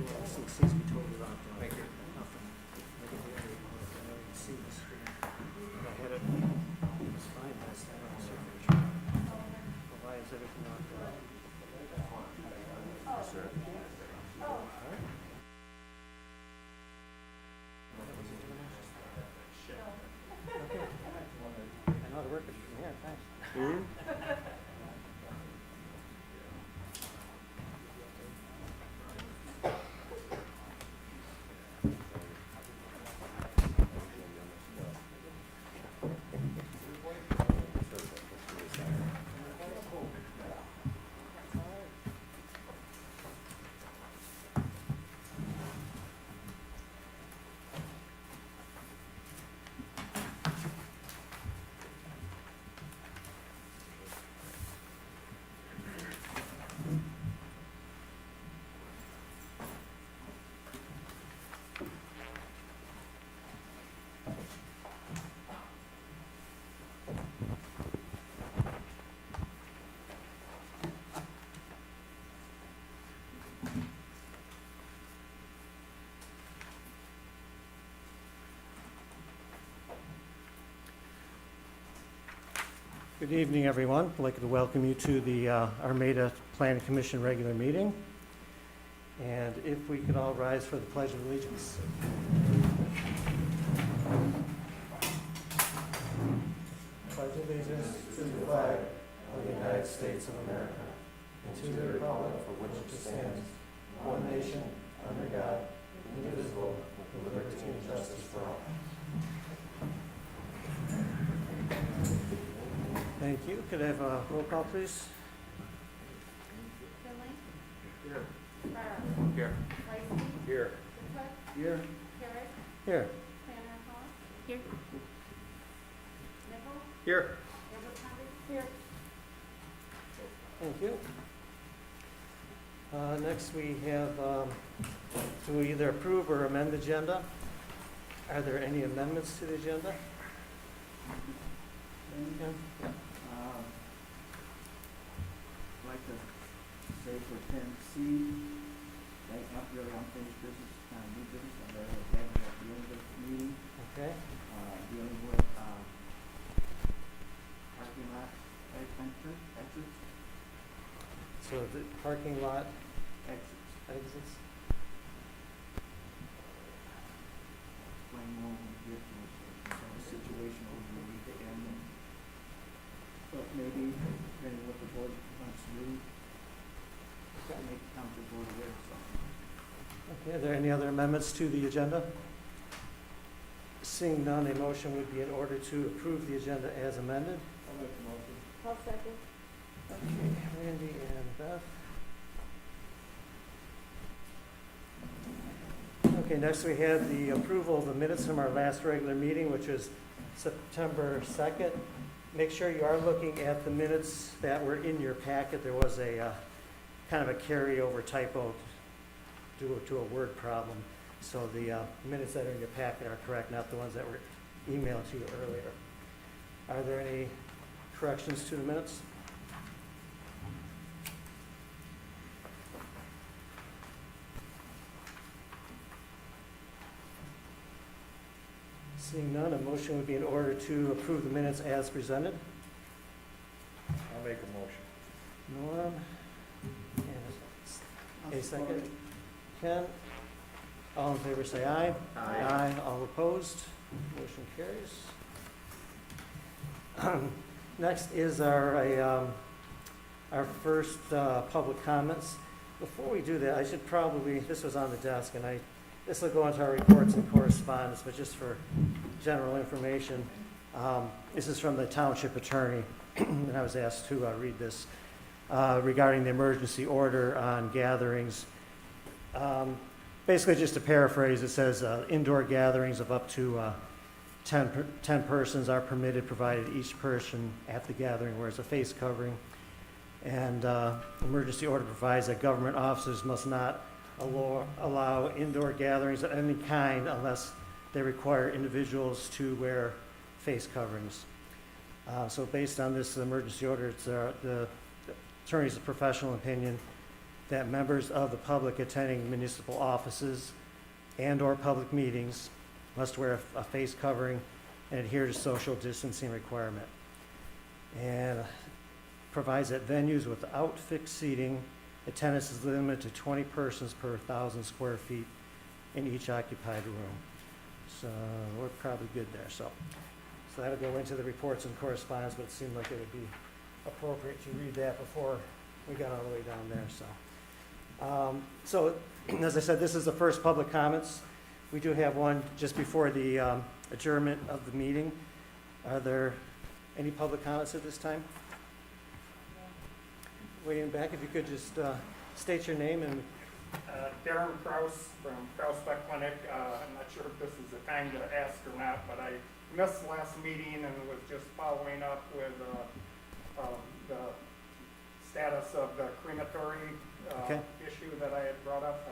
seems to be totally locked out. Thank you. Nothing. I can hear you. I don't even see the screen. I had it. It was fine last time on the surface. Well, why is everything locked out? Yes, sir. Okay. I know how to work it from here, thanks. Good evening, everyone. I'd like to welcome you to the Armada Planning Commission regular meeting. And if we could all rise for the Pledge of Allegiance. Pledge allegiance to the flag of the United States of America and to the republic for which it stands, one nation, under God, indivisible, with liberty and justice for all. Thank you. Could I have a roll call, please? Finley? Here. Farrar? Here. Lacey? Here. Cook? Here. Carrick? Here. Planner Hall? Here. Nickel? Here. Everett Here. Thank you. Next, we have to either approve or amend the agenda. Are there any amendments to the agenda? Yeah. I'd like to say for 10C, right up your unfinished business, new business, and there was at the end of the meeting, Okay. dealing with parking lot exits, So the parking lot exits. exits. Explain more when we get to it, so it's a situation where we can, but maybe, depending what the board wants to do, make the township board aware of something. Okay, are there any other amendments to the agenda? Seeing none, a motion would be in order to approve the agenda as amended. I'll make the motion. I'll second. Okay, Randy and Beth. Okay, next we have the approval of the minutes from our last regular meeting, which was September 2nd. Make sure you are looking at the minutes that were in your packet. There was a kind of a carryover typo due to a word problem. So the minutes that are in your packet are correct, not the ones that were emailed to you earlier. Are there any corrections to the minutes? Seeing none, a motion would be in order to approve the minutes as presented. I'll make a motion. Norm, and a second. Ken, all in favor say aye. Aye. All opposed, motion carries. Next is our first public comments. Before we do that, I should probably, this was on the desk, and this will go into our reports and correspondence, but just for general information, this is from the township attorney, and I was asked to read this regarding the emergency order on gatherings. Basically, just to paraphrase, it says indoor gatherings of up to 10 persons are permitted, provided each person at the gathering wears a face covering. And emergency order provides that government officers must not allow indoor gatherings of any kind unless they require individuals to wear face coverings. So based on this emergency order, it's the attorney's professional opinion that members of the public attending municipal offices and/or public meetings must wear a face covering and adhere to social distancing requirement. And provides that venues without fixed seating, attendance is limited to 20 persons per 1,000 square feet in each occupied room. So we're probably good there, so that'll go into the reports and correspondence, but it seemed like it would be appropriate to read that before we got all the way down there, so. So, as I said, this is the first public comments. We do have one just before the adjournment of the meeting. Are there any public comments at this time? Way in back, if you could just state your name and. Darren Kraus from Kraus Vet Clinic. I'm not sure if this is the time to ask or not, but I missed the last meeting and was just following up with the status of the crematory Okay. issue that I had brought up.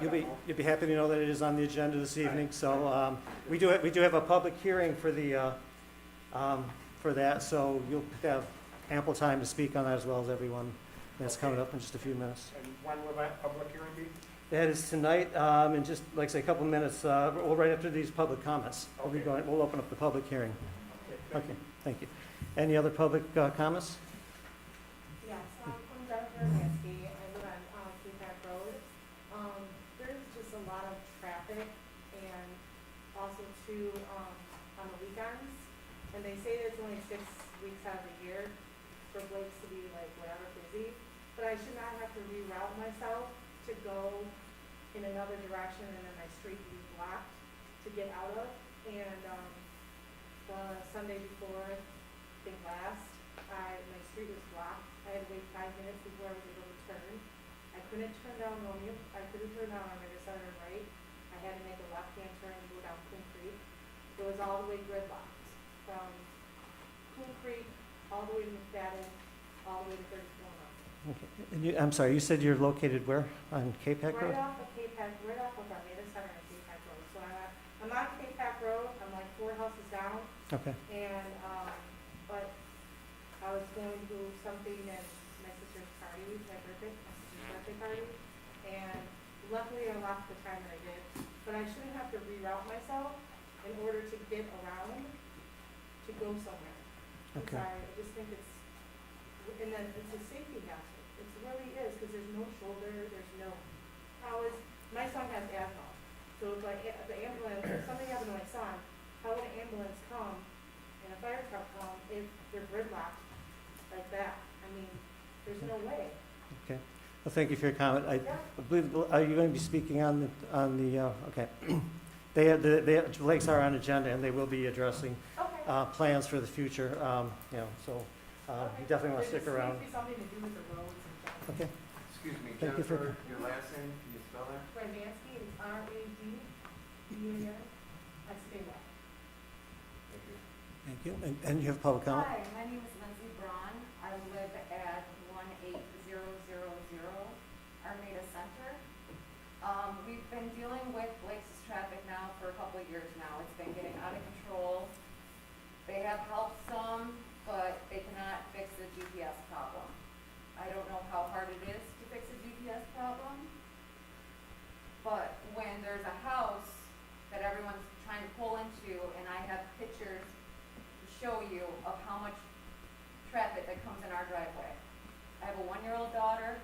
You'll be happy to know that it is on the agenda this evening. So we do have a public hearing for the for that. So you'll have ample time to speak on that as well as everyone that's coming up in just a few minutes. And when will that public hearing be? That is tonight, in just like I say, a couple of minutes. Well, right after these public comments, Okay. we'll open up the public hearing. Okay. Okay, thank you. Any other public comments? Yes, I'm Jennifer Mansky. I live on Feedback Road. There's just a lot of traffic and also too, on the weekends. And they say that it's only 6 weeks out of the year for Blake's to be like whatever busy. But I should not have to reroute myself to go in another direction and then my street be blocked to get out of. And, the Sunday before, I think last, my street was blocked. I had to wait 5 minutes before I was able to turn. I couldn't turn down Romeo, I couldn't turn down on either side or right. I had to make a left-hand turn and go down Coon Creek. It was all the way gridlocked from Coon Creek all the way to McFadden, all the way to 34 Mile. Okay. And I'm sorry, you said you're located where? On Capac Road? Right off of Capac, right off of Armada Center and Capac Road. So I'm on Capac Road, I'm like 4 houses down, Okay. and, but I was going to do something at my sister's party, my sister's birthday party, and luckily I left the time that I did, but I shouldn't have to reroute myself in order to get around to go somewhere. I'm Okay. sorry, I just think it's, and then it's a safety hazard. It really is, because there's no shoulder, there's no, my son has asthma. So if the ambulance, if something happened to my son, how would an ambulance come and a fire truck come if they're gridlocked like that? I mean, there's no way. Okay. Well, thank you for your comment. I Yeah. believe, are you going to be speaking on the, okay. The lakes are on agenda and they will be addressing Okay. plans for the future, so you definitely want to stick around. There just needs to be something to do with the roads and stuff. Okay. Excuse me, Thank you for- Jennifer, your last name, can you spell that? Radvansky is R-A-D-V-A-N-S-K-Y. Thank you. Thank you. And you have a public comment? Hi, my name is Lindsay Braun. I live at 18000 Armada Center. We've been dealing with Blake's traffic now for a couple of years now. It's been getting out of control. They have helped some, but they cannot fix the GPS problem. I don't know how hard it is to fix a GPS problem, but when there's a house that everyone's trying to pull into, and I have pictures to show you of how much traffic that comes in our driveway. I have a 1-year-old daughter,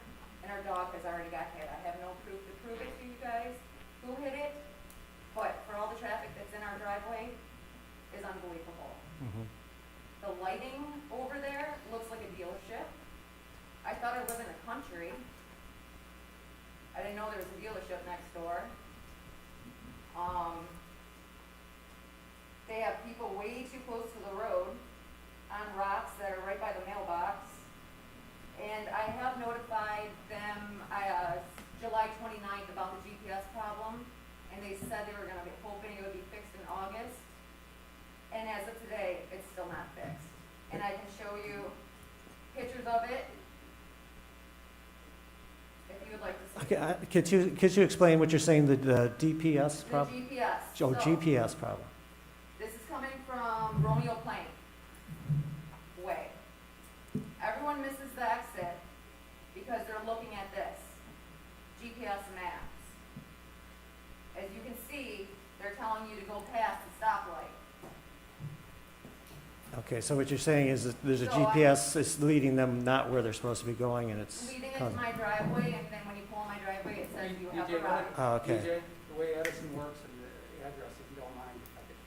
and our dog has already got hit. I have no proof to prove it to you guys who hit it, but for all the traffic that's in our driveway is unbelievable. Mhm. The lighting over there looks like a dealership. I thought I lived in the country. I didn't know there was a dealership next door. They have people way too close to the road on rocks that are right by the mailbox. And I have notified them, July 29th about the GPS problem, and they said they were gonna be hoping it would be fixed in August. And as of today, it's still not fixed. And I can show you pictures of it if you would like to see. Okay, could you explain what you're saying, the DPS The problem? GPS. Oh, So, GPS problem. this is coming from Romeo Plain Way. Everyone misses the exit because they're looking at this. Okay, so what you're saying is that there's a So I- GPS, it's leading them not where they're supposed to be going, and it's Leading into causing. my driveway, and then when you pull my driveway, it says you have a DJ, route. Oh, okay. DJ, the way Edison works and the address, if you don't mind, if I could.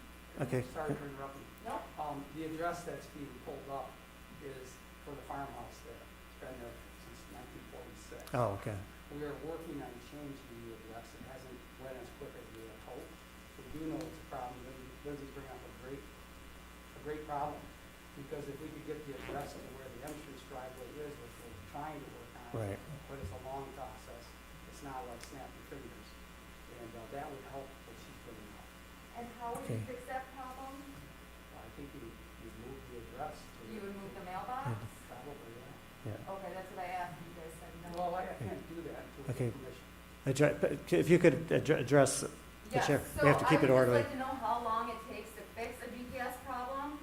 Okay. Sorry for interrupting. Nope. The address that's being pulled up is for the farmhouse there. It's been there since 1946. Oh, okay. We are working on changing the address. It hasn't went as quick as we had hoped. We do know it's a problem. Lindsay's bringing up a great problem. Because if we could get the address to where the entrance driveway is, which we're trying to work on. Right. But it's a long process. It's not like snap your fingers. And that would help what she's bringing up. And how would you Okay. fix that problem? I think you move the address to. You would move the mailbox? Probably, yeah. Yeah. Okay, that's what I asked, you guys said no. Well, I can't do that until we Okay. get permission. If you could address the Yes, chair, so we have to keep it I would orderly. just like to know how long it takes to fix a GPS problem,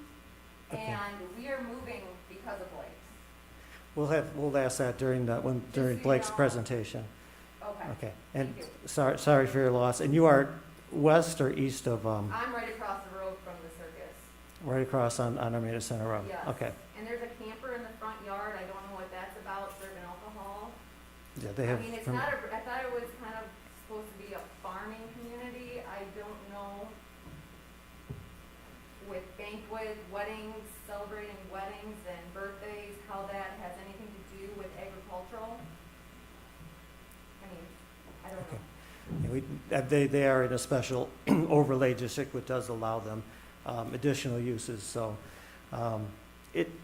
Okay. and we are moving because of Blake's. We'll ask that during so Blake's you know. presentation. Okay. Okay, and Thank sorry for your loss. And you are west or east of, I'm right across the road from the circus. right across on Armada Center Road? Yes. Okay, And there's a camper in the front yard, I don't know what that's about, serving alcohol. yeah, they I have. mean, it's not I thought it was kind of supposed to be a farming community, I don't know. With banquet, weddings, celebrating weddings and birthdays, how that has anything to do with agricultural. I mean, I don't know. Yeah, they are in a special overlay district, which does allow them additional uses, so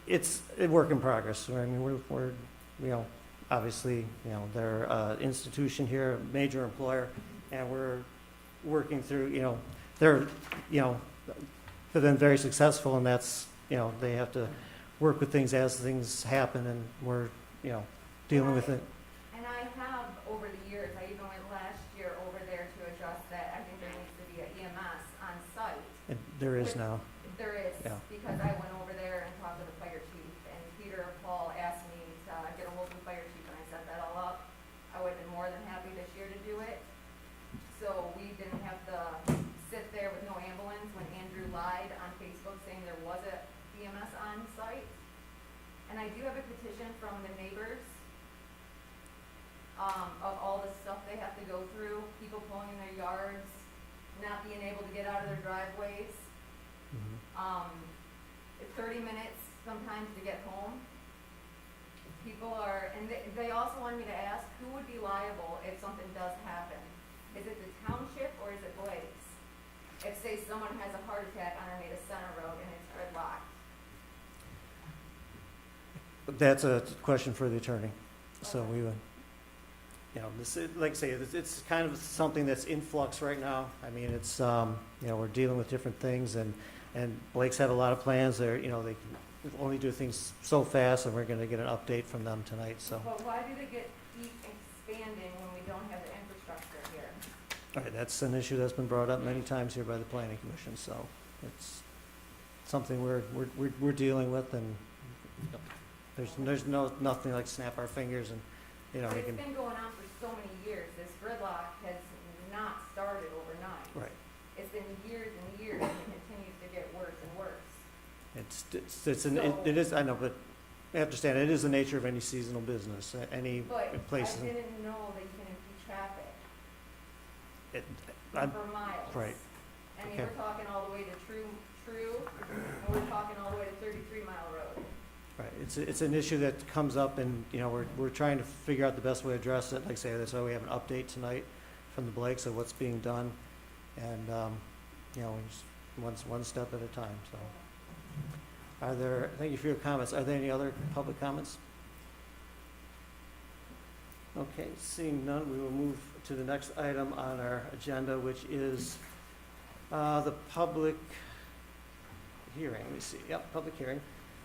it's a work in progress. I mean, we're obviously, they're an institution here, a major employer, and we're working through, they're, they've been very successful, and that's, they have to work with things as things happen, and we're, dealing with it. And I have, over the years, I even went last year over there to address that, I think there needs to be an EMS on site. And there is now. There is, Yeah. because I went over there and talked to the fire chief, and Peter Paul asked me to get a hold of the fire chief, and I set that all up. I would've been more than happy this year to do it, so we didn't have to sit there with no ambulance when Andrew lied on Facebook saying there was a EMS on site. And I do have a petition from the neighbors, of all the stuff they have to go through, people pulling in their yards, not being able to get out of their driveways. Mhm. 30 minutes sometimes to get home. People are, and they also wanted me to ask, who would be liable if something does happen? Is it the township or is it Blake's? If, say, someone has a heart attack on Armada Center Road and it's gridlocked. That's a question for the attorney, so we would, like I say, it's kind of something that's in flux right now. I mean, it's, we're dealing with different things, and Blake's had a lot of plans. They can only do things so fast, and we're gonna get an update from them tonight, so. But why do they keep expanding when we don't have the infrastructure here? All right, that's an issue that's been brought up many times here by the planning commission, so it's something we're dealing with, and there's nothing like snap our fingers and, But we it's can, been going on for so many years. This gridlock has not started overnight. right. It's been years and years, and it continues to get worse and worse. It is, I know, but I understand, it is the nature of any seasonal business, any But place. I didn't know that you can impede traffic I'm- for miles. right. I mean, Okay. we're talking all the way to True, and we're talking all the way to 33 Mile Road. Right, it's an issue that comes up, and, we're trying to figure out the best way to address it. Like I say, that's why we have an update tonight from the Blakes of what's being done, and, just one step at a time, so. Thank you for your comments. Are there any other public comments? Okay, seeing none, we will move to the next item on our agenda, which is the public hearing. Let me see, yep, public hearing.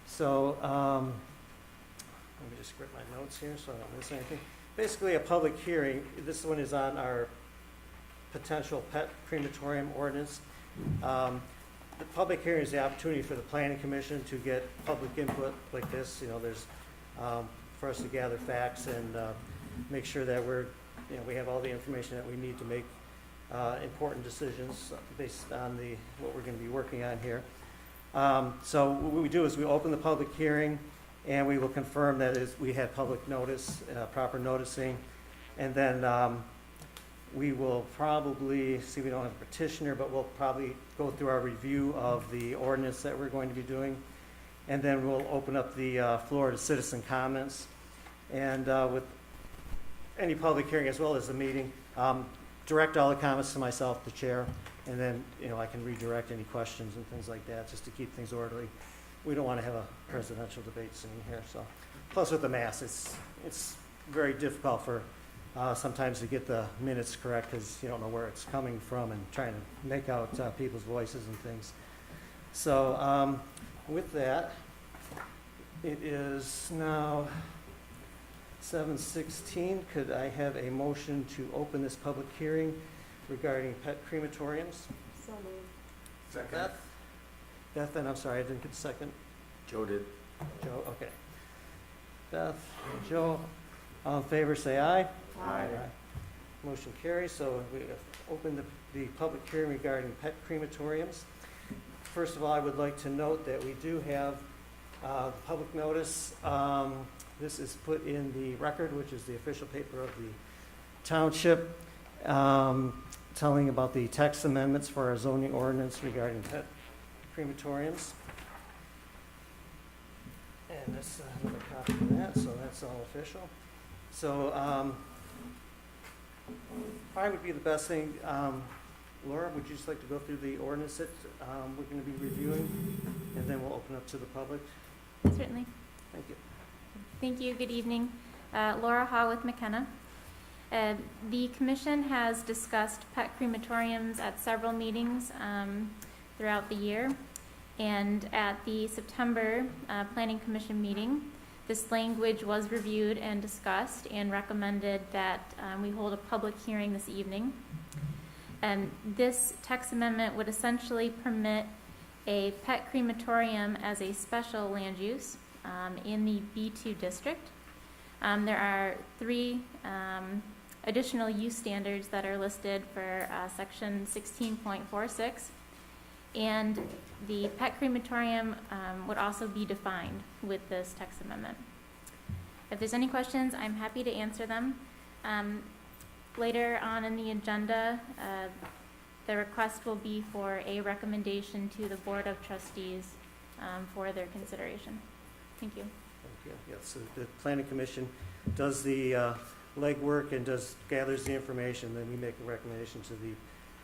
So, let me just grab my notes here so I don't miss anything. Basically, a public hearing, this one is on our potential pet crematorium ordinance. The public hearing is the opportunity for the planning commission to get public input like this. There's, for us to gather facts and make sure that we have all the information that we need to make important decisions based on what we're going to be working on here. So what we do is we open the public hearing, and we will confirm that we had public notice, proper noticing. And then we will probably, see, we don't have a petitioner, but we'll probably go through our review of the ordinance that we're going to be doing. And then we'll open up the floor to citizen comments. And with any public hearing as well as the meeting, direct all the comments to myself, the chair, and then, I can redirect any questions and things like that, just to keep things orderly. We don't want to have a presidential debate scene here, so. Plus with the mass, it's very difficult for sometimes to get the minutes correct, because you don't know where it's coming from and trying to make out people's voices and things. So with that, it is now 7:16. Could I have a motion to open this public hearing regarding pet crematoriums? So moved. Second. Beth, and I'm sorry, I didn't get a second. Joe did. Joe, okay. Beth, Joe, all in favor, say aye. Aye. Motion carries, so we have opened the public hearing regarding pet crematoriums. First of all, I would like to note that we do have public notice. This is put in the record, which is the official paper of the township, telling about the text amendments for our zoning ordinance regarding pet crematoriums. And this another copy of that, so that's all official. So probably would be the best thing. Laura, would you just like to go through the ordinance that we're going to be reviewing, and then we'll open up to the public? Certainly. Thank you. Thank you. Good evening. Laura Haw with McKenna. The commission has discussed pet crematoriums at several meetings throughout the year. And at the September Planning Commission meeting, this language was reviewed and discussed and recommended that we hold a public hearing this evening. And this text amendment would essentially permit a pet crematorium as a special land use in the B2 district. There are 3 additional use standards that are listed for section 16.46. And the pet crematorium would also be defined with this text amendment. If there's any questions, I'm happy to answer them. Later on in the agenda, the request will be for a recommendation to the Board of Trustees for their consideration. Thank you. Thank you. Yes, so the Planning Commission does the legwork and gathers the information, then we make a recommendation to the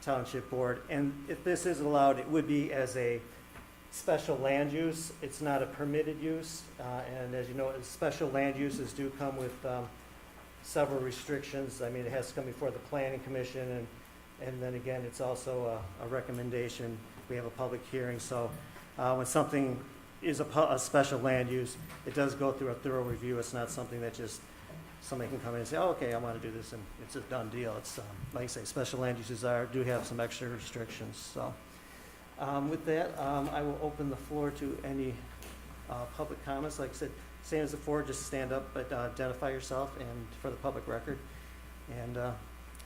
Township Board. And if this is allowed, it would be as a special land use. It's not a permitted use. And as you know, special land uses do come with several restrictions. I mean, it has to come before the Planning Commission, and then again, it's also a recommendation. We have a public hearing, so when something is a special land use, it does go through a thorough review. It's not something that just somebody can come in and say, oh, okay, I want to do this, and it's a done deal. It's, like I say, special land uses do have some extra restrictions. So with that, I will open the floor to any public comments. Like I said, same as before, just stand up, but identify yourself and for the public record, and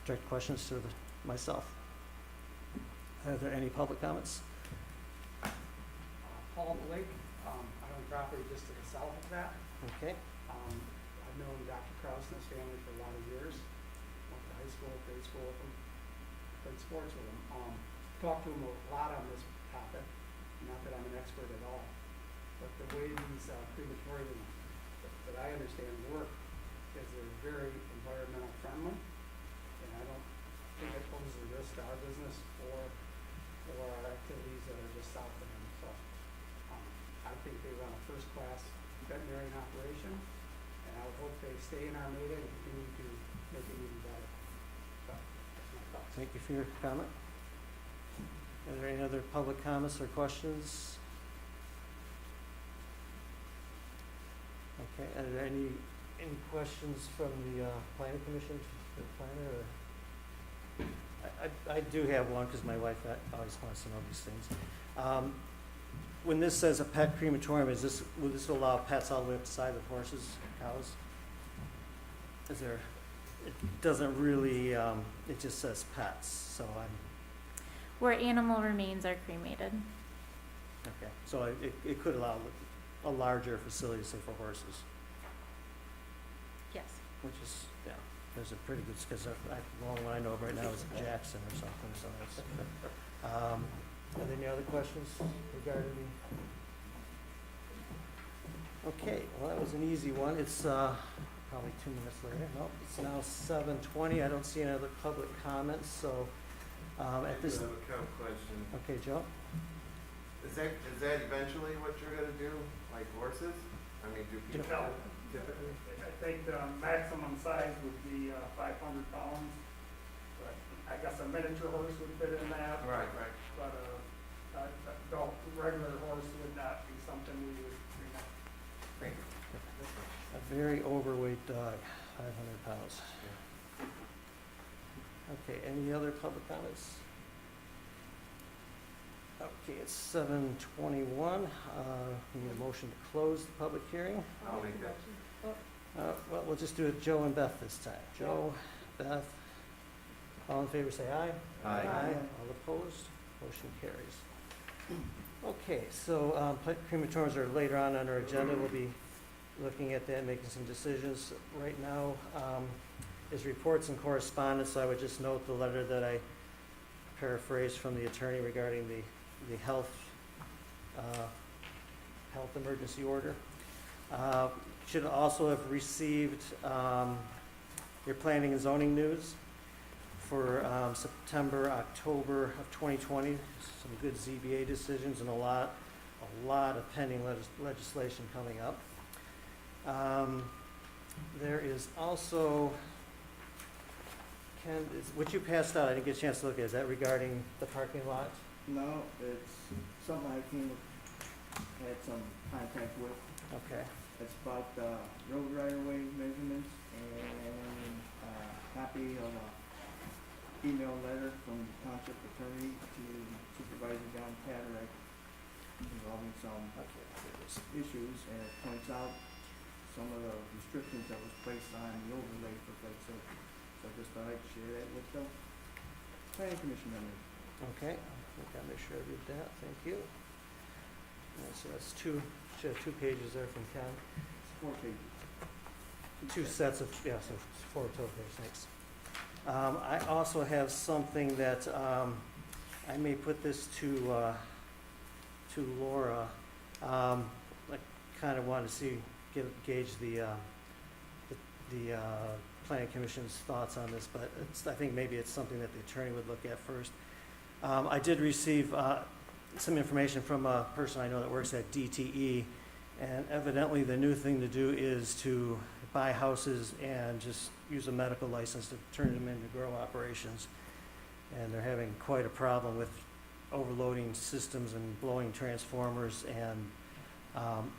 direct questions to myself. Are there any public comments? Paul Blake, I own property just to the south of that. Okay. I've known Dr. Kraus and his family for a lot of years. Went to high school, grade school with him, played sports with him. Talked to him a lot on this topic, not that I'm an expert at all, but the way these crematoriums that I understand work is they're very environmental friendly, and I don't think it poses a risk to our business or our activities that are just south of them. So I think they run a first-class veterinary operation, and I would hope they stay in Armada and continue to make it even better. So that's my thoughts. Thank you for your comment. Are there any other public comments or questions? Okay, are there any questions from the Planning Commission, the planner? Or? I do have one, because my wife always wants to know these things. When this says a pet crematorium, will this allow pets all the way up the side of horses, cows? It doesn't really, it just says pets, so Where animal remains are cremated. Okay, so it could allow a larger facility, say for horses, Yes. which is, yeah, there's a pretty good, because the only one I know of right now is Jackson or something, so that's. Are there any other questions regarding the? Okay, well, that was an easy one. It's probably 2 minutes later. Nope, it's now 7:20. I don't see any other public comments, so at this. I have a question. Okay, Joe? Is that eventually what you're gonna do, like horses? I mean, do people No. typically? I think the maximum size would be 500 pounds, but I guess a miniature horse would fit in that. Right. But a regular horse would not be something we would bring up. A very overweight dog, 500 pounds. Okay, any other public comments? Okay, it's 7:21. We need a motion to close the public hearing. I'll make that. Well, we'll just do it Joe and Beth this time. Joe, Beth, all in favor say aye. Aye. All opposed, motion carries. Okay, so crematoriums are later on our agenda. We'll be looking at that, making some decisions. Right now is reports and correspondence, so I would just note the letter that I paraphrased from the attorney regarding the health emergency order. Should also have received your planning and zoning news for September, October of 2020. Some good ZBA decisions and a lot of pending legislation coming up. There is also, Ken, what you passed out, I didn't get a chance to look at, is that regarding the parking lot? No, it's something I had some contact with. Okay, It's about road right-of-way measurements and copy of a email letter from the township attorney to Supervisor John Cataract involving some issues, and it points out some of the restrictions that was placed on the overlay for Lake City. So I just thought I'd share that with the planning commission members. okay, I think I'll make sure I read that, thank you. So that's should have 2 pages there from Ken. It's 4 pages. 2 sets of, yeah, so 4 total pages, thanks. I also have something that, I may put this to Laura. I kind of wanted to gauge the planning commission's thoughts on this, but I think maybe it's something that the attorney would look at first. I did receive some information from a person I know that works at DTE, and evidently the new thing to do is to buy houses and just use a medical license to turn them into grow operations. And they're having quite a problem with overloading systems and blowing transformers. And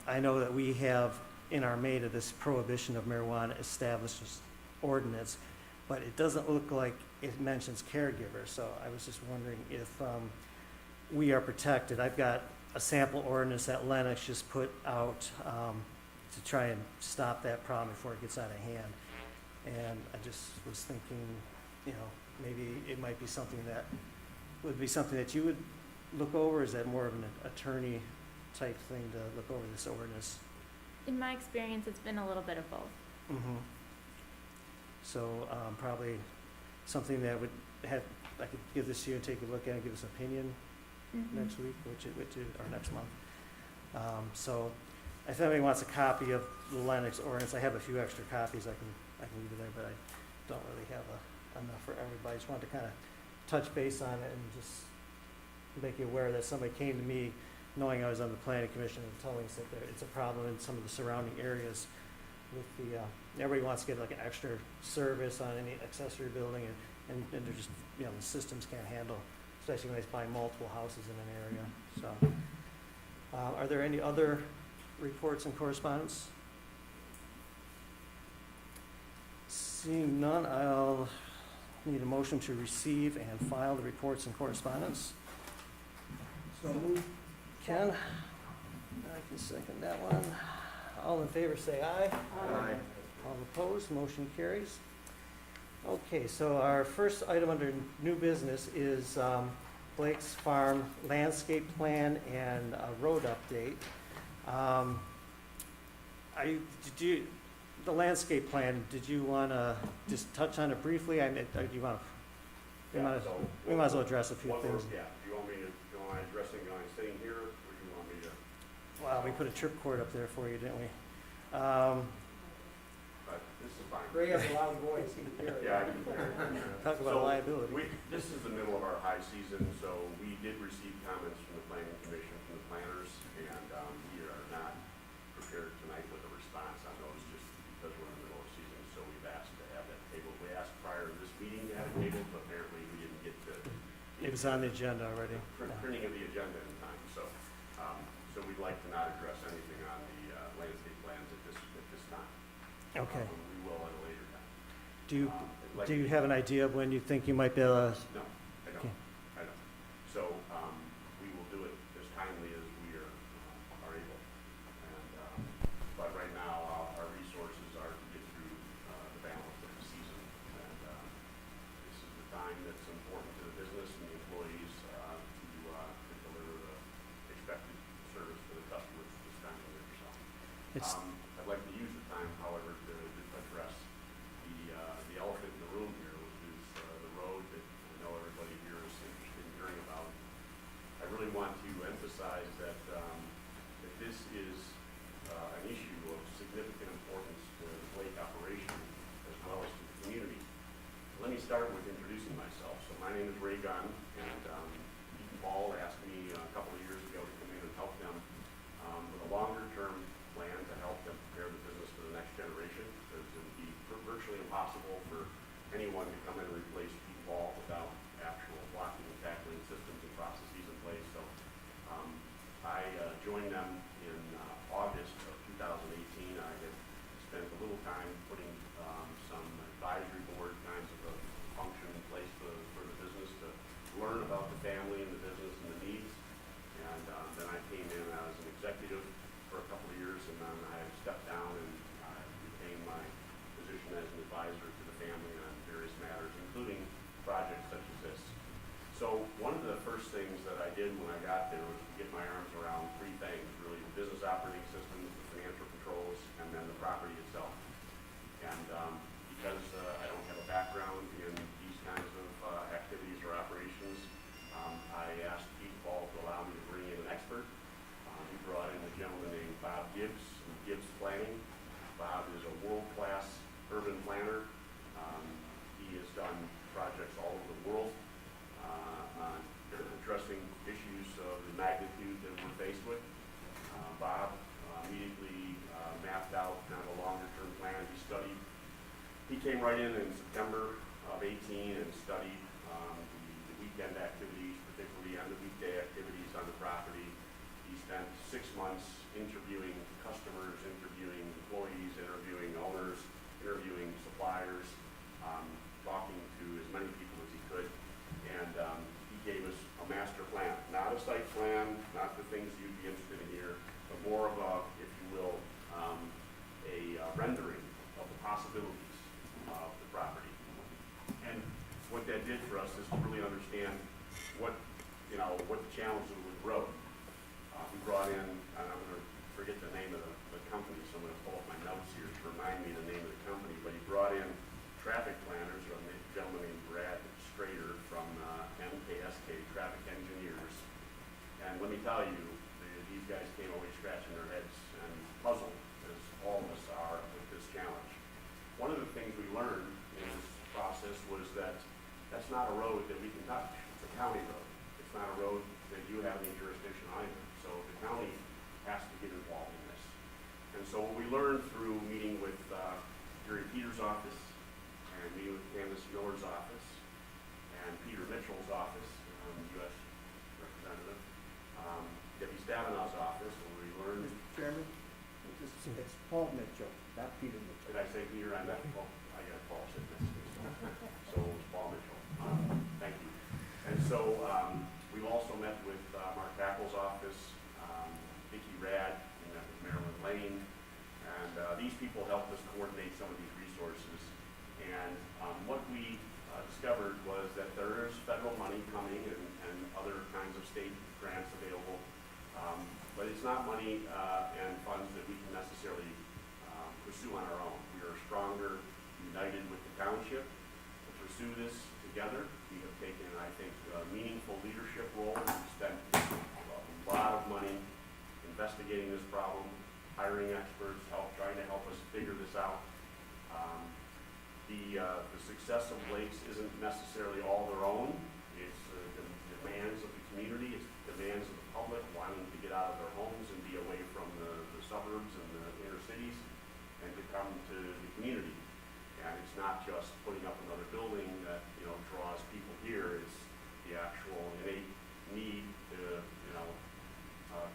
I know that we have in Armada this prohibition of marijuana established ordinance, but it doesn't look like it mentions caregivers. So I was just wondering if we are protected. I've got a sample ordinance that Lennox just put out to try and stop that problem before it gets out of hand. And I just was thinking, maybe it might be something that you would look over. Is that more of an attorney type thing to look over this ordinance? In my experience, it's been a little bit of both. Mm-hmm. So probably something that I could give this to you and take a look at and give us an opinion next week, or next month. So if anybody wants a copy of the Lennox ordinance, I have a few extra copies I can leave it there, but I don't really have enough for everybody. Just wanted to kind of touch base on it and just make you aware that somebody came to me knowing I was on the planning commission and telling us that it's a problem in some of the surrounding areas with everybody wants to get like an extra service on any accessory building, and they're just, the systems can't handle, especially when they buy multiple houses in an area. So, are there any other reports and correspondence? Seeing none, I'll need a motion to receive and file the reports and correspondence. So move. Ken? I can second that one. All in favor say aye. Aye. All opposed, motion carries. Okay, so our first item under new business is Blake's Farm landscape plan and a road update. The landscape plan, did you want to just touch on it briefly? Do you want to, we might as well address a few things. Yeah, do you want me to, addressing guys sitting here, or do you want me to? Wow, we put a tripcord up there for you, didn't we? But this is fine. Ray has a loud voice, he can hear it. Yeah, I can hear it. Talk about So, liability. This is the middle of our high season, so we did receive comments from the planning commission, from the planners, and, we are not prepared tonight with a response on those, just because we're in the middle of season, so we've asked to have that tabled. We asked prior to this meeting to have it tabled, but apparently we didn't get to. It was on the agenda already. Printing of the agenda in time, so, so we'd like to not address anything on the, landscape plans at this time. Okay. We will at a later time. Do you have an idea of when you think you might be able to? No, I don't. Okay. I don't. So, we will do it as timely as we are able. And, but right now, our resources are to get through, the balance of the season. And, this is the time that's important to the business and the employees, to deliver the expected service for the customers this time of year, so. It's, I'd like to use the time, however, to address the elephant in the room here, which is the road that I know everybody here is interested in hearing about. I really want to emphasize that that this is an issue of significant importance to the Blake operation as well as to the community. Let me start with introducing myself. So my name is Ray Gunn, and Paul asked me a couple of years ago to come in and help them with a longer-term plan to help them prepare the business for the next generation, because it would be virtually impossible for anyone to come in and replace Pete Ball without actual blocking and tackling systems and processes in place. So I joined them in August of 2018. I had spent a little time putting some advisory board kinds of a function in place for the business to learn about the family and the business and the needs. And then I came in as an executive for a couple of years, and then I stepped down and retained my position as an advisor to the family on various matters, including projects such as this. So one of the first things that I did when I got there was to get my arms around three things, really: the business operating systems, the financial controls, and then the property itself. And because I don't have a background in these kinds of activities or operations, I asked Pete Ball to allow me to bring in an expert. He brought in a gentleman named Bob Gibbs from Gibbs Planning. Bob is a world-class urban planner. He has done projects all over the world on addressing issues of the magnitude that we're faced with. Bob immediately mapped out kind of a longer-term plan. He came right in September of 18 and studied the weekend activities, particularly on the weekday activities on the property. He spent 6 months interviewing customers, interviewing employees, interviewing owners, interviewing suppliers, talking to as many people as he could. And he gave us a master plan, not a site plan, not the things you'd be interested in here, but more of a, if you will, a rendering of the possibilities of the property. And what that did for us is to really understand what the challenges with the road. We brought in, and I'm going to forget the name of the company, so I'm going to pull up my notes here to remind me the name of the company, but he brought in traffic planners, a gentleman named Brad Strader from MKSK, Traffic Engineers. And let me tell you, these guys came away scratching their heads and puzzled, as all of us are, with this challenge. One of the things we learned in this process was that that's not a road that we can touch. It's a county road. It's not a road that you have any jurisdiction on either. So the county has to get involved in this. And so what we learned through meeting with Gary Peters' office, and meeting with Candace Miller's office, and Peter Mitchell's office, U.S. representative, Debbie Stavenow's office, and we learned. Mr. Chairman, it's Paul Mitchell, not Peter Mitchell. Did I say Peter? I meant Paul. I got Paul sitting next to me, so it was Paul Mitchell. Thank you. And so we've also met with Mark Tackle's office, Vicki Rad, we met with Marilyn Lane, and these people helped us coordinate some of these resources. And what we discovered was that there is federal money coming and other united with the township to pursue this together. We have taken, I think, a meaningful leadership role. We've spent a lot of money investigating this problem, hiring experts, trying to help us figure this out. The success of lakes isn't necessarily all their own. It's the demands of the community, it's demands of the public wanting to get out of their homes and be away from the suburbs and the inner cities and to come to the community. And it's not just putting up another building that, draws people here. It's the actual innate need to,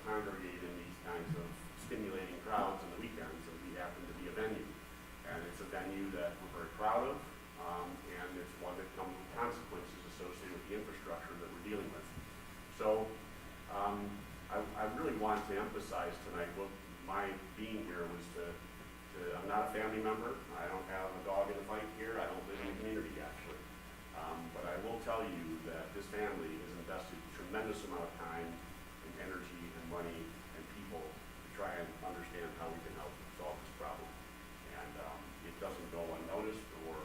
congregate in these kinds of stimulating crowds on the weekends, and we happen to be a venue. And it's a venue that we're very proud of, and it's one that comes with consequences associated with the infrastructure that we're dealing with. So I really want to emphasize tonight what my being here was I'm not a family member. I don't have a dog in the fight here. I don't live in the community, actually. But I will tell you that this family has invested a tremendous amount of time and energy and money and people to try and understand how we can help solve this problem. And it doesn't go unnoticed or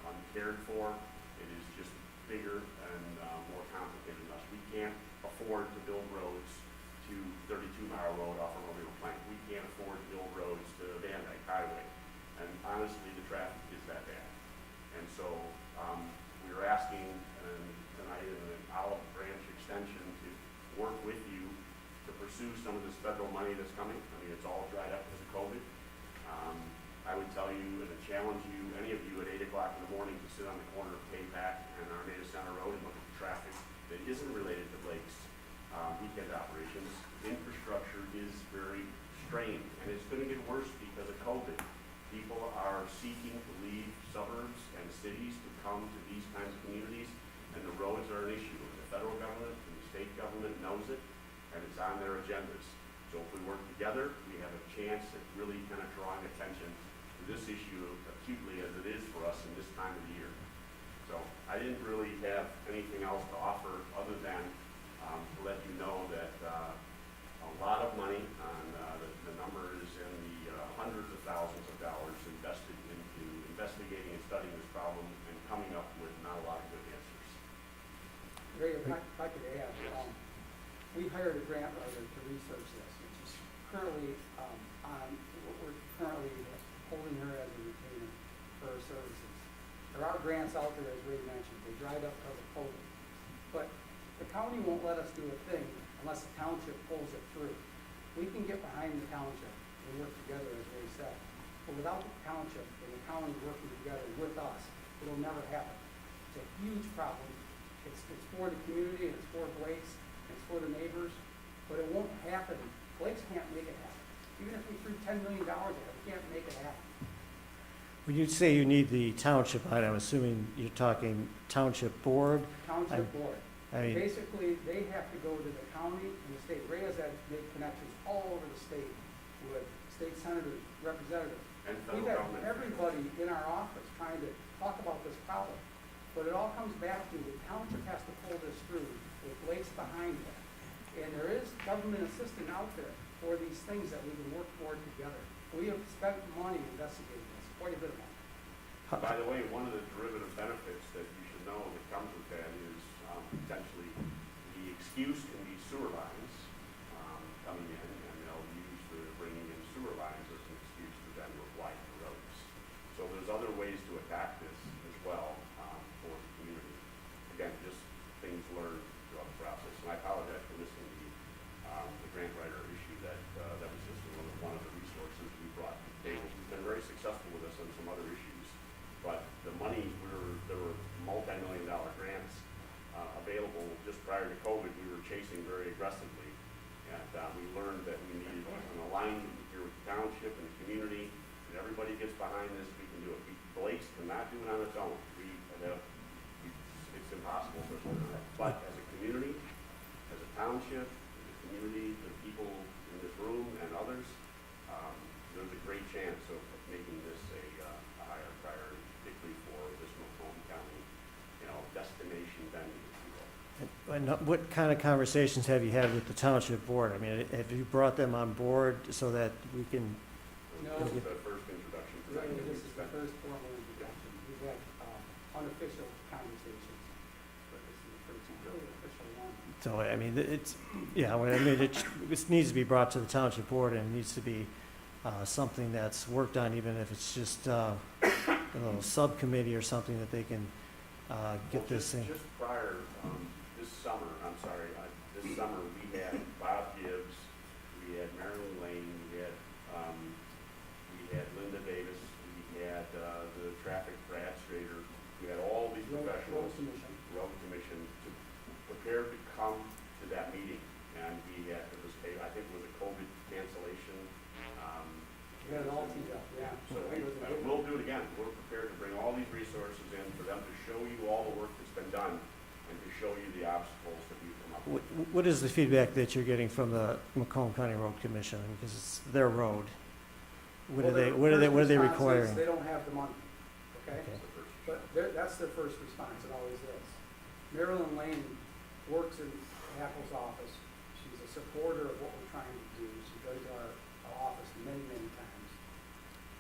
uncared for. It is just bigger and more complicated than us. We can't afford to build roads to 32 Mile Road off of Romeo Plank. We can't afford to build roads to Van Dyke Highway. And honestly, the traffic is that bad. And so we are asking tonight in an olive branch extension to work with you to pursue some of this federal money that's coming. I mean, it's all dried up because of COVID. I would tell you and challenge you, any of you at 8 o'clock in the morning to sit on the corner of Payback and Armada Center Road and look at the traffic that isn't related to lakes weekend operations. Infrastructure is very strained, and it's going to get worse because of COVID. People are seeking to leave suburbs and cities to come to these kinds of communities, and the roads are an issue. And the federal government and the state government knows it, and it's on their agendas. So if we work together, we have a chance at really kind of drawing attention to this issue acutely as it is for us in this time of the year. So I didn't really have anything else to offer other than to let you know that a lot of money, the number is in the hundreds of thousands of dollars invested into investigating and studying this problem and coming up with not a lot of good answers. Ray, if I could add, we hired a grant writer to research this, which is currently we're currently holding her as a retainer for her services. There are grants out there, as Ray mentioned, they dried up because of COVID. But the county won't let us do a thing unless the township pulls it through. We can get behind the township and work together, as Ray said. But without the township and the county working together with us, it'll never happen. It's a huge problem. It's for the community, it's for Blake's, it's for the neighbors, but it won't happen. Blake's can't make it happen. Even if we threw $10 million at it, we can't make it happen. When you say you need the township, I'm assuming you're talking township board? Township board. I mean, Basically, they have to go to the county and the state. Ray has had made connections all over the state with state senators, representatives. And We've federal had government. everybody in our office trying to talk about this problem. But it all comes back to the township has to pull this through with Blake's behind it. And there is government assistance out there for these things that we can work toward together. We have spent money investigating this, quite a bit of money. By the way, one of the derivative benefits that you should know that comes with that is potentially the excuse can be sewer lines coming in, and they'll use the bringing in sewer lines as an excuse for them to widen the roads. So there's other ways to attack this as well for the community. Again, just things learned throughout the process. And I apologize for missing the grant writer issue that was just one of the resources we brought to the table. We've been very successful with this on some other issues, but the money, there were multi-million-dollar grants available just prior to COVID. We were chasing very aggressively, and we learned that we needed an alignment here with the township and the community, and everybody gets behind this, we can do it. Blake's cannot do it on its own. It's impossible for us to do that. But as a community, as a township, as a community, the people in this room and others, there's a great chance of making this a higher priority, particularly for this Macomb County, destination venue, if you will. and what kind of conversations have you had with the township board? I mean, have you brought them on board so that we can? No. This is the first introduction. Ray, this is the first formal introduction. So, I mean, it's, yeah, I mean, it needs to be brought to the township board, and it needs to be something that's worked on, even if it's just a little subcommittee or something that they can get this thing. Just prior, this summer, this summer, we had Bob Gibbs, we had Marilyn Lane, we had Linda Davis, we had the traffic administrator, we had all these professionals, road commission, prepared to come to that meeting. And we had, I think it was a COVID cancellation. We had it all teed up, yeah. So we'll do it again. We're prepared to bring all these resources in for them to show you all the work that's been done and to show you the obstacles that we've come up with. What is the feedback that you're getting from the Macomb County Road Commission? Because it's their road. What are they requiring? They don't have the money, okay? Okay. But that's their first response, it always is. Marilyn Lane works in Apple's office. She's a supporter of what we're trying to do. She's been to our office many, many times.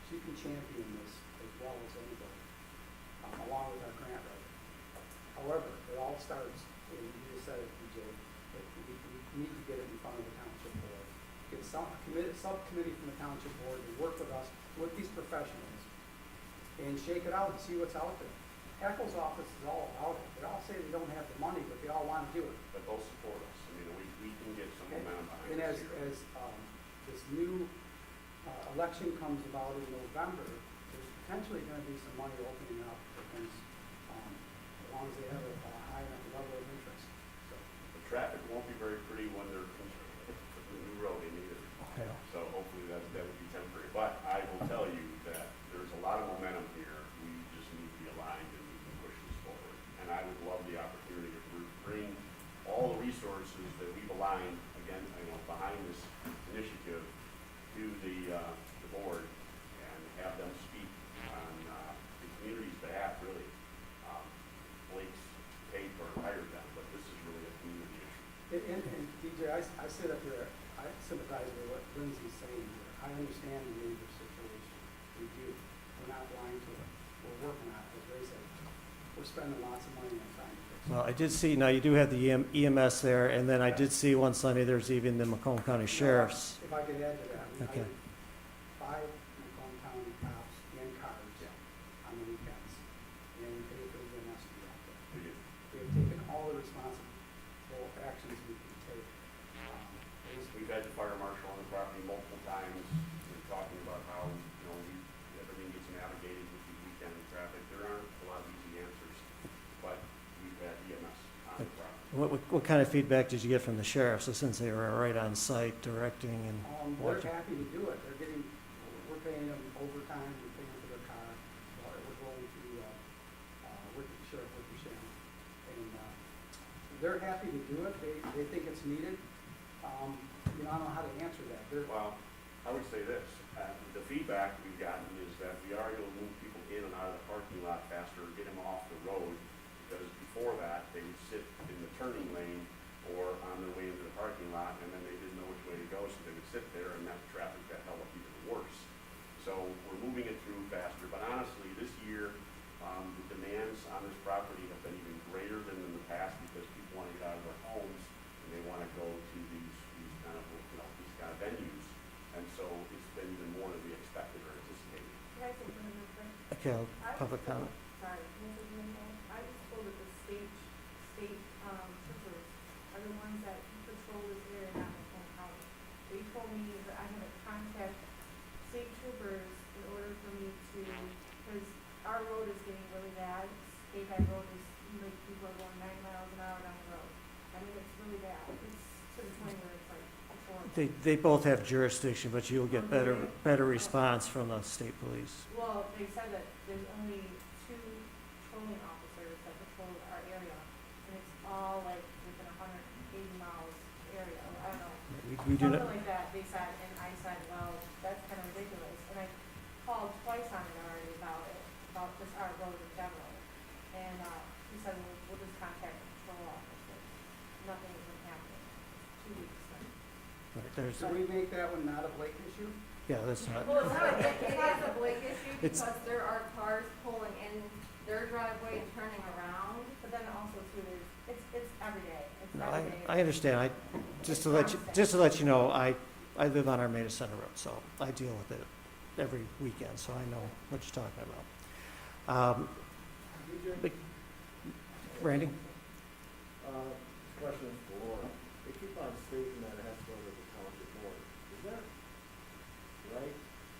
She can champion this as well as anybody, along with our grant writer. However, it all starts, and you just said it, DJ, that we need to get it in front of the township board. Get subcommittee from the township board to work with us, with these professionals, and shake it out and see what's out there. Apple's office is all about it. They all say they don't have the money, but they all want to do it. But they'll support us. I mean, we can get some momentum behind And this as here. this new election comes about in November, there's potentially going to be some money opening up for things, as long as they have a high enough level of interest. So, The traffic won't be very pretty when they're constructing the new road in either. Okay. So hopefully that would be temporary. But I will tell you that there's a lot of momentum here. We just need to be aligned and we can push this forward. And I would love the opportunity to bring all the resources that we've aligned, again, behind this initiative to the board and have them speak on the community's behalf, really. Blake's paid for and hired them, but this is really a community issue. and DJ, I sit up here, I sympathize with what Lindsay's saying here. I understand the neighbor situation. We do. We're not blind to it. We're working on it, as Ray said. We're spending lots of money on trying to fix it. Well, I did see, now you do have the EMS there, and then I did see one Sunday, there's even the Macomb County Sheriff's. If I could add to that, we Okay. hired 5 Macomb County cops and cars on the weekends, and we paid for the EMS to be out there. We do. We have taken all the responsible actions we can take. We've had the fire marshal on the property multiple times, and talking about how, everything gets navigated with the weekend traffic. There aren't a lot of easy answers, but we've had EMS on the property. What kind of feedback did you get from the sheriffs, since they were right on site directing and They're watching? happy to do it. We're paying them overtime, we're paying for their car. We're going to, with the sheriff, with the sheriff. And, they're happy to do it. They think it's needed. I don't know how to answer that. Well, I would say this, the feedback we've gotten is that we are able to move people in and out of the parking lot faster, get them off the road, because before that, they would sit in the turning lane or on their way into the parking lot, and then they didn't know which way to go, so they would sit there, and that traffic got held up even worse. So we're moving it through faster, but honestly, this year, the demands on this property have been even greater than in the past, because people want to get out of their homes, and they want to go to these kind of venues, and so it's been even more than we expected or anticipated. Can I say something real quick? Okay, public comment. Sorry, Mrs. Linda, I was told that the state troopers are the ones that patrol this area, not Macomb County. They told me that I had to contact state troopers in order for me to, because our road is getting really bad. State High Road is, people are going 9 miles an hour down the road. I mean, it's really bad. It's to the point where it's like, it's horrible. They both have jurisdiction, but you'll get better response from the state police. Well, they said that there's only 2 patrolling officers that patrol our area, and it's all like within 180 miles area. I don't know. We do Something not, like that, they said, and I said, well, that's kind of ridiculous. And I called twice on it already about it, about just our road in general. And he said, well, we'll just contact the patrol officers. Nothing has been happening. 2 weeks now. right, there's, So we make that one not a Blake issue? yeah, that's not, Well, it is a Blake issue It's- because there are cars pulling in their driveway and turning around. But then also too, it's every day. It's No, every day. I understand. Just to let you know, I live on Armada Center Road, so I deal with it every weekend, so I know what you're talking about. But- Randy? This question is for Laura. They keep on stating that it has to go to the township board. Is that right,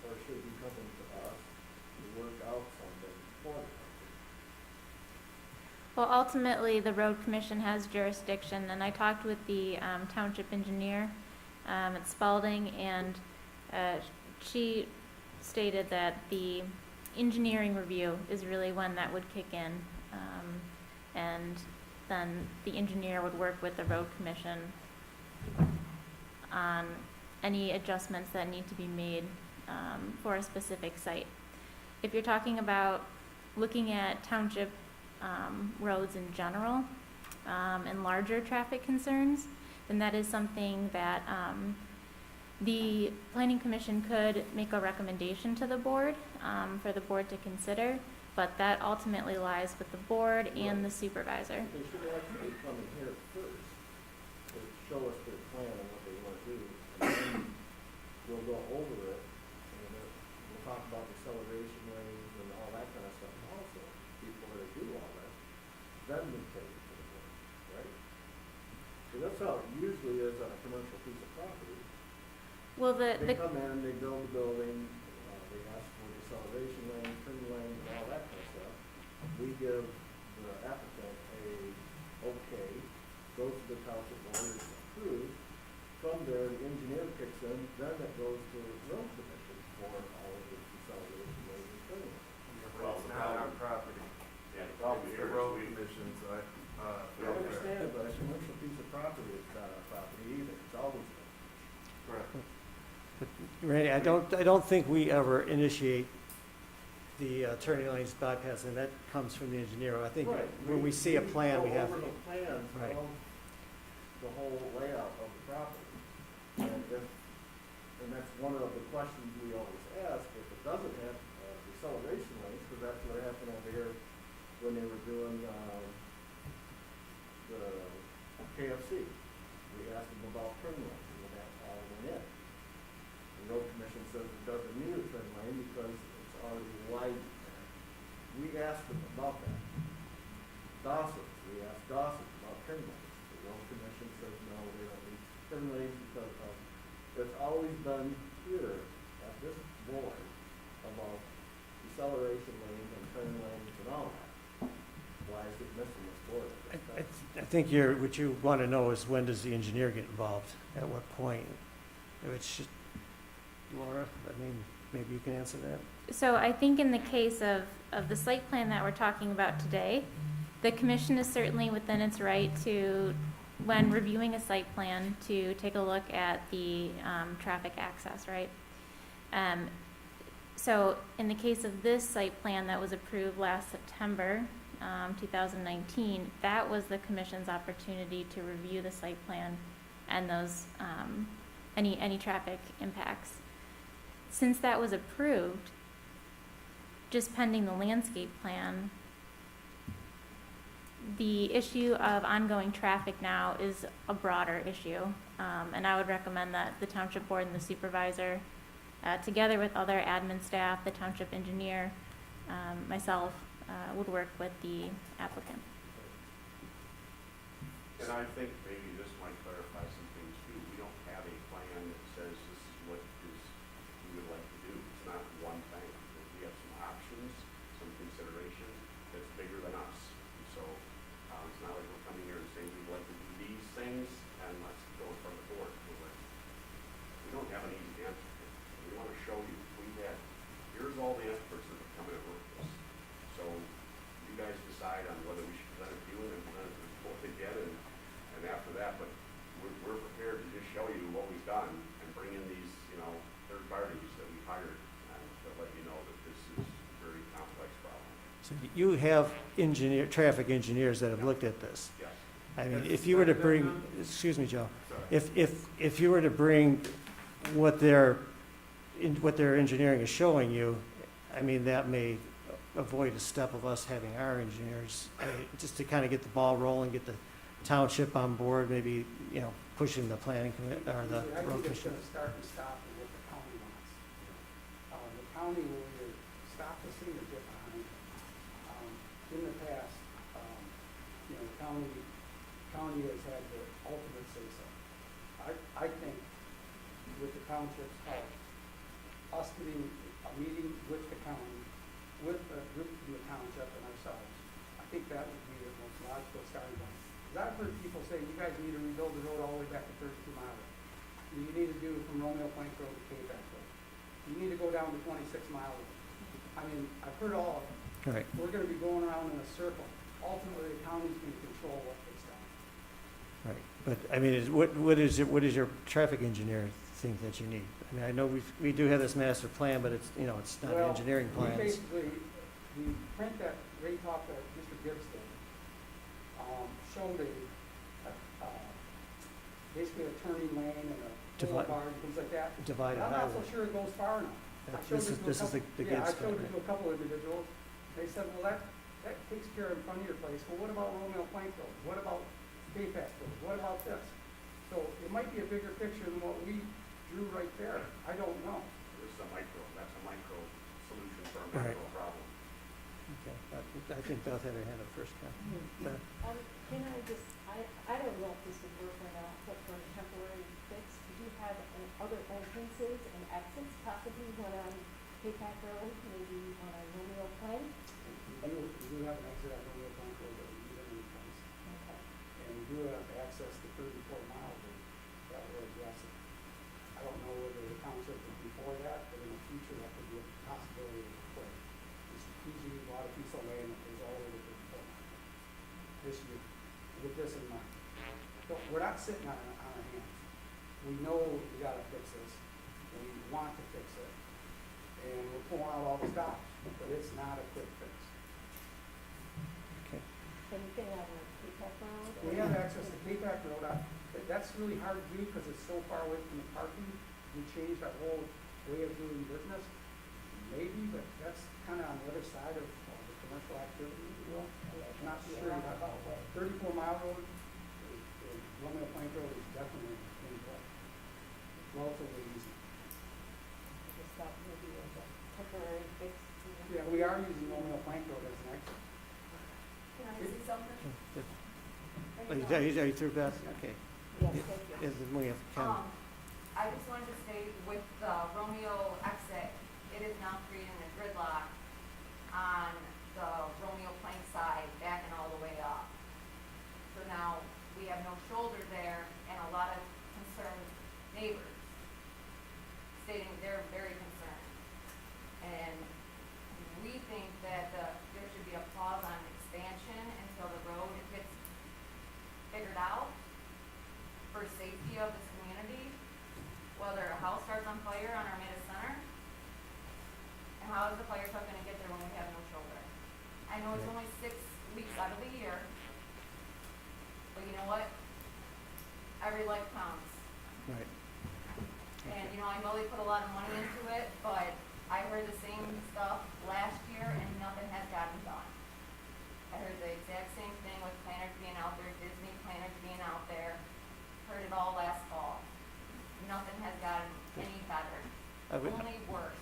or should it be coming to us to work out something for the township? Well, ultimately, the road commission has jurisdiction, and I talked with the township engineer at Spalding, and she stated that the engineering review is really one that would kick in, and then the engineer would work with the road commission on any adjustments that need to be made for a specific site. If you're talking about looking at township roads in general, and larger traffic concerns, then that is something that the planning commission could make a recommendation to the board for the board to consider, but that ultimately lies with the board and the supervisor. They should actually come in here first to show us their plan and what they want to do, and then we'll go over it, and then we'll talk about the acceleration lanes and all that kind of stuff also, before they do all that. Then we take it to the board, right? So that's how it usually is on a commercial piece of property. Well, They come in, they build the building, they ask for the acceleration lane, turn lane, and all that kind of stuff. We give the applicant a okay, goes to the township board, it's approved. From there, the engineer kicks in, then it goes to the road commission for all of the acceleration lanes and turn lanes. Well, it's not our property. Yeah, the It's problem the here is road we, commission's, I understand, but a commercial piece of property is not our property either, it's always been. Correct. But Randy, I don't think we ever initiate the turning lanes bypassing. That comes from the engineer. I think Right. when we see a plan, we have. Go over the plans Right. of the whole layout of the property. And that's one of the questions we always ask, if it doesn't have acceleration lanes, because that's what happened over here when they were doing the KFC. We asked them about turn lanes, and that all went in. The road commission says it doesn't need a turn lane because it's already widened there. We asked them about that. We asked Dawson about turn lanes. The road commission says no, they don't need turn lanes because of, it's always been here at this board about deceleration lanes and turn lanes and all that. Why is it missing this board? I think what you want to know is, when does the engineer get involved? At what point? If it's just, Laura, I mean, maybe you can answer that. So I think in the case of the site plan that we're talking about today, the commission is certainly within its right to, when reviewing a site plan, to take a look at the traffic access, right? So in the case of this site plan that was approved last September, 2019, that was the commission's opportunity to review the site plan and those, any traffic impacts. Since that was approved, just pending the landscape plan, the issue of ongoing traffic now is a broader issue. And I would recommend that the township board and the supervisor, together with other admin staff, the township engineer, myself, would work with the applicant. and I think maybe this might clarify some things too. We don't have a plan that says this is what we would like to do. It's not one thing. We have some options, some consideration that's bigger than us. And so, it's not like we're coming here and saying we'd like to do these things and let's go in front of the board. We don't have an easy answer. We want to show you, here's all the experts that have come in and worked with us. So you guys decide on whether we should present it to you and then present it to the board again, and after that, but we're prepared to just show you what we've done and bring in these, third parties that we've hired and to let you know that this is a very complex problem. So you have traffic engineers that have looked at this. Yes. I mean, if you were to bring, excuse me, Joe, if you were to bring what their engineering is showing you, I mean, that may avoid a step of us having our engineers, just to kind of get the ball rolling, get the township on board, maybe, you know, pushing the planning or the I road think it's commission. gonna start and stop with what the county wants. The county will either stop the thing or get behind it. In the past, you know, the county has had the ultimate say-so. I think with the township's help, us getting a meeting with the county, with the group from the township and ourselves, I think that would be the most logical starting point. Because I've heard people say, you guys need to rebuild the road all the way back to 32 Mile Road. You need to do from Romeo Plank Road to K-Back Road. You need to go down to 26 Mile Road. I mean, I've heard all of it. Right, We're gonna be going around in a circle. Ultimately, the county's gonna control what gets done. right. But, I mean, what is your traffic engineer think that you need? I mean, I know we do have this master plan, but it's, you know, it's not Well, engineering We plans. basically, the print that Ray talked to Mr. Gibbs did, showed basically a turning lane and a Divide- boulevard and things like that. Divided But I'm not so highway. sure it goes far enough. I showed This it to a is couple- the Yeah, I Gibbs showed plan, it to a couple individuals. They said, well, that takes care of in front of your place. Well, what about Romeo Plank Road? What about K-Pac Road? What about this? So it might be a bigger picture than what we drew right there. I don't know. This is that's a micro solution for a Right. macro problem. Okay, I think Beth had her hand up first, Ken. Beth? Can I just, I don't know if this would work or not, but for a temporary fix, do you have other entrances and exits, possibly one on K-Pac Road, maybe one on Romeo Plank? We do have an exit on Romeo Plank Road that we use in any place. Okay. And we do have access to 34 miles that we're addressing. I don't know whether the township would be for that, but in the future, that could be a possibility to play. This PG bought a piece of land that goes all the way to 34 miles this year, with this in mind. So we're not sitting on our hands. We know we gotta fix this, and we want to fix it, and we're pulling out all the stops, but it's not a quick fix. Okay. Anything on K-Pac Road? We have access to K-Pac Road. That's really hard to do because it's so far away from the parking. We changed our whole way of doing business. Maybe, but that's kind of on the other side of the commercial activity, if you will. I'm not sure. 34 Mile Road, Romeo Plank Road is definitely in play. It's relatively easy. Just thought maybe it was a temporary fix. Yeah, we are using Romeo Plank Road as an exit. Can I say something? Are you through, Beth? Okay. Yes, thank you. Yes, then we have Ken. I just wanted to say with the Romeo exit, it is now creating a gridlock on the Romeo Plank side, backing all the way up. So now we have no shoulder there and a lot of concerned neighbors stating they're very concerned. And we think that there should be a pause on expansion until the road gets figured out for safety of this community, whether a house starts on fire on Armada Center, and how is the fire truck gonna get there when we have no shoulder? I know it's only 6 weeks out of the year, but you know what? Every life counts. Right. And, you know, I know they put a lot of money into it, but I heard the same stuff last year and nothing has gotten done. I heard the exact same thing with planners being out there, Disney planners being out there. Heard it all last fall. Nothing has gotten any better, only worse.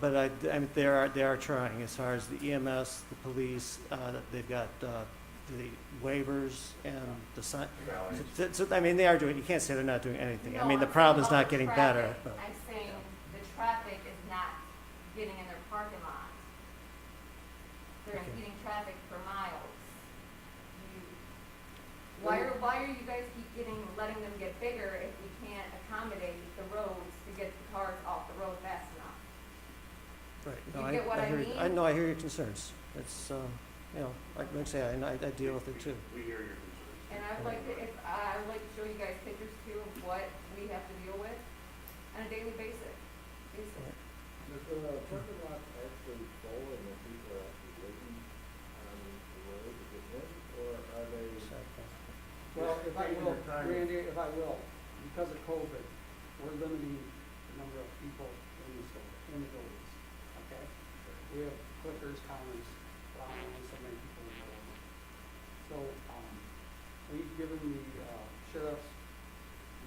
But I mean, they are trying as far as the EMS, the police, they've got the waivers and the sign. So, I mean, they are doing, you can't say they're not doing anything. I No, mean, the I'm saying problem's about not the getting traffic. better, but. I'm saying the traffic is not getting in their parking lot. They're Okay. impeding traffic for miles. Why are you guys letting them get bigger if we can't accommodate the roads to get the cars off the road fast enough? Right. You No, get what I hear, mean? I know, I hear your concerns. It's, you know, like I say, I deal with it too. We hear your concerns. And I would like to show you guys pictures too of what we have to deal with on a daily basis. Is the parking lot actually full and the people are actually waiting on the road to get in, or are they? Well, if I taking will, their time? Randy, if I will, because of COVID, we're limiting the number of people in the store, in the buildings, okay? We have clickers, counters, allowing only so many people in the building. So, we've given the sheriffs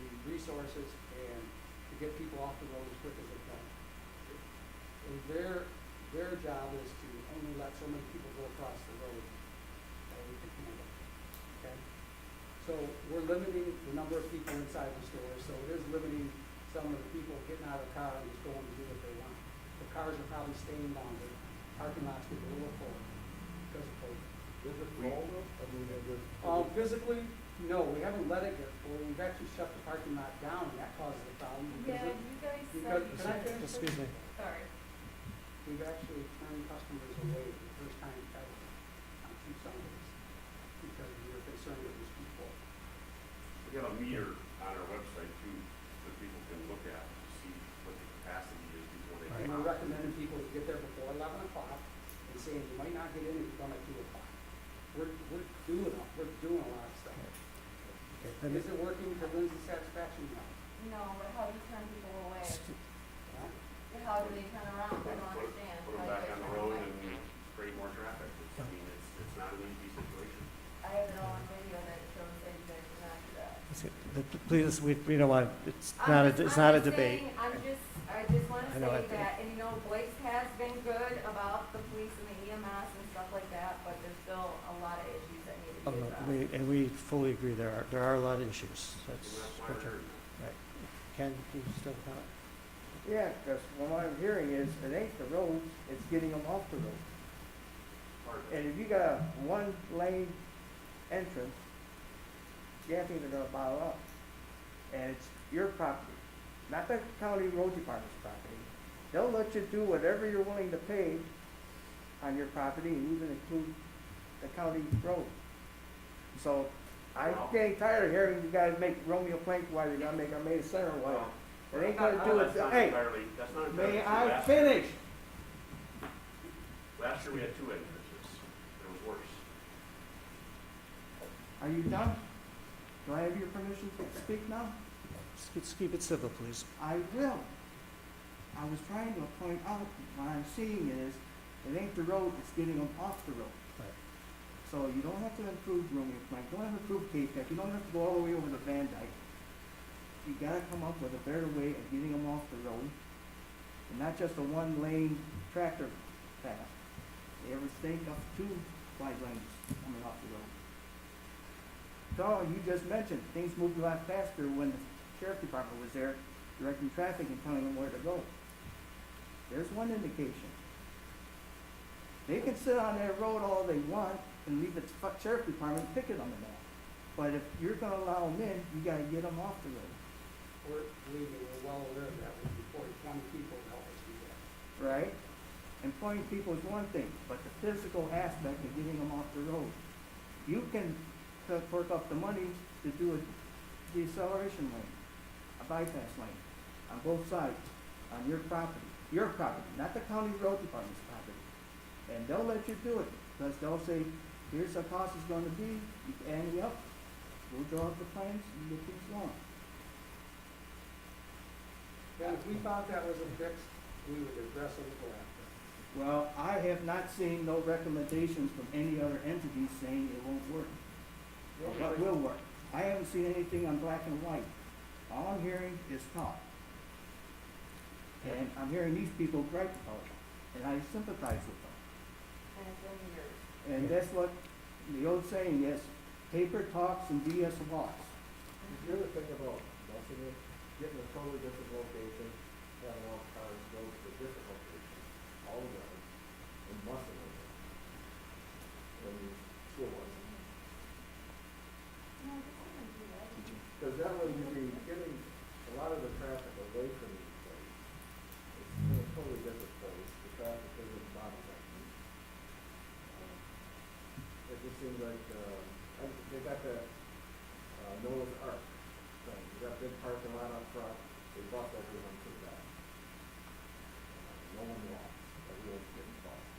the resources and to get people off the road as quick as they can. And their job is to only let so many people go across the road that we can handle, okay? So we're limiting the number of people inside the store, so it is limiting some of the people getting out of the car and just going to do what they want. The cars are probably staying longer, parking lots get a little full because of COVID. Is it full though? I mean, is it? Physically, no, we haven't let it get full, we've actually shut the parking lot down, and that causes a problem. Yeah, you guys because- said. can I finish? Excuse me. Sorry. We've actually turned customers away for the first time ever on 2 Sundays because we were concerned it was too full. We have a meter on our website too, so people can look at to see what the capacity is before they And come we're out. recommending people to get there before 11 o'clock and saying you might not get in if you come at 2 o'clock. We're doing a lot of stuff. Okay, let me- Is it working to Lindsay's satisfaction? No. No, but how do you turn people away? Huh? How do they turn around? I don't Put understand. them How do back they on the turn road away? and create more traffic. I mean, it's not an easy situation. I have it all on video that shows that you guys do not do that. Please, we don't want, it's I'm not, just- it's not a I'm just debate. saying- I just wanna I know, say I- that, and you know, Blake's has been good about the police and the EMS and stuff like that, but there's still a lot of issues that need to be addressed. And we fully agree, there are a lot of issues. That's And that's why for sure. we're, Right. Ken, do you still comment? Yeah, because what I'm hearing is, it ain't the roads, it's getting them off the road. part of it. And if you got a 1-lane entrance, gas things are gonna pile up. And it's your property, not the county road department's property. They'll let you do whatever you're willing to pay on your property and even include the county road. So I'm Well- getting tired of hearing you guys make Romeo Plank while you're gonna make Armada Center white. Well, It ain't gonna do that's it, not hey, entirely, that's not entirely may true. I Last- finish? Last year we had 2 entrances. It was worse. Are you done? Do I have your permission to speak now? Let's keep it civil, please. I will. I was trying to point out, what I'm seeing is, it ain't the road, it's getting them off the road. Right. So you don't have to improve Romeo Plank, you don't have to improve K-Tech, you don't have to go all the way over to Van Dyke. You gotta come up with a better way of getting them off the road, and not just a 1-lane tractor path. You ever think of 2 wide lanes coming off the road? So, you just mentioned, things moved a lot faster when the sheriff department was there, directing traffic and telling them where to go. There's one indication. They can sit on their road all they want and leave the sheriff department picking on them. But if you're gonna allow them in, you gotta get them off the road, Believe me, we're well aware of that. We reported 20 people to help us do that. right? Employing people is one thing, but the physical aspect of getting them off the road. You can work up the money to do a deceleration lane, a bypass lane, on both sides, on your property, not the county road department's property. And they'll let you do it, because they'll say, here's the cost is gonna be, you add me up, we'll draw up the plans, and get things going. Then if we thought that was a fix, we would aggressively go after it. Well, I have not seen no recommendations from any other entities saying it won't work, or what will work. I haven't seen anything on black and white. All I'm hearing is talk. And I'm hearing these people gripe about it, and I sympathize with them. And it's been years. And that's what the old saying is, paper talks and BS walks. If you ever think about busing it, getting a totally different location, having all cars go to a different location, all together, and busing it. And school busing. No, this isn't too bad. Because that way you'd be getting a lot of the traffic away from these places. It's in a totally different place, the traffic isn't bottlenecking. It just seems like, they got that, Noah's Ark thing, you got big parking lot up front, they bus everyone to that. No one walks, everyone's getting bussed.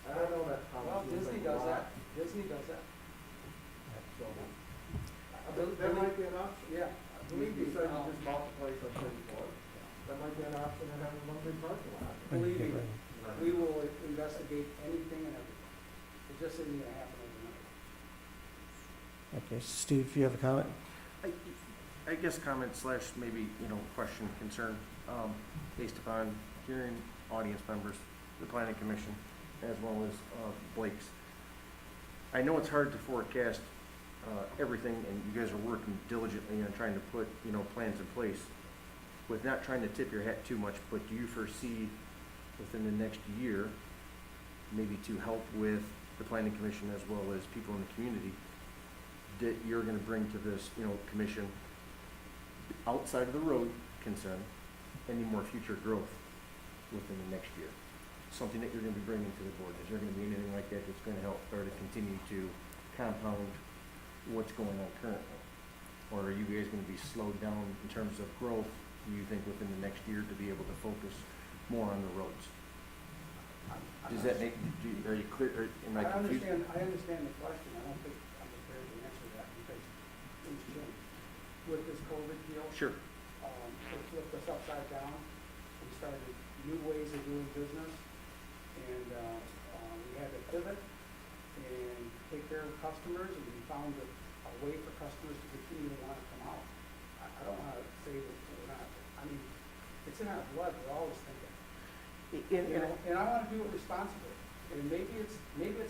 I don't know that how. Well, Disney does that. Disney does that. So, that might be an option. Yeah. Believe you said you just bought the place on 34. That might be an option to have one big parking lot. Believe me, we will investigate anything and everything. It just isn't gonna happen overnight. Okay, Steve, you have a comment? I guess comment slash maybe, question, concern, based upon hearing audience members, the planning commission, as well as, Blake's. I know it's hard to forecast, everything, and you guys are working diligently on trying to put, plans in place. With not trying to tip your hat too much, but do you foresee within the next year, maybe to help with the planning commission as well as people in the community, that you're gonna bring to this, commission, outside of the road concern, any more future growth within the next year? Something that you're gonna be bringing to the board, is there gonna be anything like that that's gonna help or to continue to compound what's going on currently? Or are you guys gonna be slowed down in terms of growth, do you think, within the next year to be able to focus more on the roads? Does that make, are you clear, or am I confused? I understand the question. I don't think I'm prepared to answer that because things change. With this COVID deal, Sure. it flipped us upside down. We started new ways of doing business, and we had to pivot and take care of customers, and we found a way for customers to continue to want to come out. I don't want to say that we're not, I mean, it's in our blood, we're always thinking. And I want to do it responsibly. And maybe it's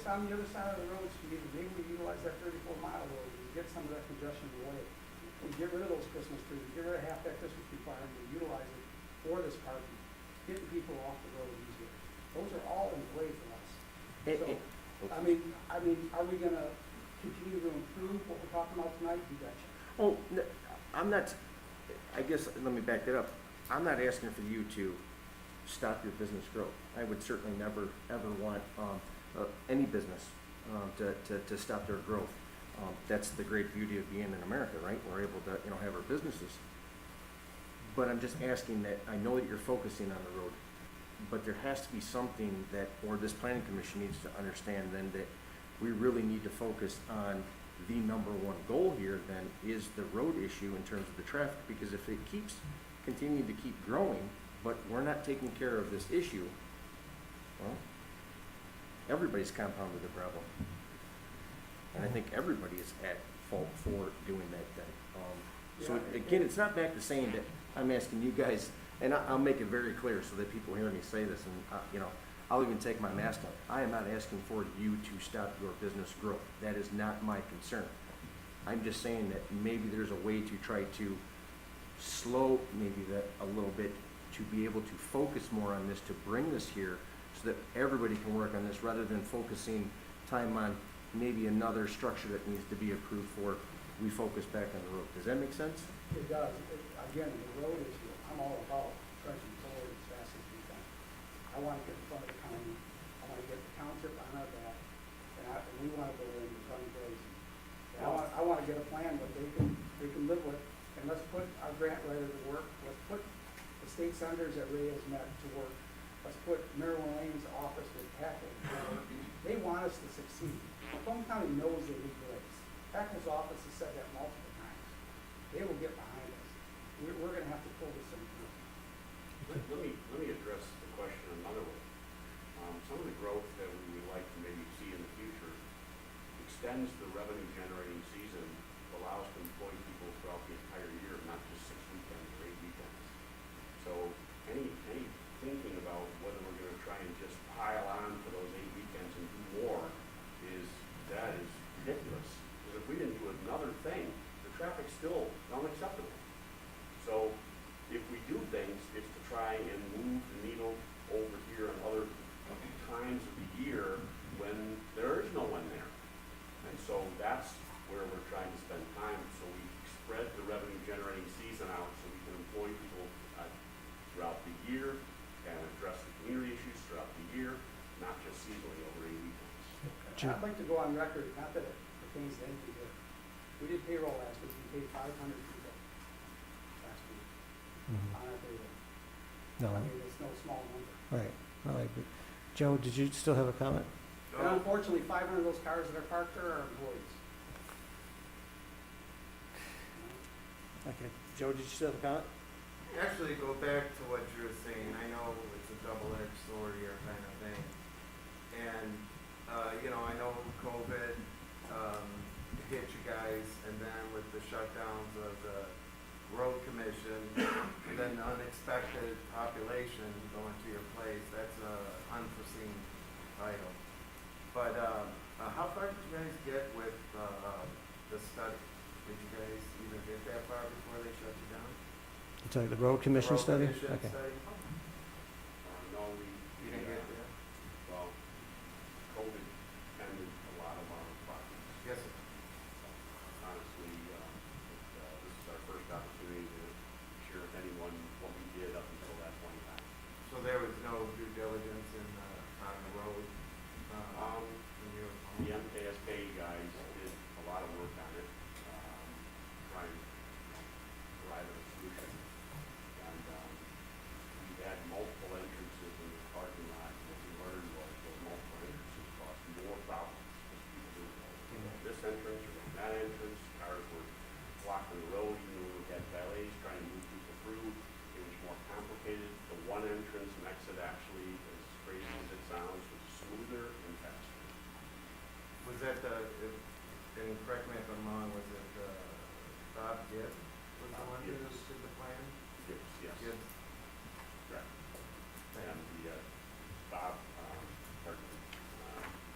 on the other side of the road, Steve, maybe we utilize that 34-mile road, and get some of that congestion away. We get rid of those Christmas trees, get rid of half that Christmas tree farm, and utilize it for this parking, getting people off the road easier. Those are all in play for us. So, I mean, are we gonna continue to improve what we're talking about tonight? You betcha. Oh, I'm not, I guess, let me back that up. I'm not asking for you to stop your business growth. I would certainly never, ever want, any business, to stop their growth. That's the great beauty of being in America, right? We're able to, have our businesses. But I'm just asking that, I know that you're focusing on the road, but there has to be something that, or this planning commission needs to understand then that we really need to focus on the number one goal here then is the road issue in terms of the traffic, because if it keeps continuing to keep growing, but we're not taking care of this issue, well, everybody's compounded the problem. And I think everybody is at fault for doing that then. So again, it's not back to saying that I'm asking you guys, and I'll make it very clear so that people hear me say this, and I'll even take my mask off. I am not asking for you to stop your business growth. That is not my concern. I'm just saying that maybe there's a way to try to slow maybe that a little bit, to be able to focus more on this, to bring this here so that everybody can work on this rather than focusing time on maybe another structure that needs to be approved for. We focus back on the road. Does that make sense? It does. Again, the road issue, I'm all about pressing forward as fast as we can. I want to get in front of the county. I want to get the township on our back, and we want to go in and run crazy. And I want to get a plan that they can live with, and let's put our grant writer to work. Let's put the state senators that Ray has met to work. Let's put Marilyn Lane's office with Packle to work. They want us to succeed. Macomb County knows they need grace. Packle's office has said that multiple times. They will get behind us. We're going to have to pull this thing through. Let me address the question another way. Some of the growth that we would like to maybe see in the future extends the revenue generating season, allows to employ people throughout the entire year, not just 6 weekends or 8 weekends. So any thinking about whether we're going to try and just pile on for those 8 weekends and do more is ridiculous. Because if we didn't do another thing, the traffic's still unacceptable. So if we do things, it's to try and move the needle over here on other times of the year when there is no one there. And so that's where we're trying to spend time, so we spread the revenue generating season out so we can employ people throughout the year and address the community issues throughout the year, not just seasonally over 8 weekends. I'd like to go on record, not that it pertains to anything here. We did payroll last week. We paid 500 people last week on our payroll. No, I mean, it's no small number. right, no, I agree. Joe, did you still have a comment? And unfortunately, 500 of those cars that are parked there are employees. Okay, Joe, did you still have a comment? Actually, go back to what you were saying. I know it's a double-edged sword here kind of thing. And, I know COVID hit you guys, and then with the shutdowns of the road commission, and then the unexpected population going to your place, that's a unforeseen item. But, how far did you guys get with, the study? Did you guys even get that far before they shut you down? You talking the road commission The road study? commission Okay. study? No, You didn't get there? well, COVID ended a lot of our projects. Yes, sir. Honestly, this is our first opportunity to share with anyone what we did up until that point in time. So there was no due diligence in, on the road, when you were? The MKSK guys did a lot of work on it, trying to arrive at a solution. And, we had multiple entrances in the parking lot, and what we learned was those multiple entrances caused more problems because people didn't know this entrance or that entrance, cars were blocking the road, even when we had valets trying to move people through, it was more complicated. The one entrance and exit actually, as crazy as it sounds, was smoother and faster. Was that and correct me if I'm wrong, was it, Bob Gibb was the one who Gibbs. did the plan? Yes. Gibbs? Correct. And the, Bob,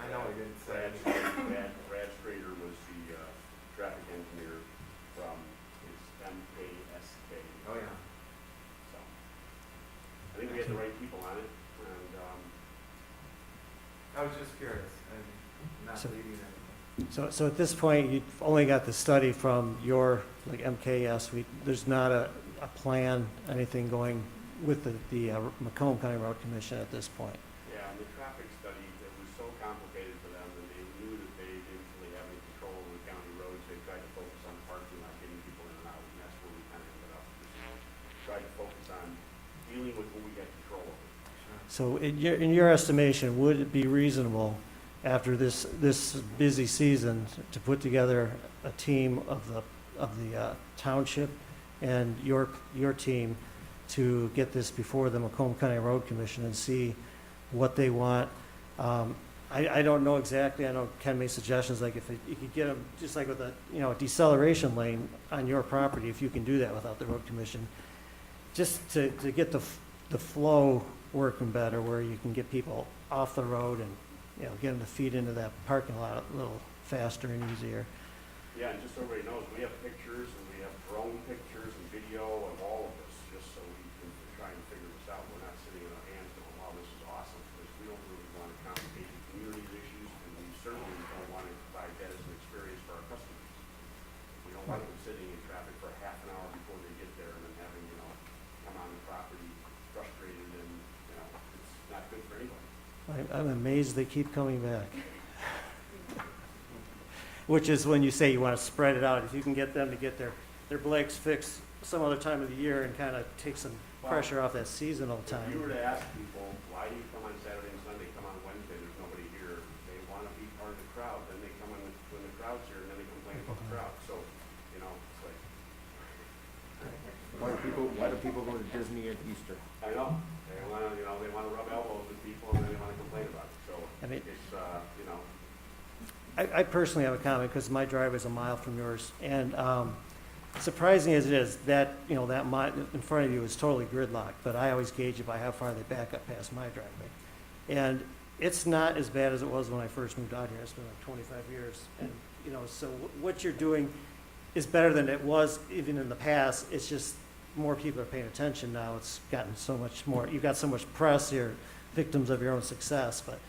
I know he didn't say. Brad Strader was the, traffic engineer from his MKSK. Oh, yeah. So, I think we had the right people on it, and, I was just curious, and not So- leading anything. So at this point, you've only got the study from your, like MKS, there's not a plan, anything going with the Macomb County Road Commission at this point? yeah, and the traffic study, it was so complicated for them, and they knew that they didn't really have any control over the county roads. They tried to focus on parking lot, getting people in and out, and that's where we kind of ended up. Tried to focus on dealing with what we got control over. So in your estimation, would it be reasonable after this busy season to put together a team of the township and your team to get this before the Macomb County Road Commission and see what they want? I don't know exactly, I know Ken made suggestions, like if you could get them, just like with a deceleration lane on your property, if you can do that without the road commission, just to get the flow working better, where you can get people off the road and, get them to feed into that parking lot a little faster and easier. Yeah, and just so everybody knows, we have pictures and we have drone pictures and video of all of this, just so we can try and figure this out. We're not sitting in our hands going, wow, this is awesome, because we don't really want to complicate the community's issues, and we certainly don't want to provide that as an experience for our customers. We don't want them sitting in traffic for half an hour before they get there and then having, come on the property frustrated, and, it's not good for anybody. I'm amazed they keep coming back. Which is when you say you want to spread it out, if you can get them to get their brakes fixed some other time of the year and kind of take some pressure off that seasonal If you were time. to ask people, why do you come on Saturday and Sunday, come on Wednesday, there's nobody here, they want to be part of the crowd, then they come on when the crowd's here, and then they complain about the crowd, so, it's like, Why do people go to Disney at Easter? I know, they want to, they want to rub elbows with people, and then they want to complain about it, so, I mean, it's, I personally have a comment because my driveway is a mile from yours, and surprising as it is, that mile in front of you is totally gridlocked, but I always gauge it by how far they back up past my driveway. And it's not as bad as it was when I first moved out here. It's been like 25 years, and so what you're doing is better than it was even in the past. It's just more people are paying attention now. It's gotten so much more. You've got so much press here, victims of your own success, but.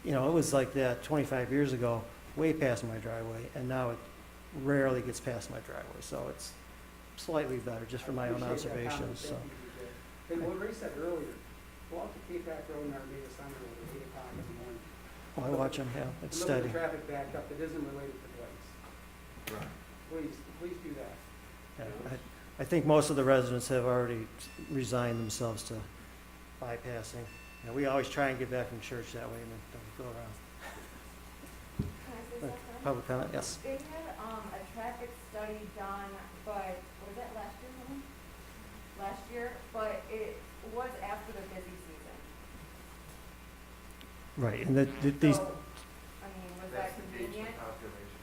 It was like that 25 years ago, way past my driveway, and now it rarely gets past my driveway, so it's slightly better, just from my own Appreciate that comment. observations, so. Thank you. Hey, what Ray said earlier, go out to Cape Back Road in Armada Center at 8 o'clock in the morning. I watch them, yeah, it's Look at steady. the traffic backed up, it isn't related to Blaze. Right. Please do that. Yeah, I think most of the residents have already resigned themselves to bypassing. We always try and get back from church that way and then don't go around. Can I say something? Public comment, yes. They had, a traffic study done, but, was that last year, maybe? Last year, but it was after the busy season. Right, and these, So, I mean, was that That's the gauge convenient? of population.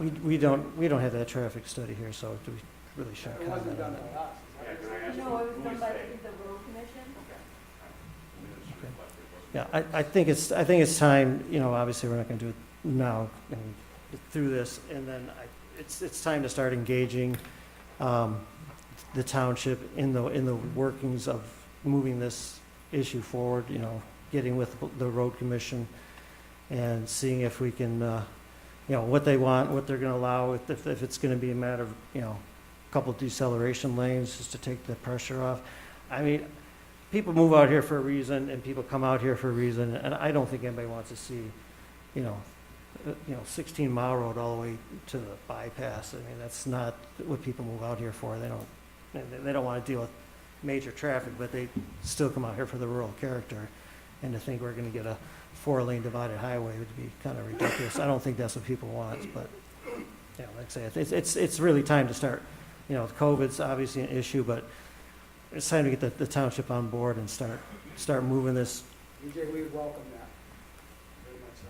We don't have that traffic study here, so we really shouldn't It wasn't comment on done that. by us. Yeah, can I ask No, you, it was who done is by they? the road commission. Minutes reflect it Yeah, wasn't- I think it's time, you know, obviously, we're not gonna do it now, and get through this, and then it's time to start engaging, the township in the workings of moving this issue forward, you know, getting with the road commission and seeing if we can, you know, what they want, what they're gonna allow, if it's gonna be a matter of, you know, a couple deceleration lanes just to take the pressure off. I mean, people move out here for a reason, and people come out here for a reason, and I don't think anybody wants to see, you know, 16-mile road all the way to the bypass. I mean, that's not what people move out here for. They don't want to deal with major traffic, but they still come out here for the rural character. And to think we're going to get a 4-lane divided highway would be kind of ridiculous. I don't think that's what people want, but, yeah, like I say, it's really time to start, you know, COVID's obviously an issue, but it's time to get the township on board and start moving this. EJ, we welcome that, very much so.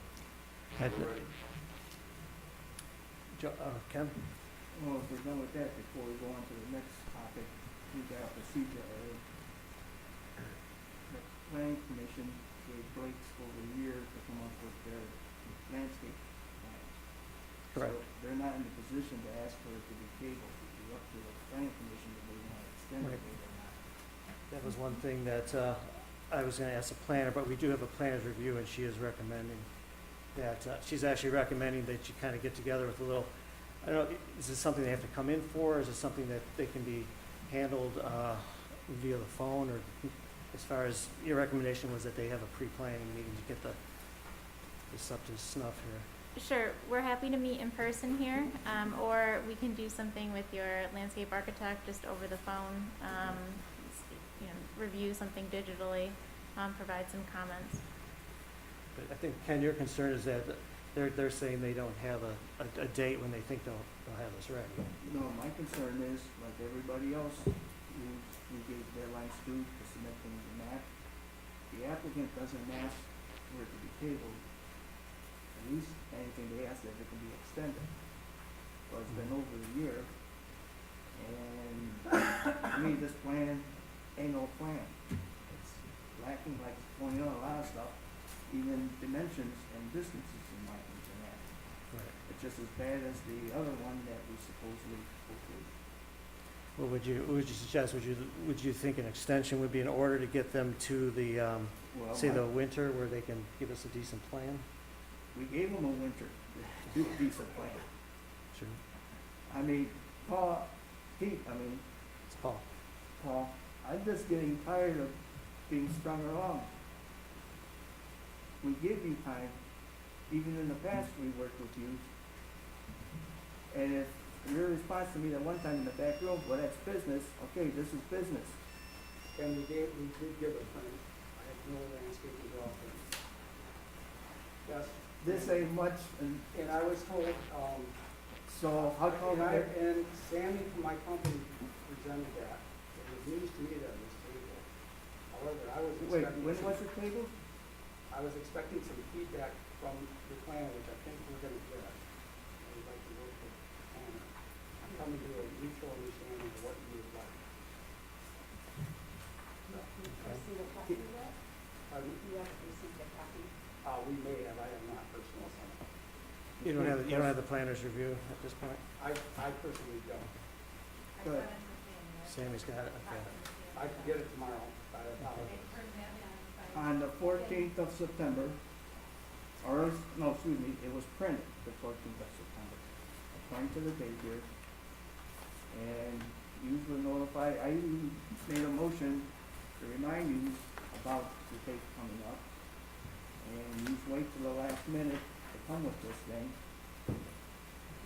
Ken? Well, if we're done with that, before we go on to the next topic, we got a procedure. The planning commission gave breaks over a year to come up with their landscape plan. Correct. So they're not in the position to ask for it to be tabled. It's up to the planning commission if they want to extend it Right. or not. That was one thing that I was going to ask the planner, but we do have a planner's review, and she is recommending that, she's actually recommending that you kind of get together with a little, I don't know, is this something they have to come in for, or is it something that they can be handled via the phone, or as far as, your recommendation was that they have a pre-planning meeting to get this up to snuff here? Sure, we're happy to meet in person here, or we can do something with your landscape architect just over the phone, you know, review something digitally, provide some comments. But I think, Ken, your concern is that they're saying they don't have a date when they think they'll have this ready. No, my concern is, like everybody else, we gave deadlines to submit things in that. The applicant doesn't ask for it to be tabled. At least anything they ask that it can be extended. Well, it's been over a year, and to me, this plan ain't no plan. It's lacking, like it's pointing out a lot of stuff, even dimensions and distances in my opinion. Right. It's just as bad as the other one that we supposedly approved. Well, would you suggest, would you think an extension would be in order to get them to the, Well, say, the winter, where they can give us a decent plan? we gave them a winter to do a decent plan. Sure. I mean, Paul, It's Paul. I'm just getting tired of being strung along. We give you time, even in the past, we worked with you. And if your response to me that one time in the back room, well, that's business, okay, this is business. And we did give a plan. I have no landscaping draw plan. Yes, This ain't much, and and I was told, so how come and Sammy from my company presented that. It was news to me that it was tabled. However, I was wait, expecting. when some- was it tabled? I was expecting some feedback from the planner, which I think we're gonna get. I would like to work with the planner. I'm coming to a mutual understanding of what you would like. Pardon? We may have, I have not personally. You don't have the planner's review at this point? I personally don't. Good. Sammy's got it, okay. I could get it tomorrow, I apologize. On the 14th of September, or, no, excuse me, it was printed the 14th of September, according to the date here. And you were notified, I even made a motion to remind you about the date coming up. And you wait till the last minute to come with this thing.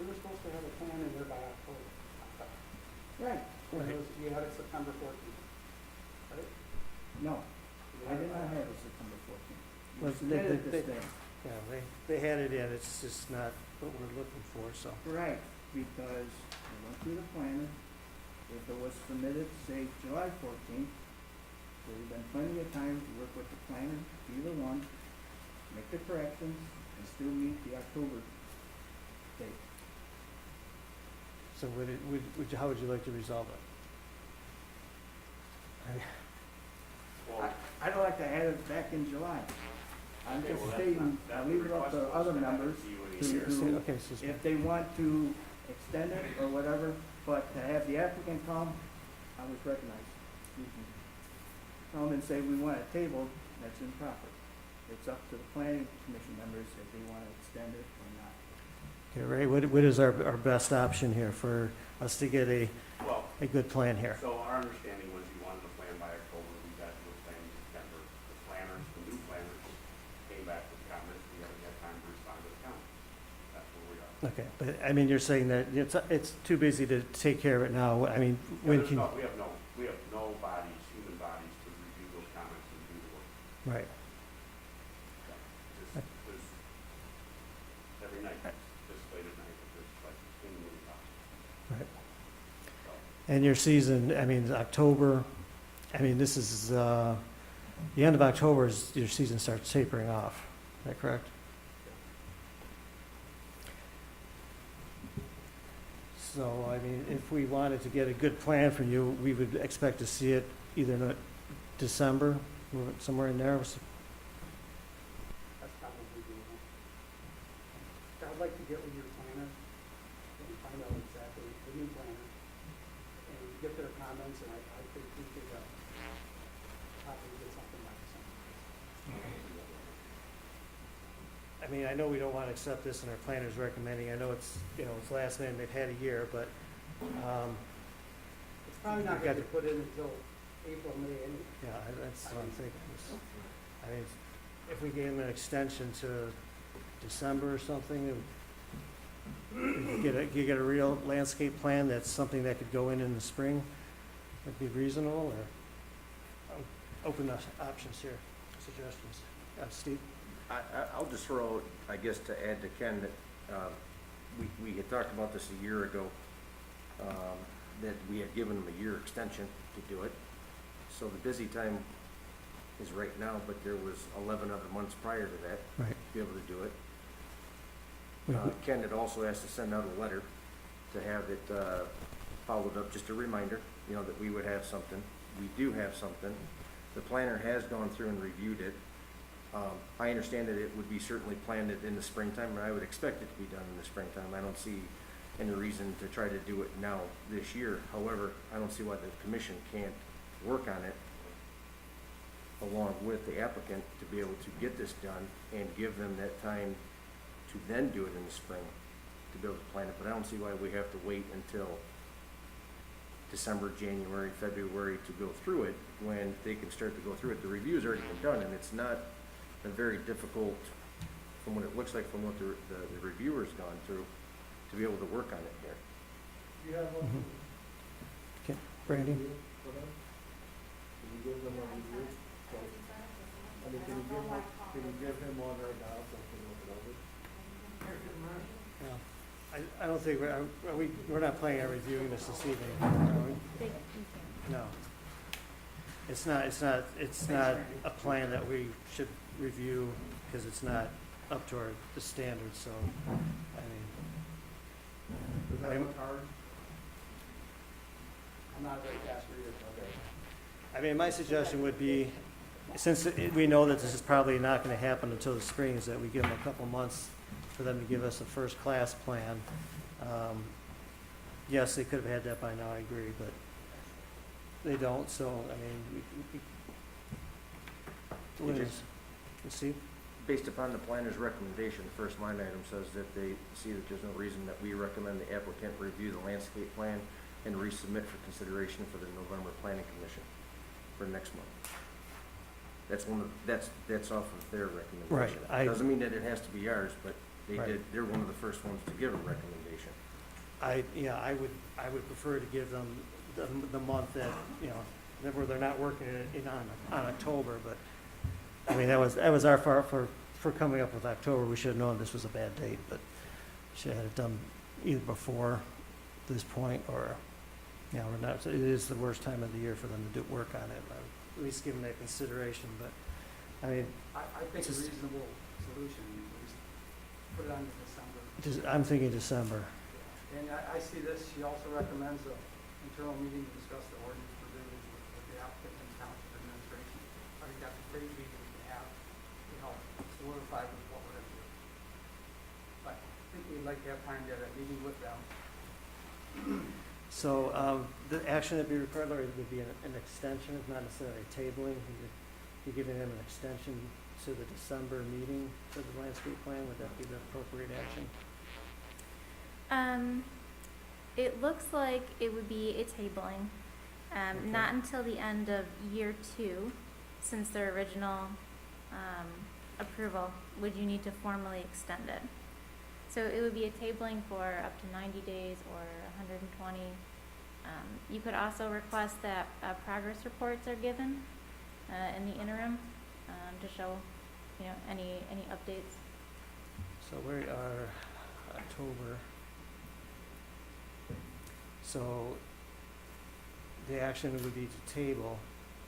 We were supposed to have a plan in there by October. Right. You had it September 14th, right? No, I did not have it September 14th. You Well, submitted they- this thing. Yeah, they had it in, it's just not what we're looking for, so. Right, because it went through the planner. If it was submitted, say, July 14th, there would have been plenty of time to work with the planner, either one, make the corrections, and still meet the October date. So how would you like to resolve it? Well, I'd like to have it back in July. I'm okay, just well, stating, that's I'll leave it up the to request other was to have members it to you when to he hears. do, Okay, so if they want to extend it or whatever, but to have the applicant come, I was recognized, excuse me. Come and say, we want a table, that's improper. It's up to the planning commission members if they want to extend it or not. Okay, Ray, what is our best option here for us to get a Well, good plan here? so our understanding was you wanted a plan by October, we got to a plan in September. The planners, the new planners, came back with comments, we haven't had time to respond to the comments. That's where we are. Okay, but I mean, you're saying that it's too busy to take care of it now. I mean, when There's can, no- we have no bodies, human bodies to review those comments and do the work. right. Just, there's, every night, just late at night, there's like 15 million talks. Right. So, And your season, I mean, October, I mean, this is, the end of October is your season starts tapering off. Is that correct? So, I mean, if we wanted to get a good plan from you, we would expect to see it either in December, somewhere in there. That's probably doable. I'd like to get with your planner and find out exactly the new planner and get their comments, and I think we could, probably get something like December. I mean, I know we don't want to accept this and our planner's recommending, I know it's, it's last minute, they've had a year, but, It's probably not gonna be put in until April, May, anyway. yeah, that's what I'm thinking. I mean, if we gave them an extension to December or something, you get a real landscape plan, that's something that could go in the spring, would be reasonable, or open the options here, suggestions. Steve? I'll just throw, I guess, to add to Ken, that we had talked about this a year ago, that we had given them a year extension to do it. So the busy time is right now, but there was 11 other months prior to that Right. to be able to do it. We- Ken had also asked to send out a letter to have it followed up, just a reminder, that we would have something. We do have something. The planner has gone through and reviewed it. I understand that it would be certainly planned in the springtime, and I would expect it to be done in the springtime. I don't see any reason to try to do it now this year. However, I don't see why the commission can't work on it along with the applicant to be able to get this done and give them that time to then do it in the spring to be able to plan it. But I don't see why we have to wait until December, January, February to go through it when they can start to go through it. The review's already been done, and it's not a very difficult, from what it looks like, from what the reviewer's gone through, to be able to work on it here. Do you have one? Mhm. Okay, Brandy? For them? Can you give them a review? So, I mean, can you give him one right now so he can look it over? I don't think, we're not planning on reviewing this evening, are we? They- No. It's not a plan that we should review, because it's not up to the standards, so, I mean, Does that look hard? I'm not a very fast reader. Okay. My suggestion would be, since we know that this is probably not gonna happen until the spring, is that we give them a couple months for them to give us a first-class plan. Yes, they could have had that by now, I agree, but they don't, so, I mean, what is, Steve? Based upon the planner's recommendation, the first line item says that they see that there's no reason that we recommend the applicant review the landscape plan and resubmit for consideration for the November planning commission for next month. That's off of their recommendation. Right, Doesn't mean that it has to be ours, but Right. they're one of the first ones to give a recommendation. I would prefer to give them the month that, where they're not working on October, but, I mean, that was our fault for coming up with October. We should have known this was a bad date, but should have had it done either before this point, or, we're not, it is the worst time of the year for them to do work on it. At least give them that consideration, but, I mean, I think a Just- reasonable solution is put it on to December. I'm thinking December. And I see this, she also recommends an internal meeting to discuss the ordinance provisions with the applicant and township administration. I think that's a great meeting we can have, to help solidify with what we're gonna do. But I think we'd like to have time to have that meeting with them. So, the action that be required, Larry, would be an extension, not necessarily tabling. You're giving them an extension to the December meeting for the landscape plan. Would that be the appropriate action? It looks like it would be a tabling, Okay. not until the end of year 2, since their original, approval, would you need to formally extend it. So it would be a tabling for up to 90 days or 120. You could also request that, progress reports are given, in the interim, to show, any updates. So we are October. So the action would be to table,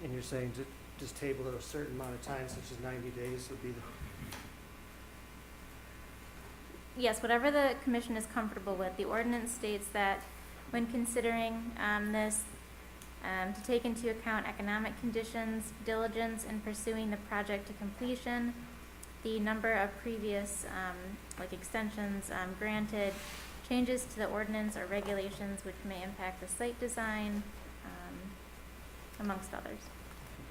and you're saying to just table it a certain amount of time, such as 90 days would be the, Yes, whatever the commission is comfortable with. The ordinance states that when considering this, to take into account economic conditions, diligence in pursuing the project to completion, the number of previous, extensions granted, changes to the ordinance or regulations which may impact the site design, amongst others.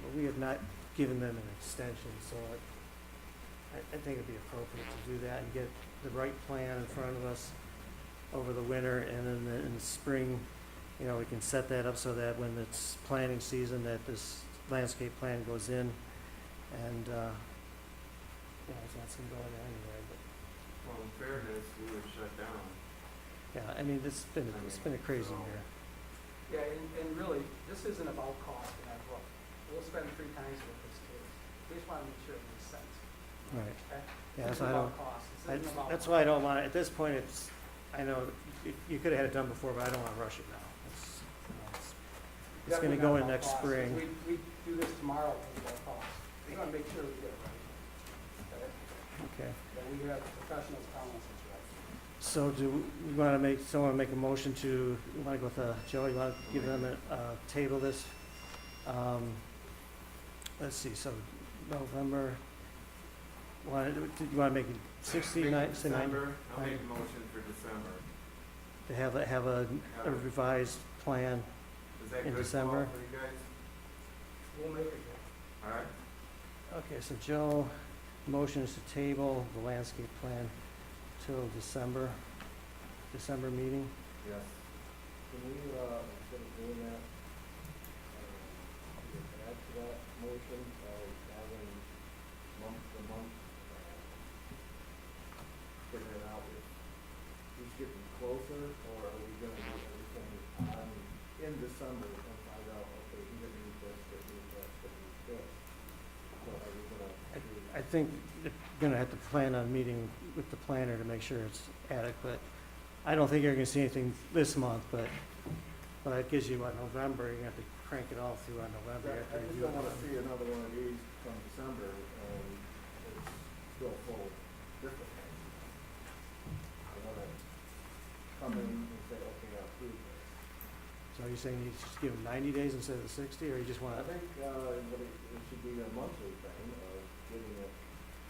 well, we have not given them an extension, so I think it'd be appropriate to do that and get the right plan in front of us over the winter, and then in the spring, we can set that up so that when it's planting season, that this landscape plan goes in, and, it's not gonna go in there anyway, but, Well, in fairness, we were shut down. yeah, I mean, it's been a crazy year. Yeah, and really, this isn't about cost, and I've looked, we'll spend 3 times what this is. We just wanna make sure it makes sense, Right. okay? Yeah, This so isn't I about don't, cost, this isn't about. that's why I don't want, at this point, I know you could have had it done before, but I don't wanna rush it now. It's gonna Definitely go not in about next cost. spring. We do this tomorrow, it's about cost. We wanna make sure we get it right. Okay? Okay. That we have professionals telling us it's right. So do we wanna make a motion to, you wanna go with, Joe, you wanna give them table this? Let's see, so November, do you wanna make it 69, say 90? December, I'll make a motion for December. To have a revised plan? Is that In good, December? Paul, for you guys? We'll make it good. All right? Okay, so Joe, motion is to table the landscape plan till December meeting. Yes. Can we, instead of doing that, add to that motion by having month to month, figuring out if he's getting closer, or are we gonna do everything in December and find out, okay, he didn't need this, didn't need this, didn't need this? So are we gonna do? I think you're gonna have to plan on meeting with the planner to make sure it's adequate. I don't think you're gonna see anything this month, but it gives you, November, you're gonna have to crank it all through on November. You have to I just review don't it. wanna see another one of these come December, and it's still full of different things. I wanna come in and say, okay, I'll approve this. So are you saying you just give them 90 days instead of the 60, or you just I want, think, it should be a monthly thing of getting it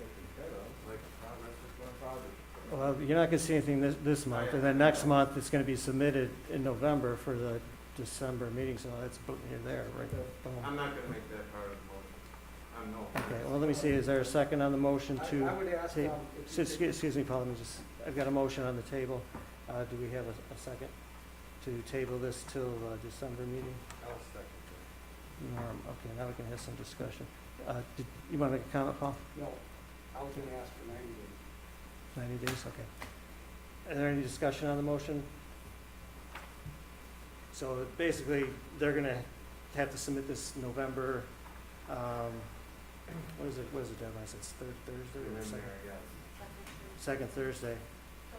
taken care of, Like a progress report? project. well, you're not gonna see anything this month, and then next month, it's gonna be submitted in November for the December meeting, so that's, you're there, right? Boom. I'm not gonna make that part of the motion. I'm no. Okay, well, let me see, is there a second on the motion I to, would ask, ta- if you could- excuse me, Paul, let me just, I've got a motion on the table. Do we have a second to table this till December meeting? I'll second Norm, okay, now we can have some discussion. Did you want to make a comment, Paul? No, I was gonna ask for 90 days. 90 days, okay. Is there any discussion on the motion? So basically, they're gonna have to submit this November, what is the deadline? It's Thursday that. or In second? there, yes. Second Thursday. So,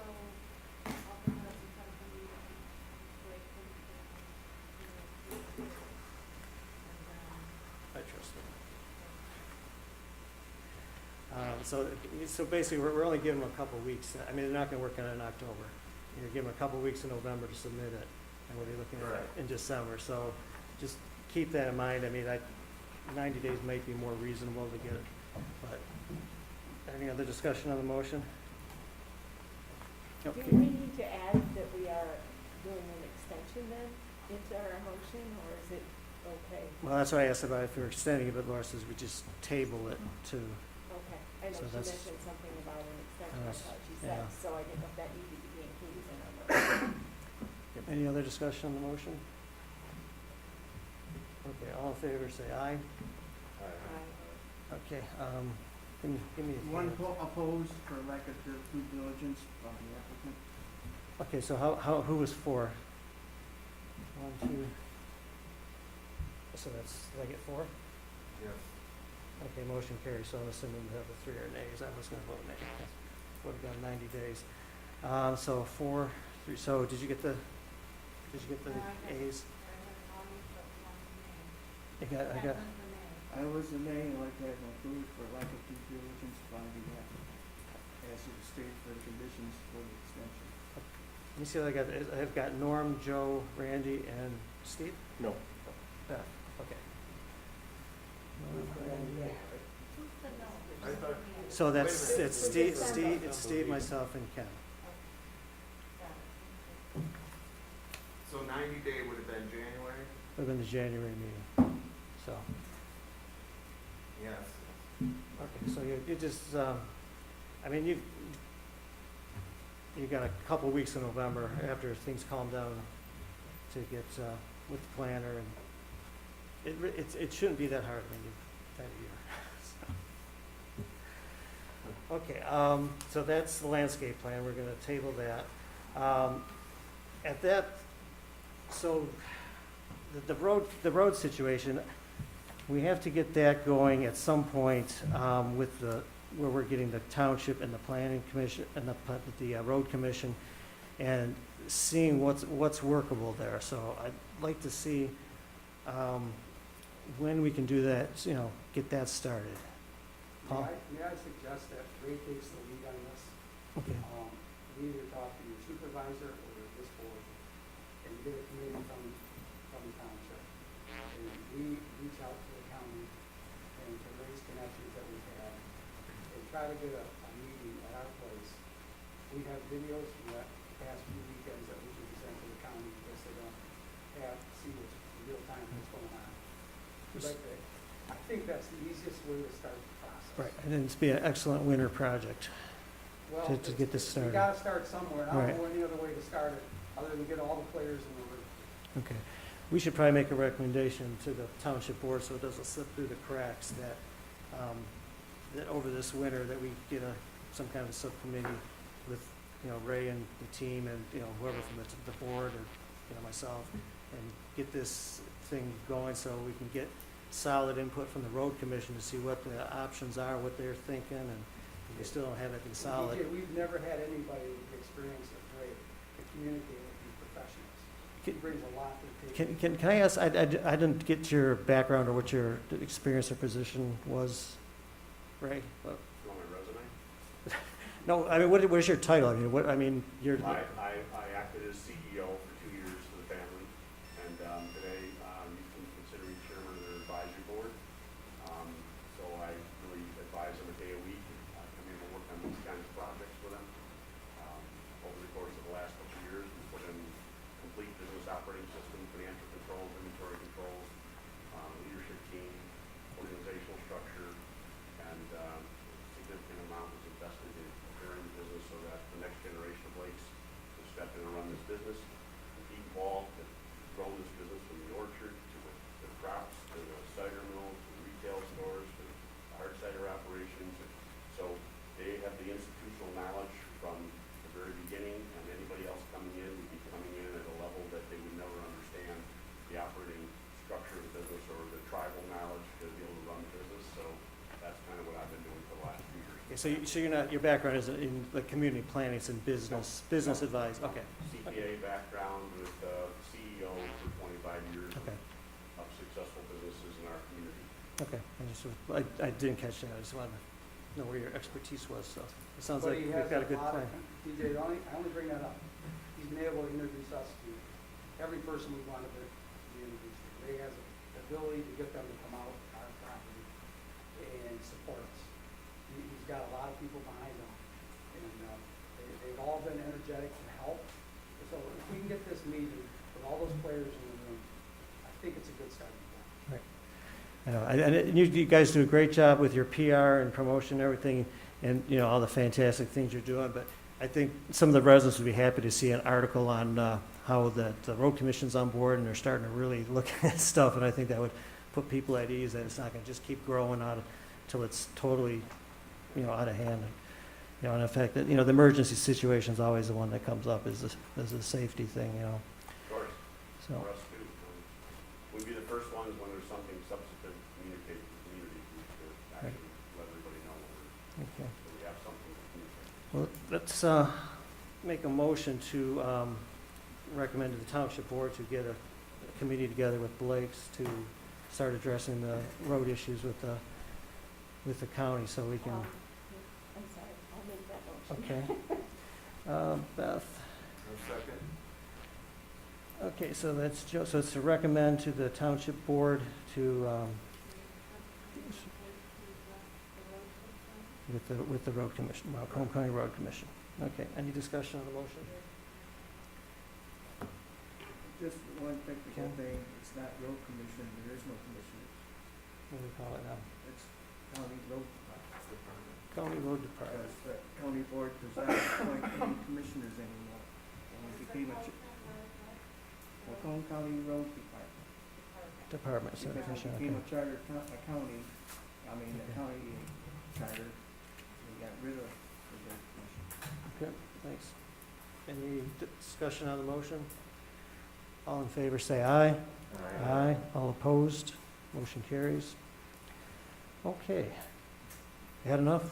I'll put that in front of the meeting, wait for the. I trust them. So basically, we're only giving them a couple weeks. I mean, they're not gonna work on it in October. you give them a couple weeks in November to submit it, and we'll be looking at it in December. So just keep that in mind. I mean, 90 days might be more reasonable to get it, but any other discussion on the motion? Do Okay. we need to add that we are doing an extension then into our motion, or is it okay? Well, that's what I asked about if we're extending it, but Laura says we just table it to, Okay, I know So she that's- mentioned something about an extension, I That's- thought she yeah. said, so I didn't know if that needed to be included in our motion. any other discussion on the motion? Okay, all in favor, say aye. Aye. Okay, give me a One hand. opposed for lack of due diligence by the applicant. Okay, so who was for? 1, 2. So that's, did I get 4? Yes. Okay, motion carries, so I'm assuming we have the 3 or nays. I was gonna vote nay. Would have gone 90 days. So 4, 3, so did you get the A's? I got, I was a nay, I'd like to have approved for lack of due diligence by the applicant, as it stated for the conditions for the extension. let me see what I got. I've got Norm, Joe, Randy, and Steve? No. Beth, okay. Norm, Randy. I thought, So that's, Wait a it's Steve, myself, and Ken. so 90 day would have been January? Would have been the January meeting, so. Yes. Okay, so you just, I mean, you got a couple weeks in November after things calm down to get with the planner, and it shouldn't be that hard when you've had a year. Okay, so that's the landscape plan, we're gonna table that. At that, so the road situation, we have to get that going at some point with where we're getting the township and the planning commission and the road commission and seeing what's workable there. So I'd like to see when we can do that, get that started. Paul? May I suggest that Ray takes the lead on this? Okay. We either talk to your supervisor or this board and get a committee from the township. And we reach out to the county and to raise connections that we have and try to get a meeting at our place. We have videos from the past few weekends that we can send to the county because they don't see what's real time what's going on. We'd like to, I think that's the easiest way to start the process. Right, and then it's be an excellent winter project. Well, to get this started. We gotta start somewhere, I don't Right. know any other way to start it, other than get all the players in the room. Okay. We should probably make a recommendation to the township board so it doesn't slip through the cracks that over this winter that we get some kind of subcommittee with, Ray and the team and, whoever from the board or, myself, and get this thing going so we can get solid input from the road commission to see what the options are, what they're thinking, and we still don't have anything solid. DJ, we've never had anybody with the experience of Ray to communicate with these professionals. He brings a lot to the table. Can I ask, I didn't get your background or what your experience or position was, Ray? You want my resume? No, I mean, what is your title? I mean, you're, I acted as CEO for 2 years for the family, and today you can consider me chairman of their advisory board. So I really advise them a day a week. I come in and work on these kinds of projects with them. Over the course of the last couple of years, we put in complete business operating system, financial controls, inventory controls, leadership team, organizational structure, and significant amount was invested in preparing the business so that the next generation of Blakes can step in and run this business and be involved and grow this business from the orchard to the crops, to the cider mill, to the retail stores, to the hard cider operations. So they have the institutional knowledge from the very beginning, and anybody else coming in would be coming in at a level that they would never understand the operating structure of the business or the tribal knowledge to be able to run the business. So that's kind of what I've been doing for the last few years. so you're not, your background is in the community planning, it's in business advice, okay. CPA background with CEO for 25 years Okay. of successful businesses in our community. Okay, I didn't catch that, I just wanted to know where your expertise was, so it sounds But like he we've has got a good lot of plan. DJ, I only bring that up he's been able to introduce us to every person we wanted to be introduced to. Ray has the ability to get them to come out to our property and support us. He's got a lot of people behind him, and they've all been energetic to help. So if we can get this meeting with all those players in the room, I think it's a good starting point. I know, and you guys do a great job with your PR and promotion and everything, and, you know, all the fantastic things you're doing, but I think some of the residents would be happy to see an article on how the road commission's on board, and they're starting to really look at stuff, and I think that would put people at ease, that it's not gonna just keep growing out until it's totally, you know, out of hand. You know, and the fact that, you know, the emergency situation is always the one that comes up, is a safety thing, you know, Of course, so. for us too. We'd be the first ones when there's something substantive to communicate to the community, to actually let everybody know Okay. that we have something to communicate. Well, let's make a motion to recommend to the township board to get a committee together with Blake's to start addressing the road issues with the county, so we can, I'm sorry, I'll make that motion. okay. Beth, No second? okay, so that's Joe, so it's to recommend to the township board to, with the road commission, Macomb County Road Commission. Okay, any discussion on the motion? Just one technical Okay. thing, it's not road commission, there is no commissioner, What do we call it now? it's county road department. County Road Department. Because the county board does not appoint any commissioners anymore. It became a, Macomb County Road Department. Department, so Because commission, it became okay. a charter county, I mean, a Okay. county charter, we got rid of the road commission. Okay, thanks. Any discussion on the motion? All in favor, say aye. Aye. All opposed? Motion carries. Okay. You had enough?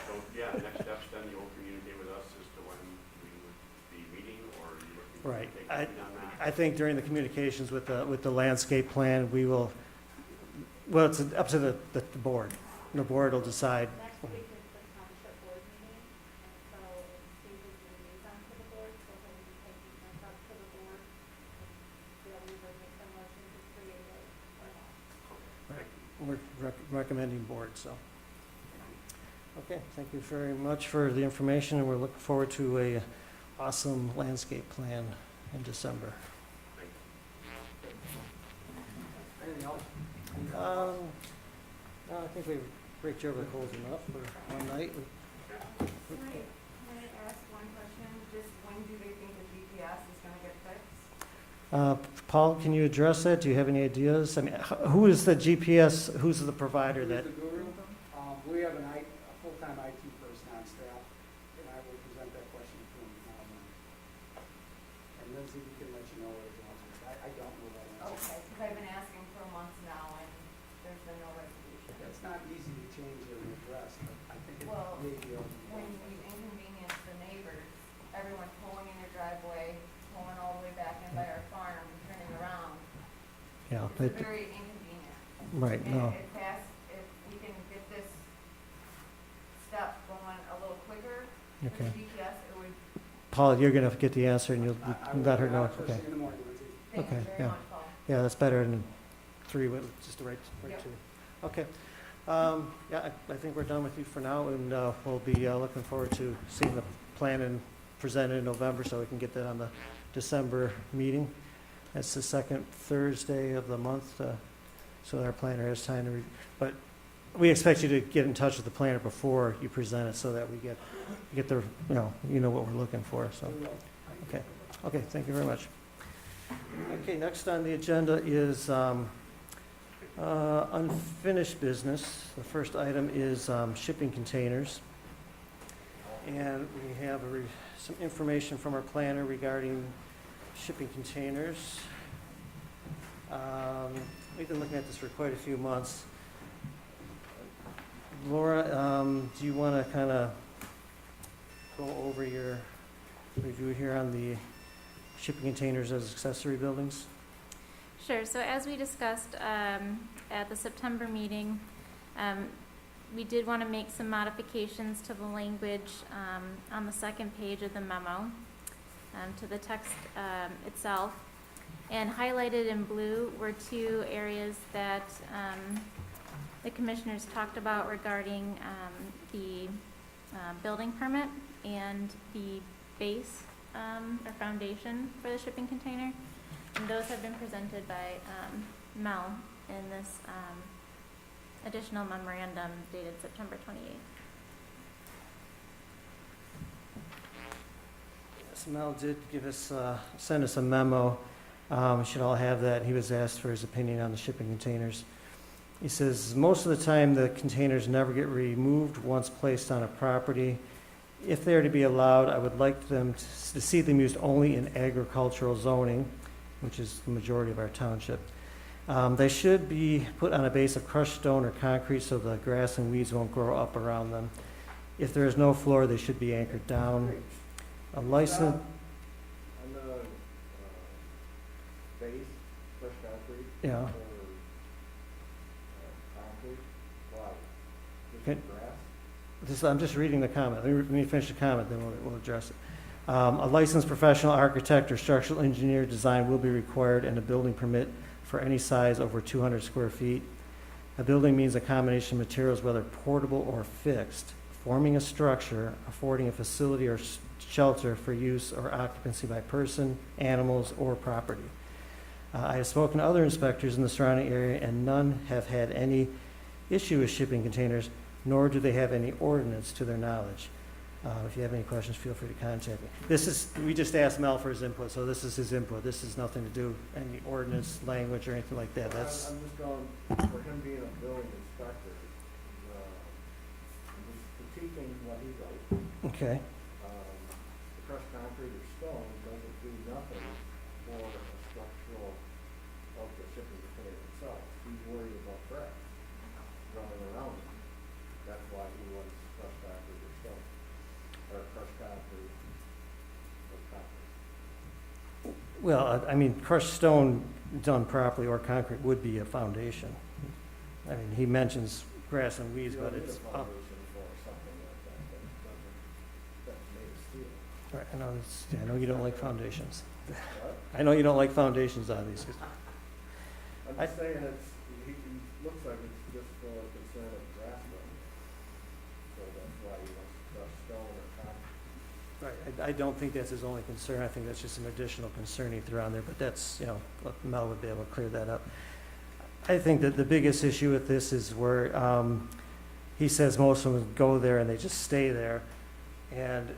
So, yeah, next steps then, you'll communicate with us as to when we would be meeting, or are you looking Right. to take a lead on that? I think during the communications with the landscape plan, we will, well, it's up to the board. The board will decide. Next week is the township board meeting, and so Steve is the liaison to the board, so he'll be taking this up to the board. And they'll either make the motion to create it or not. We're recommending board, so. Okay, thank you very much for the information, and we're looking forward to a awesome landscape plan in December. Anything else? No, I think we've great job of closing up for one night. Can I ask one question? Just when do they think the GPS is gonna get fixed? Paul, can you address that? Do you have any ideas? I mean, who is the GPS, who's the provider that, Who's the guru? We have a full-time IT person on staff, and I will present that question to him now and then. And Lindsay, we can let you know what his answer is. I don't know that answer. Okay, because I've been asking for months now and there's been no resolution. It's not easy to change an address, but I think it Well, may be able to. When you inconvenience the neighbors, everyone pulling in your driveway, pulling all the way back in by our farm and turning around, yeah, it's very inconvenient. right, no. And if we can get this step going a little quicker with Okay. the GPS, it would, Paul, you're gonna get the answer and I you'll will let her be know, out first okay. thing in the morning, Lindsay. thank you Okay, very yeah. much, Paul. Yeah, that's better than three, just the right Yep. two. Okay. Yeah, I think we're done with you for now, and we'll be looking forward to seeing the plan and presented in November, so we can get that on the December meeting. That's the second Thursday of the month, so our planner has time to, but we expect you to get in touch with the planner before you present it, so that we get the, you know what we're looking for, so. We will. Okay, okay, thank you very much. Okay, next on the agenda is unfinished business. The first item is shipping containers. And we have some information from our planner regarding shipping containers. We've been looking at this for quite a few months. Laura, do you want to kind of go over your review here on the shipping containers as accessory buildings? Sure, so as we discussed at the September meeting, we did want to make some modifications to the language on the second page of the memo. to the text itself. And highlighted in blue were two areas that the commissioners talked about regarding the building permit and the base or foundation for the shipping container. And those have been presented by Mel in this additional memorandum dated September 28th. Yes, Mel did give us, send us a memo. We should all have that. He was asked for his opinion on the shipping containers. He says, most of the time, the containers never get removed once placed on a property. If they are to be allowed, I would like them to see them used only in agricultural zoning, which is the majority of our township. They should be put on a base of crushed stone or concrete so the grass and weeds won't grow up around them. If there is no floor, they should be anchored down. A license, On the, base, crushed concrete, yeah, or, concrete, why? Just Okay. grass? I'm just reading the comment. Let me finish the comment, then we'll address it. A licensed professional architect or structural engineer design will be required and a building permit for any size over 200 square feet. A building means a combination of materials, whether portable or fixed, forming a structure, affording a facility or shelter for use or occupancy by person, animals, or property. I have spoken to other inspectors in the surrounding area, and none have had any issue with shipping containers, nor do they have any ordinance to their knowledge. If you have any questions, feel free to contact me. We just asked Mel for his input, so this is his input. This is nothing to do any ordinance, language, or anything like that. That's, I'm just going, for him being a building inspector, I'm just critiquing what he does. okay. The crushed concrete or stone doesn't do nothing for a structural of the shipping container itself. He's worried about grass growing around it. That's why he wants crushed concrete or stone, or crushed concrete or concrete. Well, I mean, crushed stone done properly or concrete would be a foundation. I mean, he mentions grass and weeds, You but don't need it's a up. foundation for something like that, that's made of steel. Right, I know you don't like foundations. What? I know you don't like foundations on these. I'm just saying he looks like it's just for concern of grass growing. So that's why he wants to crush stone or concrete. Right, I don't think that's his only concern. I think that's just an additional concern he threw on there, but that's, look, Mel would be able to clear that up. I think that the biggest issue with this is where he says most of them go there and they just stay there. And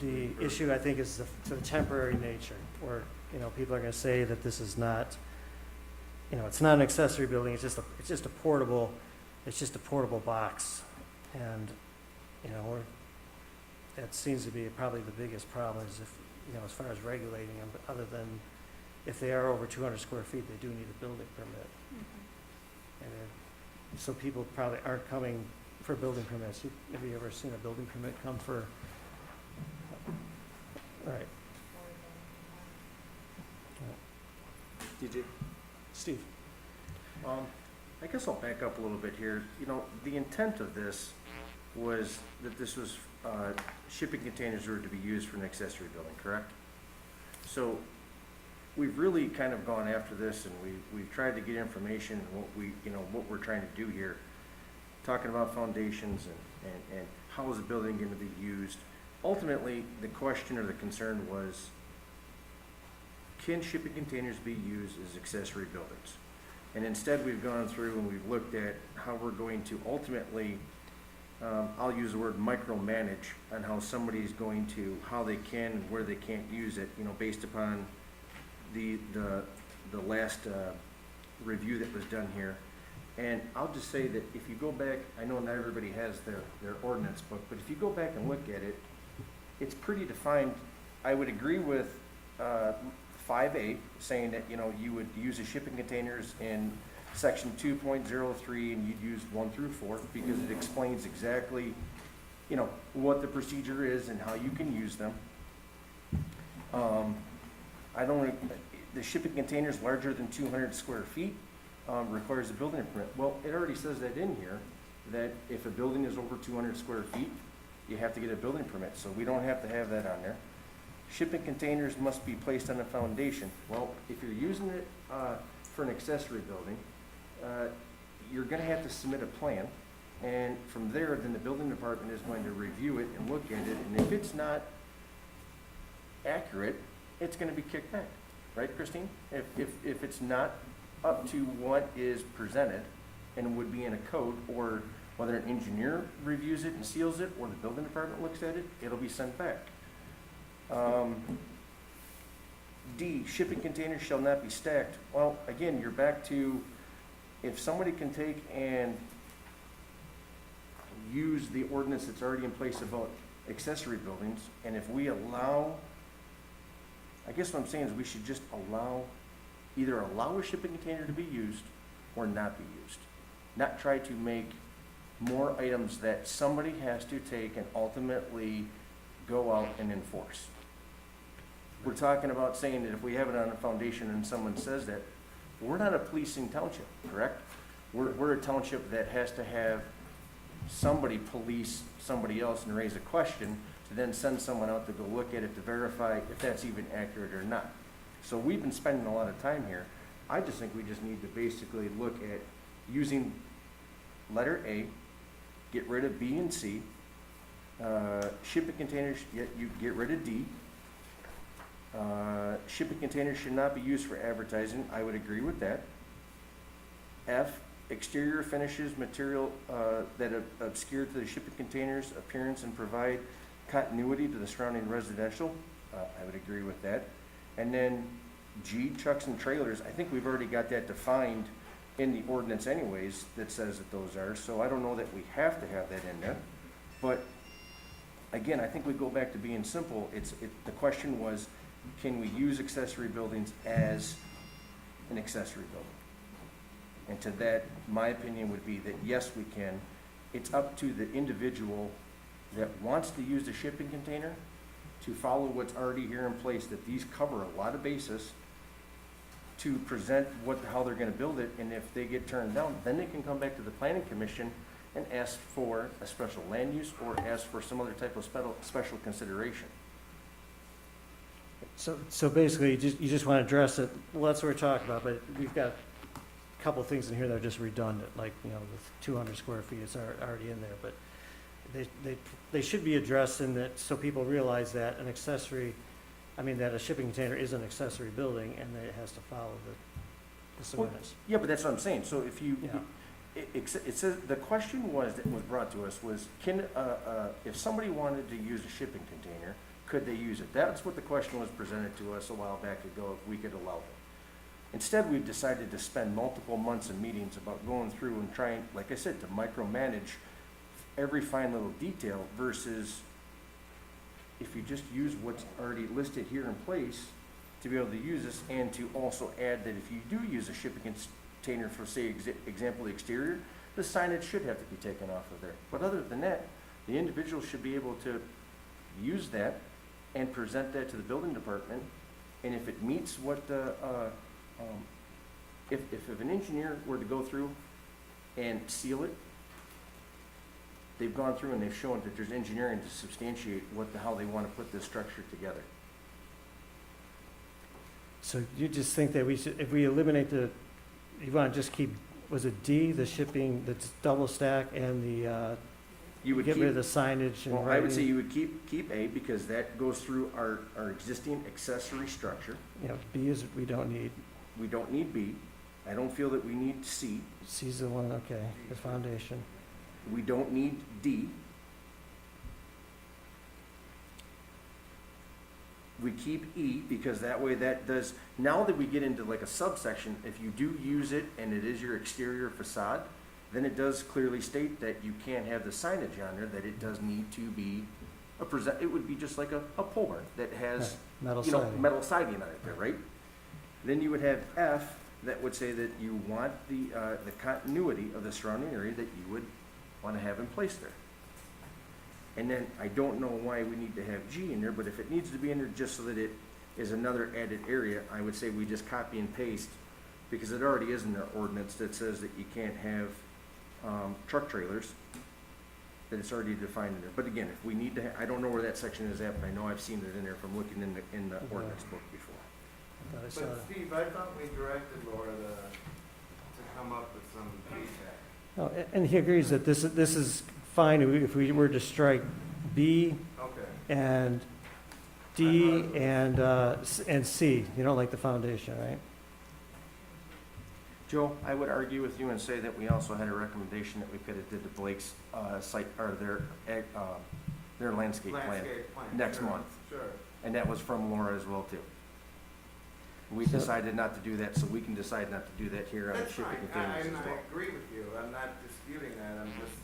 the issue, I think, is the temporary nature, where, people are gonna say that this is not, it's not an accessory building, it's just a portable box. And, that seems to be probably the biggest problem is if, as far as regulating them, but other than if they are over 200 square feet, they do need a building permit. And so people probably aren't coming for building permits. Have you ever seen a building permit come for? Right. DJ? Steve? I guess I'll back up a little bit here. The intent of this was that this was, shipping containers were to be used for an accessory building, correct? So we've really kind of gone after this and we've tried to get information and what we're trying to do here. Talking about foundations and how is the building going to be used. Ultimately, the question or the concern was, can shipping containers be used as accessory buildings? And instead, we've gone through and we've looked at how we're going to ultimately, I'll use the word micromanage on how somebody's going to, how they can and where they can't use it, based upon the last review that was done here. And I'll just say that if you go back, I know not everybody has their ordinance book, but if you go back and look at it, it's pretty defined. I would agree with 5A, saying that, you would use the shipping containers in section 2.03 and you'd use 1 through 4 because it explains exactly, what the procedure is and how you can use them. The shipping containers larger than 200 square feet requires a building permit. Well, it already says that in here, that if a building is over 200 square feet, you have to get a building permit, so we don't have to have that on there. shipping containers must be placed on a foundation. Well, if you're using it for an accessory building, you're gonna have to submit a plan, and from there, then the building department is going to review it and look at it, and if it's not accurate, it's gonna be kicked back, right, Christine? If it's not up to what is presented and would be in a code, or whether an engineer reviews it and seals it, or the building department looks at it, it'll be sent back. D, shipping containers shall not be stacked. Well, again, you're back to, if somebody can take and use the ordinance that's already in place about accessory buildings, and if we allow, I guess what I'm saying is we should just either allow a shipping container to be used or not be used. Not try to make more items that somebody has to take and ultimately go out and enforce. We're talking about saying that if we have it on a foundation and someone says that, we're not a policing township, correct? We're a township that has to have somebody police somebody else and raise a question to then send someone out to go look at it to verify if that's even accurate or not. So we've been spending a lot of time here. I just think we just need to basically look at using letter A, get rid of B and C, shipping containers, you get rid of D. Shipping containers should not be used for advertising. I would agree with that. F, exterior finishes, material that obscure to the shipping containers appearance and provide continuity to the surrounding residential. I would agree with that. And then G, trucks and trailers. I think we've already got that defined in the ordinance anyways, that says that those are. So I don't know that we have to have that in there. But again, I think we go back to being simple. The question was, can we use accessory buildings as an accessory building? And to that, my opinion would be that yes, we can. It's up to the individual that wants to use the shipping container to follow what's already here in place, that these cover a lot of bases, to present how they're gonna build it, and if they get turned down, then they can come back to the planning commission and ask for a special land use or ask for some other type of special consideration. So basically, you just want to address it, well, that's what we're talking about, but we've got a couple of things in here that are just redundant, like, the 200 square feet is already in there, but they should be addressed in that, so people realize that that a shipping container is an accessory building, and that it has to follow this ordinance. Yeah, but that's what I'm saying. So if you, Yeah. it says, the question that was brought to us was, if somebody wanted to use a shipping container, could they use it? That's what the question was presented to us a while back ago, if we could allow them. Instead, we've decided to spend multiple months of meetings about going through and trying, like I said, to micromanage every fine little detail versus if you just use what's already listed here in place to be able to use this, and to also add that if you do use a shipping container for, say, example, the exterior, the signage should have to be taken off of there. But other than that, the individual should be able to use that and present that to the building department, and if it meets what the, if an engineer were to go through and seal it, they've gone through and they've shown that there's engineering to substantiate how they want to put this structure together. So you just think that if we eliminate you want to just keep, was it D, the shipping, that's double stack, and the, You would get keep, rid of the signage and well, I would say writing? you would keep A, because that goes through our existing accessory structure. B is, we don't need, We don't need B. I don't feel that we need C. C's the one, okay, the foundation. We don't need D. We keep E, because that way that does, now that we get into like a subsection, if you do use it and it is your exterior facade, then it does clearly state that you can't have the signage on there, that it does need to be it would be just like a pole barn that has, Metal siding. metal siding on it there, right? Then you would have F, that would say that you want the continuity of the surrounding area that you would want to have in place there. And then I don't know why we need to have G in there, but if it needs to be in there just so that it is another added area, I would say we just copy and paste, because it already is in the ordinance that says that you can't have truck trailers that it's already defined in there. But again, if we need to, I don't know where that section is at, but I know I've seen it in there from looking in the ordinance book before. I thought I saw But that. Steve, I thought we directed Laura to come up with some feedback. Oh, and he agrees that this is fine if we were to strike B Okay. and D and C. You don't like the foundation, right? Joe, I would argue with you and say that we also had a recommendation that we could have did the Blake's, site, or their landscape plan Landscape plan. next sure, month. Sure. And that was from Laura as well, too. We So- decided not to do that, so we can decide not to do that here on That's shipping fine. containers as I well. agree with you. I'm not disputing that. I'm just.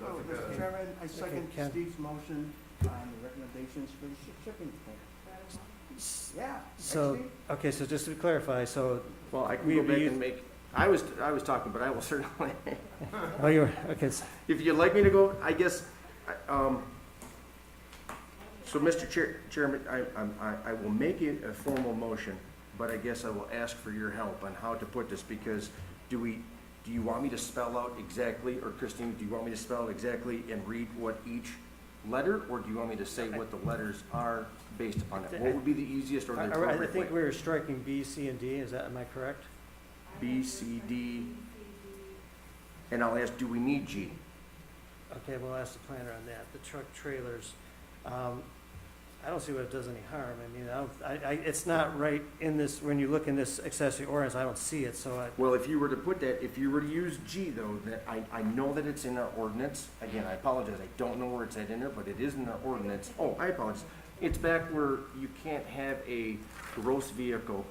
No, that's a good- Mr. Chairman, I second Ken. Steve's motion on the recommendations for the shipping container. Yeah. So, Steve? okay, so just to clarify, so, Well, I can We- go back we- and make, I was talking, but I will certainly, oh, you were, okay, if you'd like me to go, I guess, so Mr. Chairman, I will make it a formal motion, but I guess I will ask for your help on how to put this, because do you want me to spell out exactly, or Christine, do you want me to spell out exactly and read what each letter, or do you want me to say what the letters are based upon it? What would be the easiest or the I appropriate think we way? were striking B, C, and D, am I correct? B, C, D, and I'll ask, do we need G? Okay, we'll ask the planner on that. The truck trailers, I don't see what it does any harm. I mean, it's not right in this, when you look in this accessory ordinance, I don't see it, so I, Well, if you were to put that, if you were to use G though, that I know that it's in our ordinance. Again, I apologize, I don't know where it's at in there, but it is in our ordinance. Oh, I apologize. It's back where you can't have a gross vehicle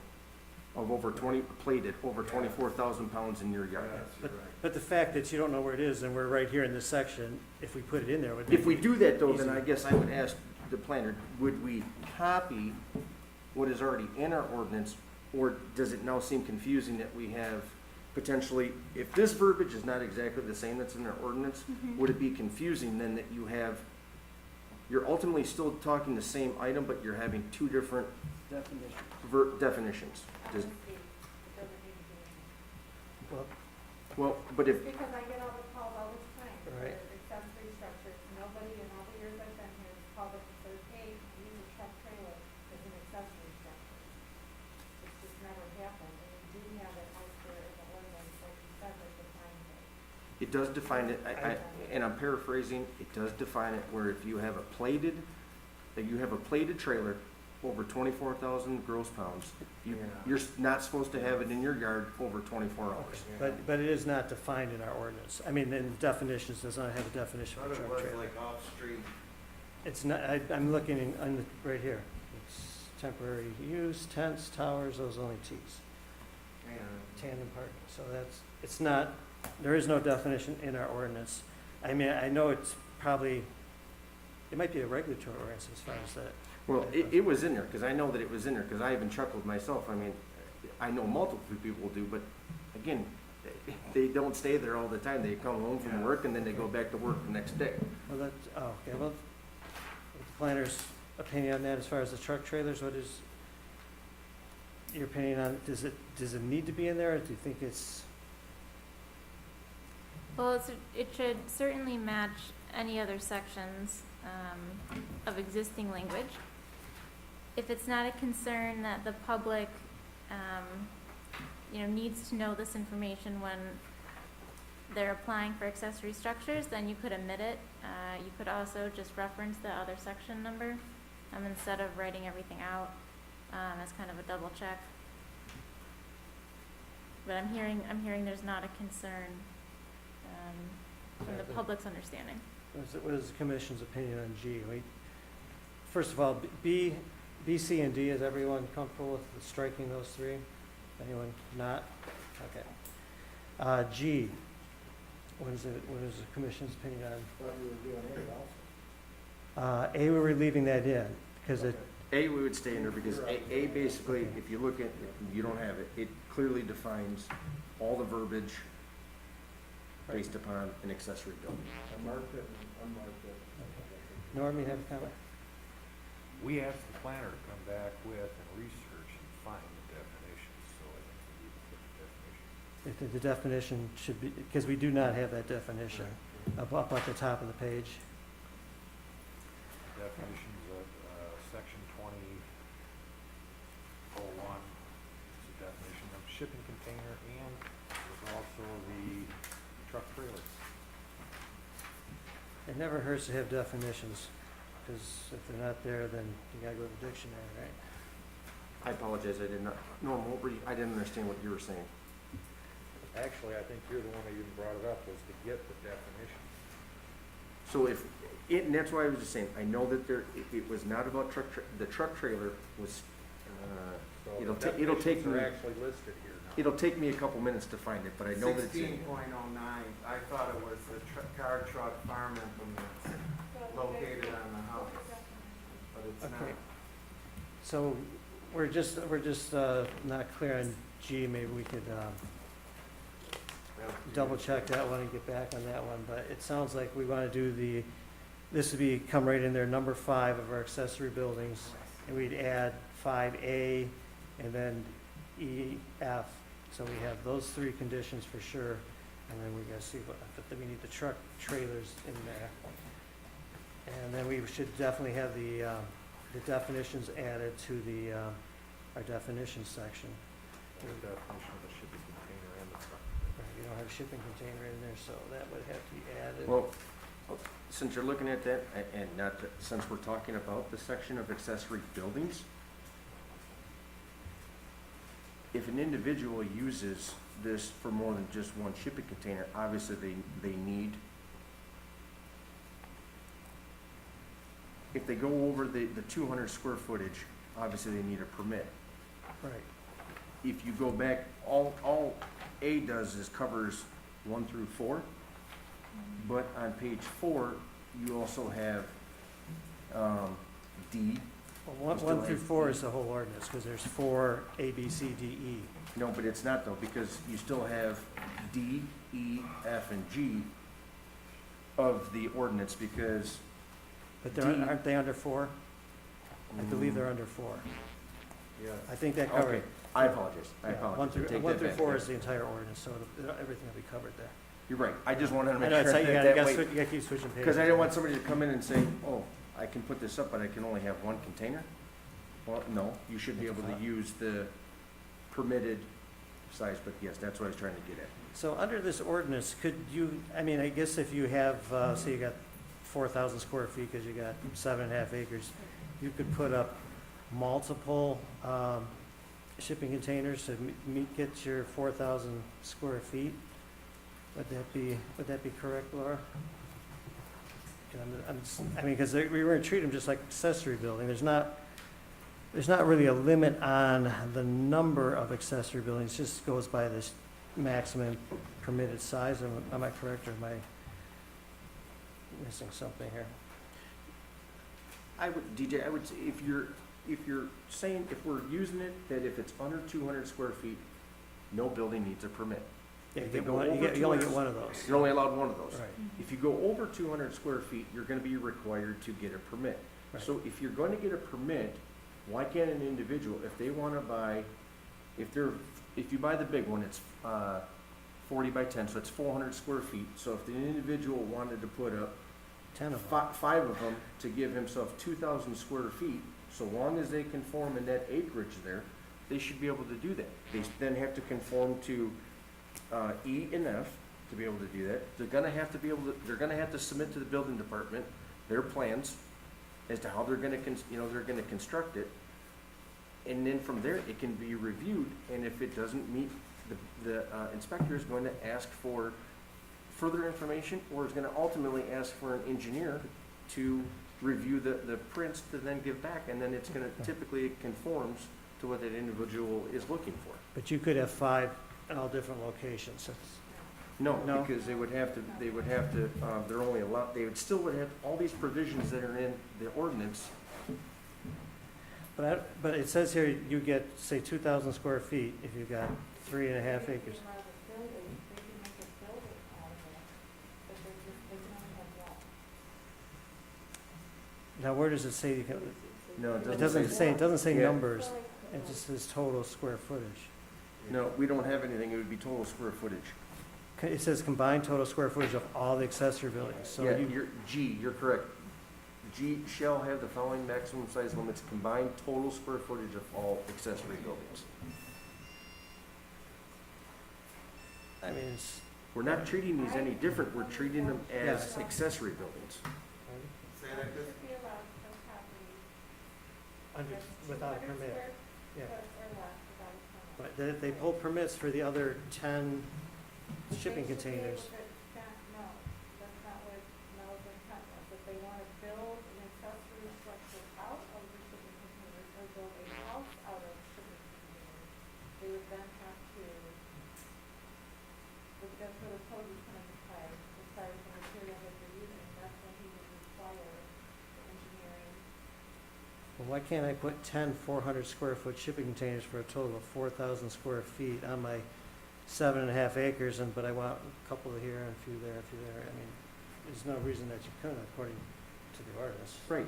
of plated over 24,000 pounds in your yard. Yes, you're right. but the fact that you don't know where it is, and we're right here in this section, if we put it in there, it would be. If we do that though, then easy. I guess I would ask the planner, would we copy what is already in our ordinance? Or does it now seem confusing that we have potentially, if this verbiage is not exactly the same that's in our ordinance, would it be confusing then that you're ultimately still talking the same item, but you're having two different Definition. definitions? Does- Well, Well, but if, Because I get all the calls all the time for Right. accessory structures. Nobody in all the years I've been here has called up and said, hey, I use a truck trailer as an accessory structure. It's just never happened, and we do have it out there in the ordinance, like you said, that defines it. it does define it, and I'm paraphrasing, it does define it where if you have a plated trailer over 24,000 gross pounds, you're not supposed to have it in your yard over 24 hours. but it is not defined in our ordinance. I mean, in definitions, does not have a definition Thought for it truck was trailer. like off-street. It's not, I'm looking right here. It's temporary use, tents, towers, those only Ts. Tandem parking, so it's not, there is no definition in our ordinance. I mean, I know it's probably, it might be a regulatory ordinance as far as that. Well, it was in there, because I know that it was in there, because I even chuckled myself. I mean, I know multiple people do, but again, they don't stay there all the time. They come home from work and then they go back to work the next day. Well, okay, well, the planner's opinion on that as far as the truck trailers, what is your opinion on, does it need to be in there, or do you think it's, Well, it should certainly match any other sections of existing language. If it's not a concern that the public, needs to know this information when they're applying for accessory structures, then you could omit it. You could also just reference the other section number instead of writing everything out as kind of a double check. But I'm hearing there's not a concern from the public's understanding. what is the commission's opinion on G? First of all, B, C, and D, is everyone comfortable with striking those three? Anyone not? Okay. G, what is the commission's opinion on? Thought you were doing A also. A, we're leaving that in, because it, A, we would stay in there, because A basically, if you look at, you don't have it, it clearly defines all the verbiage based upon an accessory building. I marked it and unmarked it. Norm, you have a comment? We asked the planner to come back with and research and find the definitions, so I think we need to put the definitions. If the definition should be, because we do not have that definition. up at the top of the page. Definitions of, section 20:01, it's a definition of shipping container, and there's also the truck trailers. It never hurts to have definitions, because if they're not there, then you gotta go to the dictionary, right? I apologize, I did not, Norm, I didn't understand what you were saying. Actually, I think you're the one that even brought it up, was to get the definition. So if, and that's why I was just saying, I know that it was not about the truck trailer was, So It'll the it'll take definitions are me- actually listed here now. it'll take me a couple minutes to find it, but I know that it's in 16.09, I thought it was the car, truck, farm implements located on the house, but it's not. Okay. So we're just not clear on G, maybe we could double check that one and get back on that one, but it sounds like we want to do this would be, come right in there, number 5 of our accessory buildings, and we'd add 5A and then E, F. So we have those 3 conditions for sure, and then we gotta see what, but we need the truck trailers in there. And then we should definitely have the definitions added to our definitions section. The definition of the shipping container and the truck. Right, you don't have a shipping container in there, so that would have to be added. Well, since you're looking at that, and not, since we're talking about the section of accessory buildings, if an individual uses this for more than just one shipping container, obviously they need, if they go over the 200 square footage, obviously they need a permit. Right, If you go back, all A does is covers 1 through 4, but on page 4, you also have D. well, Just 1 delay. through 4 is the whole ordinance, because there's 4, A, B, C, D, E. No, but it's not though, because you still have D, E, F, and G of the ordinance, because But D- aren't they under 4? I believe they're under 4. Yes. I think that Okay, covered. I apologize, I Yeah, apologize. 1 through, Take 1 that through back. 4 is the entire ordinance, so everything will be covered there. You're right, I just wanted to I make know, sure it's like, that you that gotta way, you gotta keep switching pages. because I didn't want somebody to come in and say, oh, I can put this up, but I can only have 1 container. Well, no, you should be able to use the permitted size, but yes, that's what I was trying to get at. So under this ordinance, could you, I mean, I guess if you have, say you got 4,000 square feet, because you got 7.5 acres, you could put up multiple shipping containers to get your 4,000 square feet. Would that be correct, Laura? I mean, because we were gonna treat them just like accessory building. There's not really a limit on the number of accessory buildings, it just goes by this maximum permitted size. Am I correct, or am I missing something here? I would, DJ, I would say if you're saying, if we're using it, that if it's under 200 square feet, no building needs a permit. Yeah, If they you go over you only get 200 one of those. You're only allowed 1 of those. Right, If you go over 200 square feet, you're gonna be required to get a permit. right. So if you're gonna get a permit, why can't an individual, if they wanna buy, if you buy the big one, it's 40 by 10, so it's 400 square feet. So if the individual wanted to put up 10 of them. 5 of them to give himself 2,000 square feet, so long as they conform in that acreage there, they should be able to do that. They then have to conform to E and F to be able to do that. They're gonna have to submit to the building department their plans as to how they're gonna, they're gonna construct it. And then from there, it can be reviewed, and if it doesn't meet, the inspector is going to ask for further information, or is gonna ultimately ask for an engineer to review the prints to then give back, and then it's gonna, typically it conforms to what that individual is looking for. But you could have 5 in all different locations. No, No? because they would have to, they're only allowed, they would still would have all these provisions that are in the ordinance. But it says here, you get, say, 2,000 square feet if you've got 3.5 acres. Now, where does it say you can, No, it doesn't say Yeah. numbers, it just says total square footage. No, we don't have anything, it would be total square footage. it says combined total square footage of all the accessory buildings, so Yeah, you, you're correct. G shall have the following maximum size limits, combined total square footage of all accessory buildings. I mean, it's, We're not treating these any different, we're treating them as Yeah. accessory buildings. Say that, Chris? Should be allowed per property. under, that's without a 200 permit, square yeah. foot or less without a permit. But they pulled permits for the other 10 shipping They should be able containers. to- No, that's not what Mel's intent was. If they want to build an accessory structure out of the shipping containers or build a house out of shipping containers, they would then have to, that's where the code is coming into play, as far as the material that they're using. That's when he would require the engineering. Well, why can't I put 10 400 square foot shipping containers for a total of 4,000 square feet on my 7.5 acres, but I want a couple here and a few there, a few there? I mean, there's no reason that you couldn't, according to the ordinance. Right,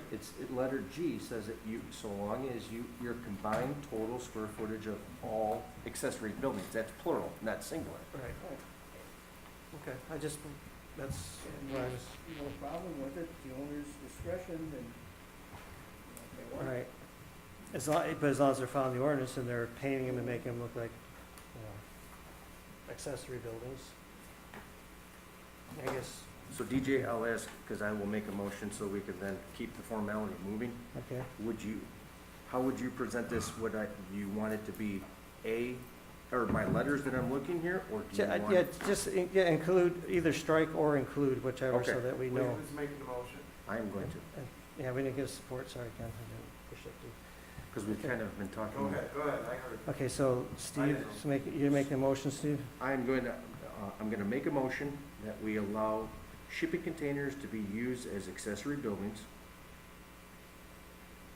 letter G says that so long as your combined total square footage of all accessory buildings, that's plural, not singular. Right. Okay, that's what I was, No problem with it, the owner's discretion, and, they all want. right. But as long as they're following the ordinance and they're painting them and making them look like, you know, accessory buildings. I guess, So DJ, I'll ask, because I will make a motion so we can then keep the formality moving. okay. How would you present this? You want it to be or my letters that I'm looking here, or do you want? Yeah, just, include, either strike or include, whichever, so Okay. that we Wait, know. who's making the motion? I am going to, Yeah, we didn't get support, sorry, Ken, I didn't push it through. because we've kind of been talking. Go ahead, I heard. Okay, so Steve, you're making a motion, Steve? I'm going to make a motion that we allow shipping containers to be used as accessory buildings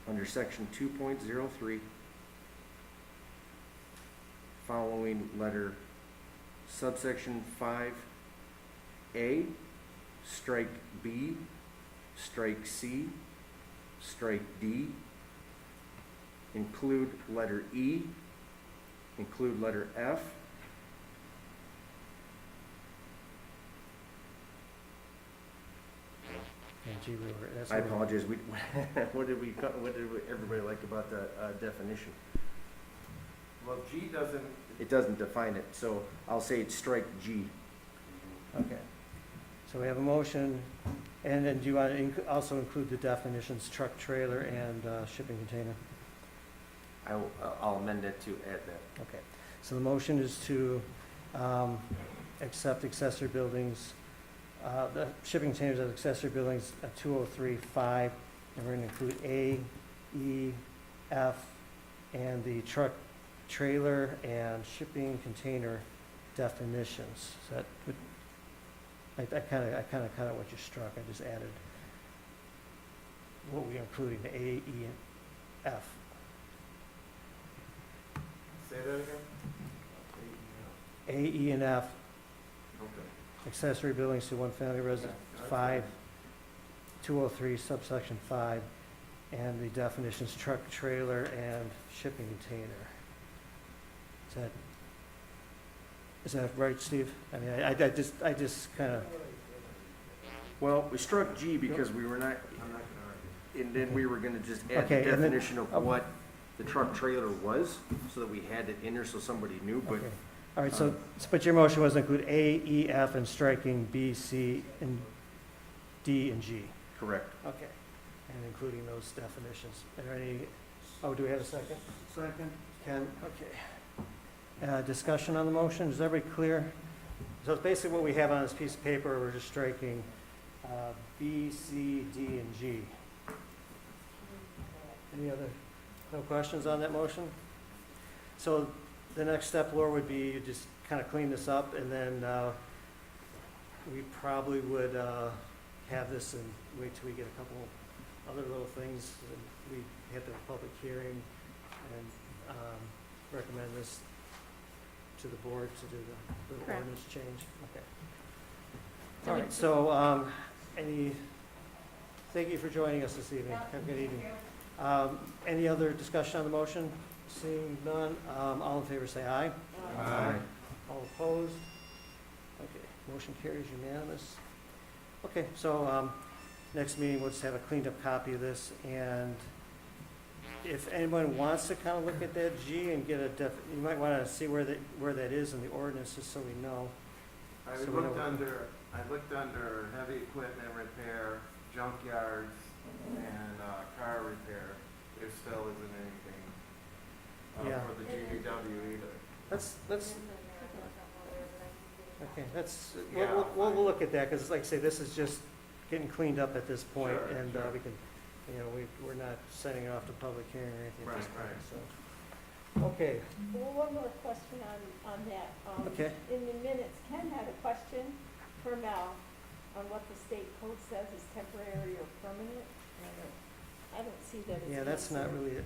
under section 2.03, following letter subsection 5A, strike B, strike C, strike D, include letter E, include letter F, Yeah, gee, that's. I apologize, what did everybody like about the definition? Well, G doesn't, It doesn't define it, so I'll say it's strike G. Okay. So we have a motion, and then do you want to also include the definitions, truck, trailer, and shipping container? I'll amend it to add that. Okay. So the motion is to accept accessory buildings, the shipping containers as accessory buildings at 203.5, and we're going to include A, E, F, and the truck, trailer, and shipping container definitions. So that would, I kind of cut out what you struck. I just added what we're including, the A, E, and F. say that again? A, E, and F, Okay. accessory buildings to one family residence, Yeah, 5, 203 subsection 5, and the definitions truck, trailer, and shipping container. Is that right, Steve? I mean, I just kind of, Well, we struck G because we were not, I'm not gonna argue. and then we were gonna just add the Okay, and then- definition of what the truck trailer was, so that we had it in there so somebody knew, but okay. All right, so, but your motion was to include A, E, F, and striking B, C, and D, and G. correct. Okay. And including those definitions. Are there any, do we have a second? Second. Ken, okay. Discussion on the motion, is everybody clear? So it's basically what we have on this piece of paper, we're just striking B, C, D, and G. Any other, no questions on that motion? So the next step, Laura, would be you just kind of clean this up, and then we probably would have this and wait till we get a couple other little things. We have the public hearing and recommend this to the board to do the Correct. ordinance change. Okay. So All we- right, so thank you for joining us this evening. Have a good evening. Any other discussion on the motion? Seeing none, all in favor say aye. Aye. All opposed? Okay. motion carries unanimous. Okay, so, next meeting, we'll just have a cleaned up copy of this, and if anyone wants to kind of look at that G and get you might want to see where that is in the ordinance, just so we know. I So we know looked under heavy equipment repair, junkyards, and, car repair. There still isn't anything, Yeah. for the GVW either. Let's, okay, Yeah, we'll fine. look at that, because like I say, this is just getting cleaned up at this point, Sure, and sure. we can, we're not sending it off to public hearing or anything at this Right, point, right. so. Okay, Well, one more question on that. Okay. In the minutes, Ken had a question for Mel on what the state code says is temporary or permanent. I don't see that as. yeah, that's not answered. really, yeah,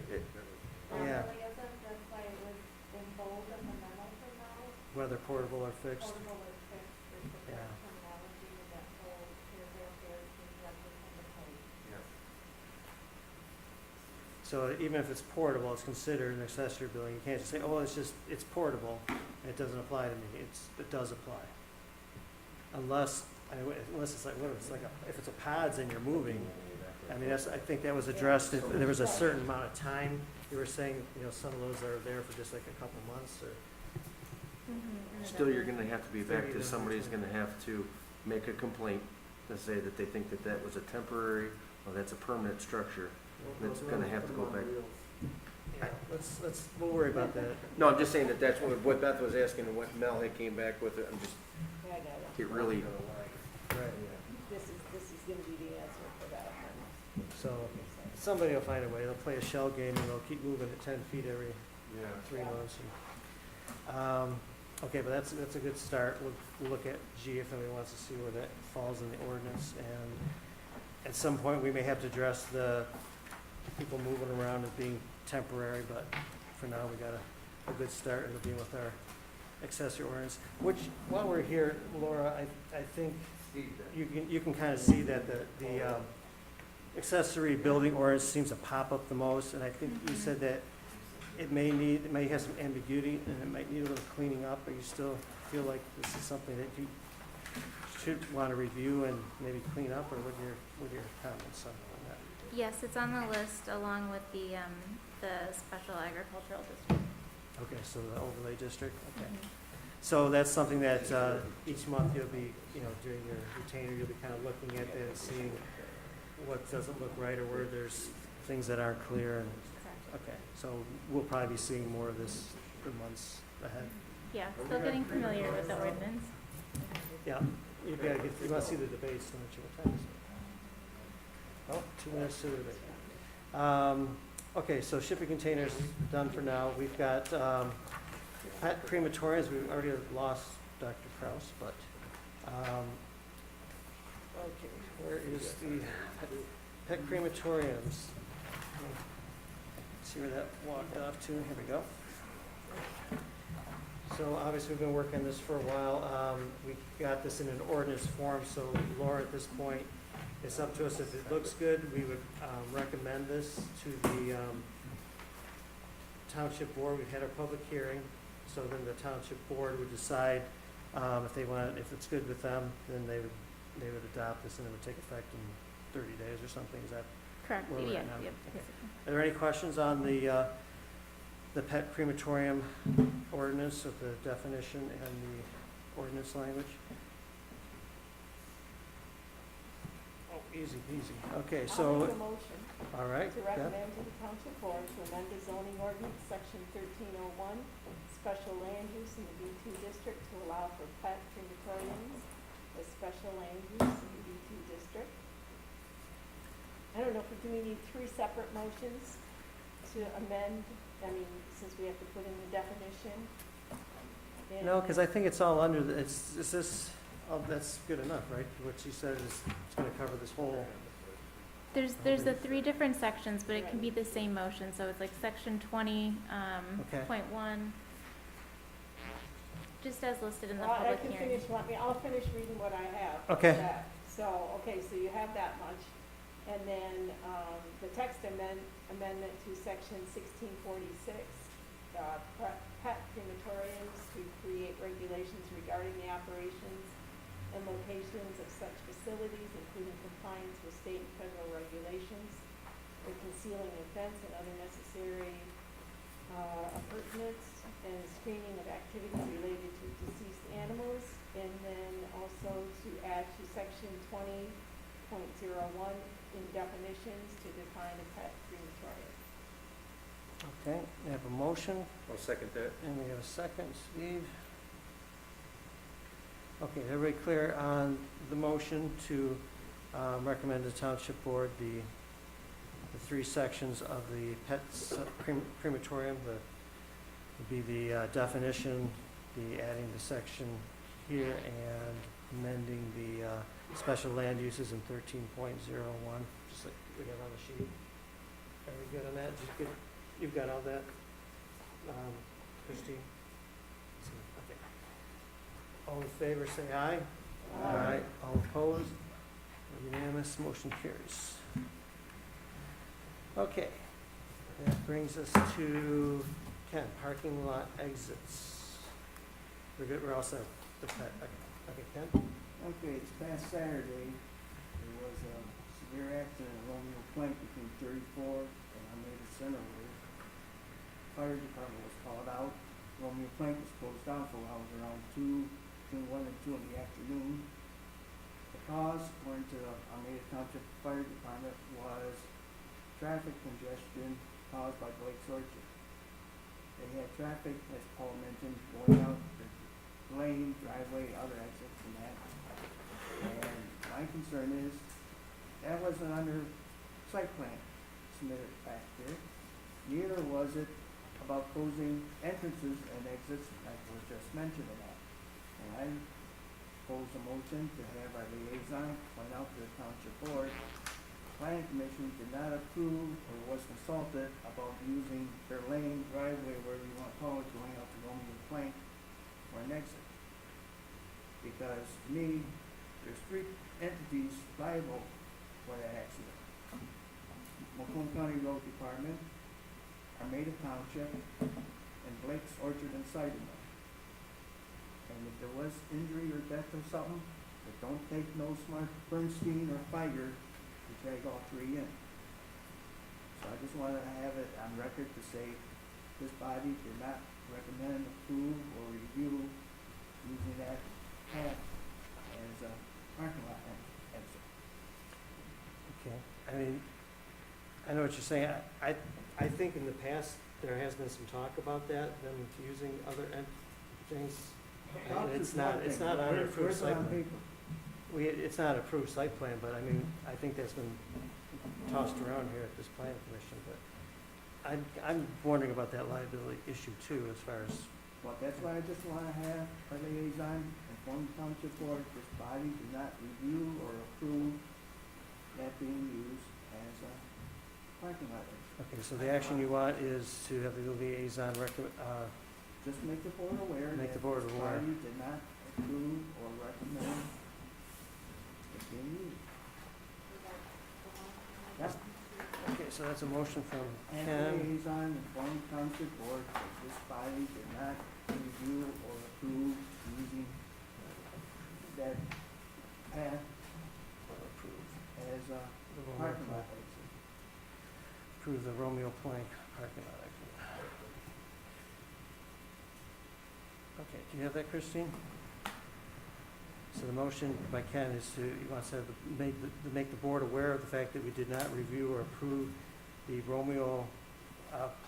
Really isn't, that's why it was in bold in the memo for now, whether portable or fixed. portable or fixed, is the Yeah. correct terminology in that whole paragraph there, it came directly from the code. Yes. So even if it's portable, it's considered an accessory building. You can't just say, oh, it's portable, and it doesn't apply to me. It does apply. Unless it's like, if it's a pods and you're moving, I mean, I think that was addressed, if there was a certain amount of time. You were saying, some of those are there for just like a couple months, or, Still, you're gonna have to be back 30 to, to somebody's 120. gonna have to make a complaint to say that they think that that was a temporary, or that's a permanent structure. That's gonna have to go back. yeah, we'll worry about that. No, I'm just saying that that's what Beth was asking and what Mel had came back with. I'm just, I got it. it really, Right. This is gonna be the answer for that one. So somebody will find a way. They'll play a shell game and they'll keep moving at 10 feet every Yeah. 3 months. Okay, but that's a good start. We'll look at G if anybody wants to see where that falls in the ordinance. And at some point, we may have to address the people moving around as being temporary, but for now, we got a good start. It'll be with our accessory ordinance, which, while we're here, Laura, I think Steve did. you can kind of see that the accessory building ordinance seems to pop up the most, and I think you said that it may have some ambiguity, and it might need a little cleaning up, but you still feel like this is something that you should want to review and maybe clean up, or what are your comments on that? Yes, it's on the list along with the special agricultural district. Okay, so the overlay district, okay. Mhm. So that's something that each month you'll be, during your retainer, you'll be kind of looking at that and seeing what doesn't look right or where there's things that aren't clear. And Correct. okay, so we'll probably be seeing more of this for months ahead. Yeah, still getting familiar with the ordinance. Yeah, you want to see the debates, don't you? What time is it? Oh, 2 minutes to the debate. Okay, so shipping containers done for now. We've got pet crematoriums. We've already lost Dr. Kraus, but okay, where is the pet crematoriums? See where that walked off to. Here we go. So obviously, we've been working on this for a while. We got this in an ordinance form, so Laura, at this point, it's up to us. If it looks good, we would recommend this to the township board. We've had our public hearing, so then the township board would decide if it's good with them, then they would adopt this, and it would take effect in 30 days or something. Is that? Correct, Where we're yeah, at now. yep. Okay. Are there any questions on the pet crematorium ordinance with the definition and the ordinance language? Oh, easy peasy. Okay, I'll so, make a motion all right. to Deb? recommend to the township board to amend the zoning ordinance, section 1301, special land use in the B2 district to allow for pet crematoriums as special land use in the B2 district. I don't know, do we need 3 separate motions to amend? I mean, since we have to put in the definition. No, because I think it's all under, that's good enough, right? What she said is it's going to cover this whole, There's the 3 different sections, but it can be the same motion, so it's like section 20, Okay. point 1, just as listed in the Well, I public can hearing. I'll finish reading what I have. Okay. So, so you have that much. And then, the text amendment to section 1646, pet crematoriums to create regulations regarding the operations and locations of such facilities, including compliance with state and federal regulations, the concealing of fence and other necessary appurtenance, and screening of activities related to deceased animals, and then also to add to section 20.01 in definitions to define a pet crematorium. Okay, we have a motion, I'll second that. and we have a second, Steve. Okay, everybody clear on the motion to recommend the township board the three sections of the crematorium, would be the definition, the adding the section here, and amending the special land uses in 13.01, just like we have on the sheet. Are we good on that? You've got all that, Christine? Okay. All in favor, say aye. Aye. All opposed? Unanimous, motion carries. Okay, that brings us to Ken, parking lot exits. We're good, we're all set with that. Okay, Ken? Okay, this past Saturday, there was a severe accident at Romeo Plank between 34 and Armada Center Road. Fire department was called out. Romeo Plank was closed down for a while, it was around between 1 and 2 in the afternoon. The cause, according to the Armada Township Fire Department, was traffic congestion caused by Blake's Orchard. They had traffic, as Paul mentioned, going out the lane, driveway, other exits and that. And my concern is, that wasn't under site plan submitted back there. Neither was it about closing entrances and exits like was just mentioned in that. And I pose a motion to have our liaison point out to the township board, planning commission did not approve or was consulted about using their lane, driveway, wherever you want to call it, going out to Romeo Plank for an exit. Because to me, there's three entities liable for that accident. Macomb County Road Department, Armada Township, and Blake's Orchard and Cider Mill. And if there was injury or death or something, it don't take no smart Bernstein or Feiger to drag all three in. So I just wanted to have it on record to say this body did not recommend, approve, or review using that path as a parking lot exit. Okay, I mean, I know what you're saying. I think in the past, there has been some talk about that, them using other things. And it's not on approved site plan. It's not approved site plan, but I mean, I think that's been tossed around here at this planning commission, but I'm wondering about that liability issue too, as far as, Well, that's why I just want to have a liaison inform the township board, this body did not review or approve that being used as a parking lot exit. okay, so the action you want is to have the liaison Just make the board aware Make that the board this aware. body did not approve or recommend it being used. Yep. okay, so that's a motion from And Ken. liaison inform the township board that this body did not review or approve using that path as a The Romeo parking lot Plank. exit. Approve the Romeo Plank parking lot exit. Okay, do you have that, Christine? So the motion by Ken is to, he wants to have make the board aware of the fact that we did not review or approve the Romeo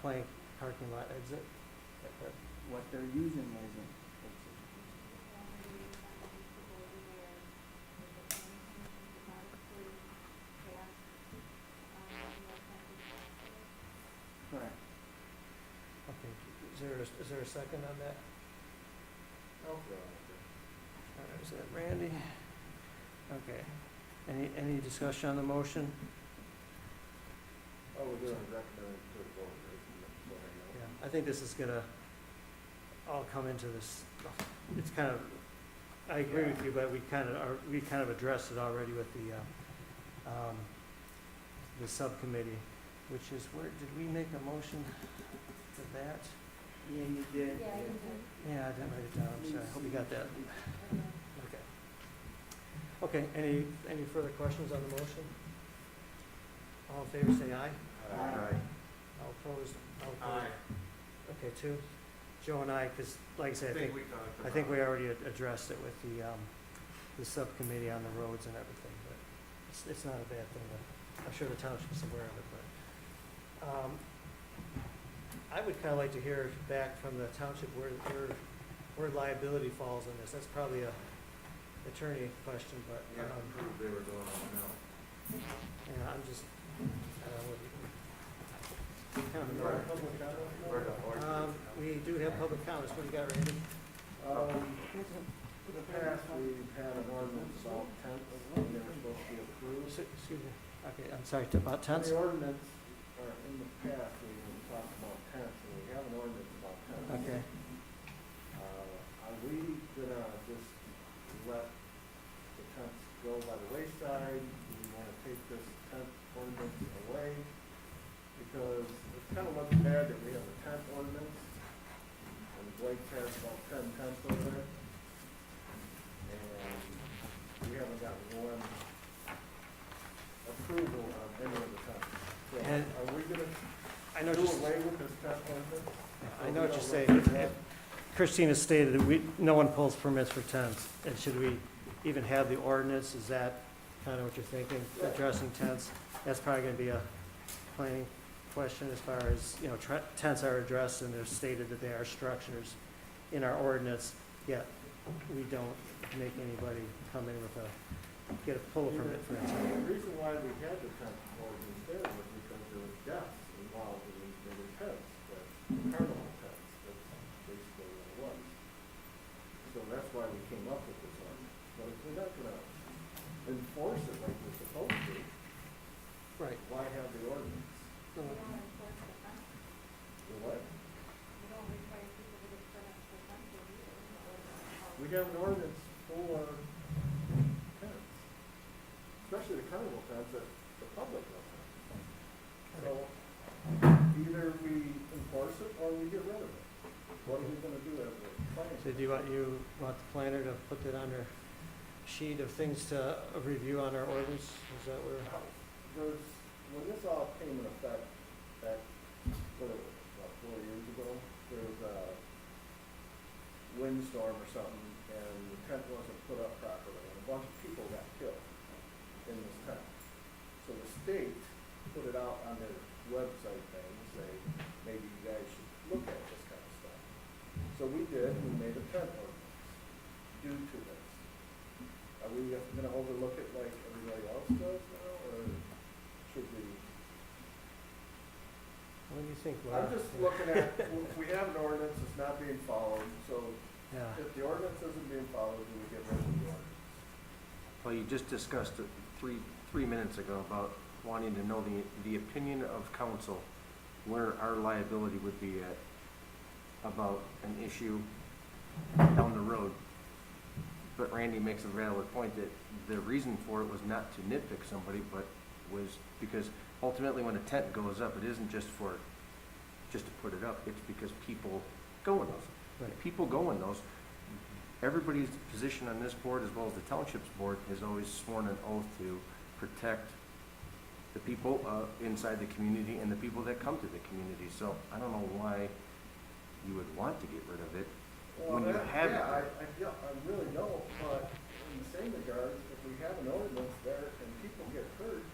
Plank parking lot exit. Is that correct? What they're using as an exit. Correct. Okay, is there a second on that? Oh, All right, is that Randy? Okay. Any discussion on the motion? Oh, we're doing recommended to the board, right? Yeah, I think this is gonna all come into this, it's kind of, I agree with you, but we kind of addressed it already with the subcommittee, which is where, did we make a motion for that? Yeah, you did. Yeah, you did. Yeah, I didn't write it down, I'm sorry, I hope you got that. Okay. Okay, any further questions on the motion? All in favor, say aye. Aye. All opposed? All Aye. opposed? Okay, two. Joe and I, because like I said, I think we talked about. I think we already addressed it with the subcommittee on the roads and everything, but it's not a bad thing. I'm sure the township's aware of it, but, I would kind of like to hear back from the township where liability falls in this. That's probably a attorney question, but, Yeah, prove they were going on now. yeah, I'm just, I don't know what you kind of Right, know. public comment? Where the ordinance. We do have public comments. What do you got, Randy? In the past, we've had an ordinance about tents, and they were supposed to be approved. Excuse me. Okay, I'm sorry, about tents? The ordinance, or in the past, we talked about tents, and we have an ordinance about tents. Okay. Are we gonna just let the tents go by the wayside? Do we wanna take this tent ordinance away? Because it kind of looks bad that we have a tent ordinance, and Blake has about 10 tents over there. And we haven't gotten one approval on any of the tents. So And- are we gonna I know do just, away with this tent ordinance? I know what you're saying. Christina stated that no one pulls permits for tents. And should we even have the ordinance? Is that kind of what you're thinking, addressing tents? That's probably gonna be a planning question as far as, tents are addressed and they're stated that they are structures in our ordinance, yet we don't make anybody come in with pull a permit for a tent. The reason why we had the tent ordinance there was because there was deaths involved in these bigger tents, the carnival tents, that's basically what it was. So that's why we came up with this ordinance. But if we're not gonna enforce it like we're supposed to, Right. why have the ordinance? We don't enforce the fence. The what? We don't require people to get permits for fences either. We have an ordinance for tents, especially the carnival tents that the public doesn't. So either we enforce it or we get rid of it. What are we gonna do as a plan? So do you want the planner to put that on our sheet of things to review on our ordinance? Is that where? When this all came in effect, back, about 4 years ago, there was a windstorm or something, and the tent wasn't put up properly, and a bunch of people got killed in this tent. So the state put it out on their website thing, say, maybe you guys should look at this kind of stuff. So we did, we made a tent ordinance due to this. Are we gonna overlook it like everybody else does now, or should we? What do you think, Laura? I'm just looking at, we have an ordinance, it's not being followed, so Yeah. if the ordinance isn't being followed, do we get rid of the ordinance? Well, you just discussed it three minutes ago about wanting to know the opinion of council, where our liability would be at about an issue down the road. But Randy makes a valid point that the reason for it was not to nitpick somebody, but was because ultimately when a tent goes up, it isn't just to put it up, it's because people go in those. Right. People go in those. Everybody's position on this board, as well as the township's board, has always sworn an oath to protect the people inside the community and the people that come to the community. So I don't know why you would want to get rid of it when you have it. I really don't, but in the same regard, if we have an ordinance there and people get hurt,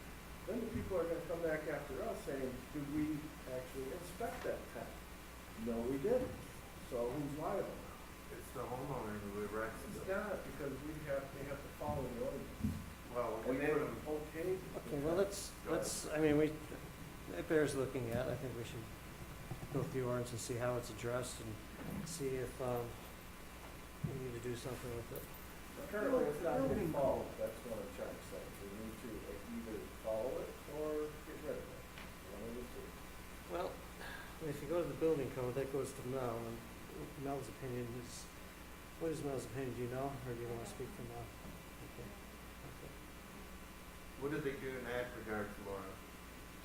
then the people are gonna come back after us saying, did we actually inspect that tent? No, we didn't. So who's liable? It's the homeowner who erects It's it. not, because they have to follow the ordinance. Well, And we then, put 'em- okay. Okay, well, it bears looking at. I think we should go through the ordinance and see how it's addressed and see if we need to do something with it. Currently, it's not being followed, that's what I'm trying to say. We need to either follow it or get rid of it. One of the two. Well, if you go to the building code, that goes to Mel, and Mel's opinion is, what is Mel's opinion, do you know, or do you want to speak for Mel? Okay. Okay. What do they do in that regard, Laura?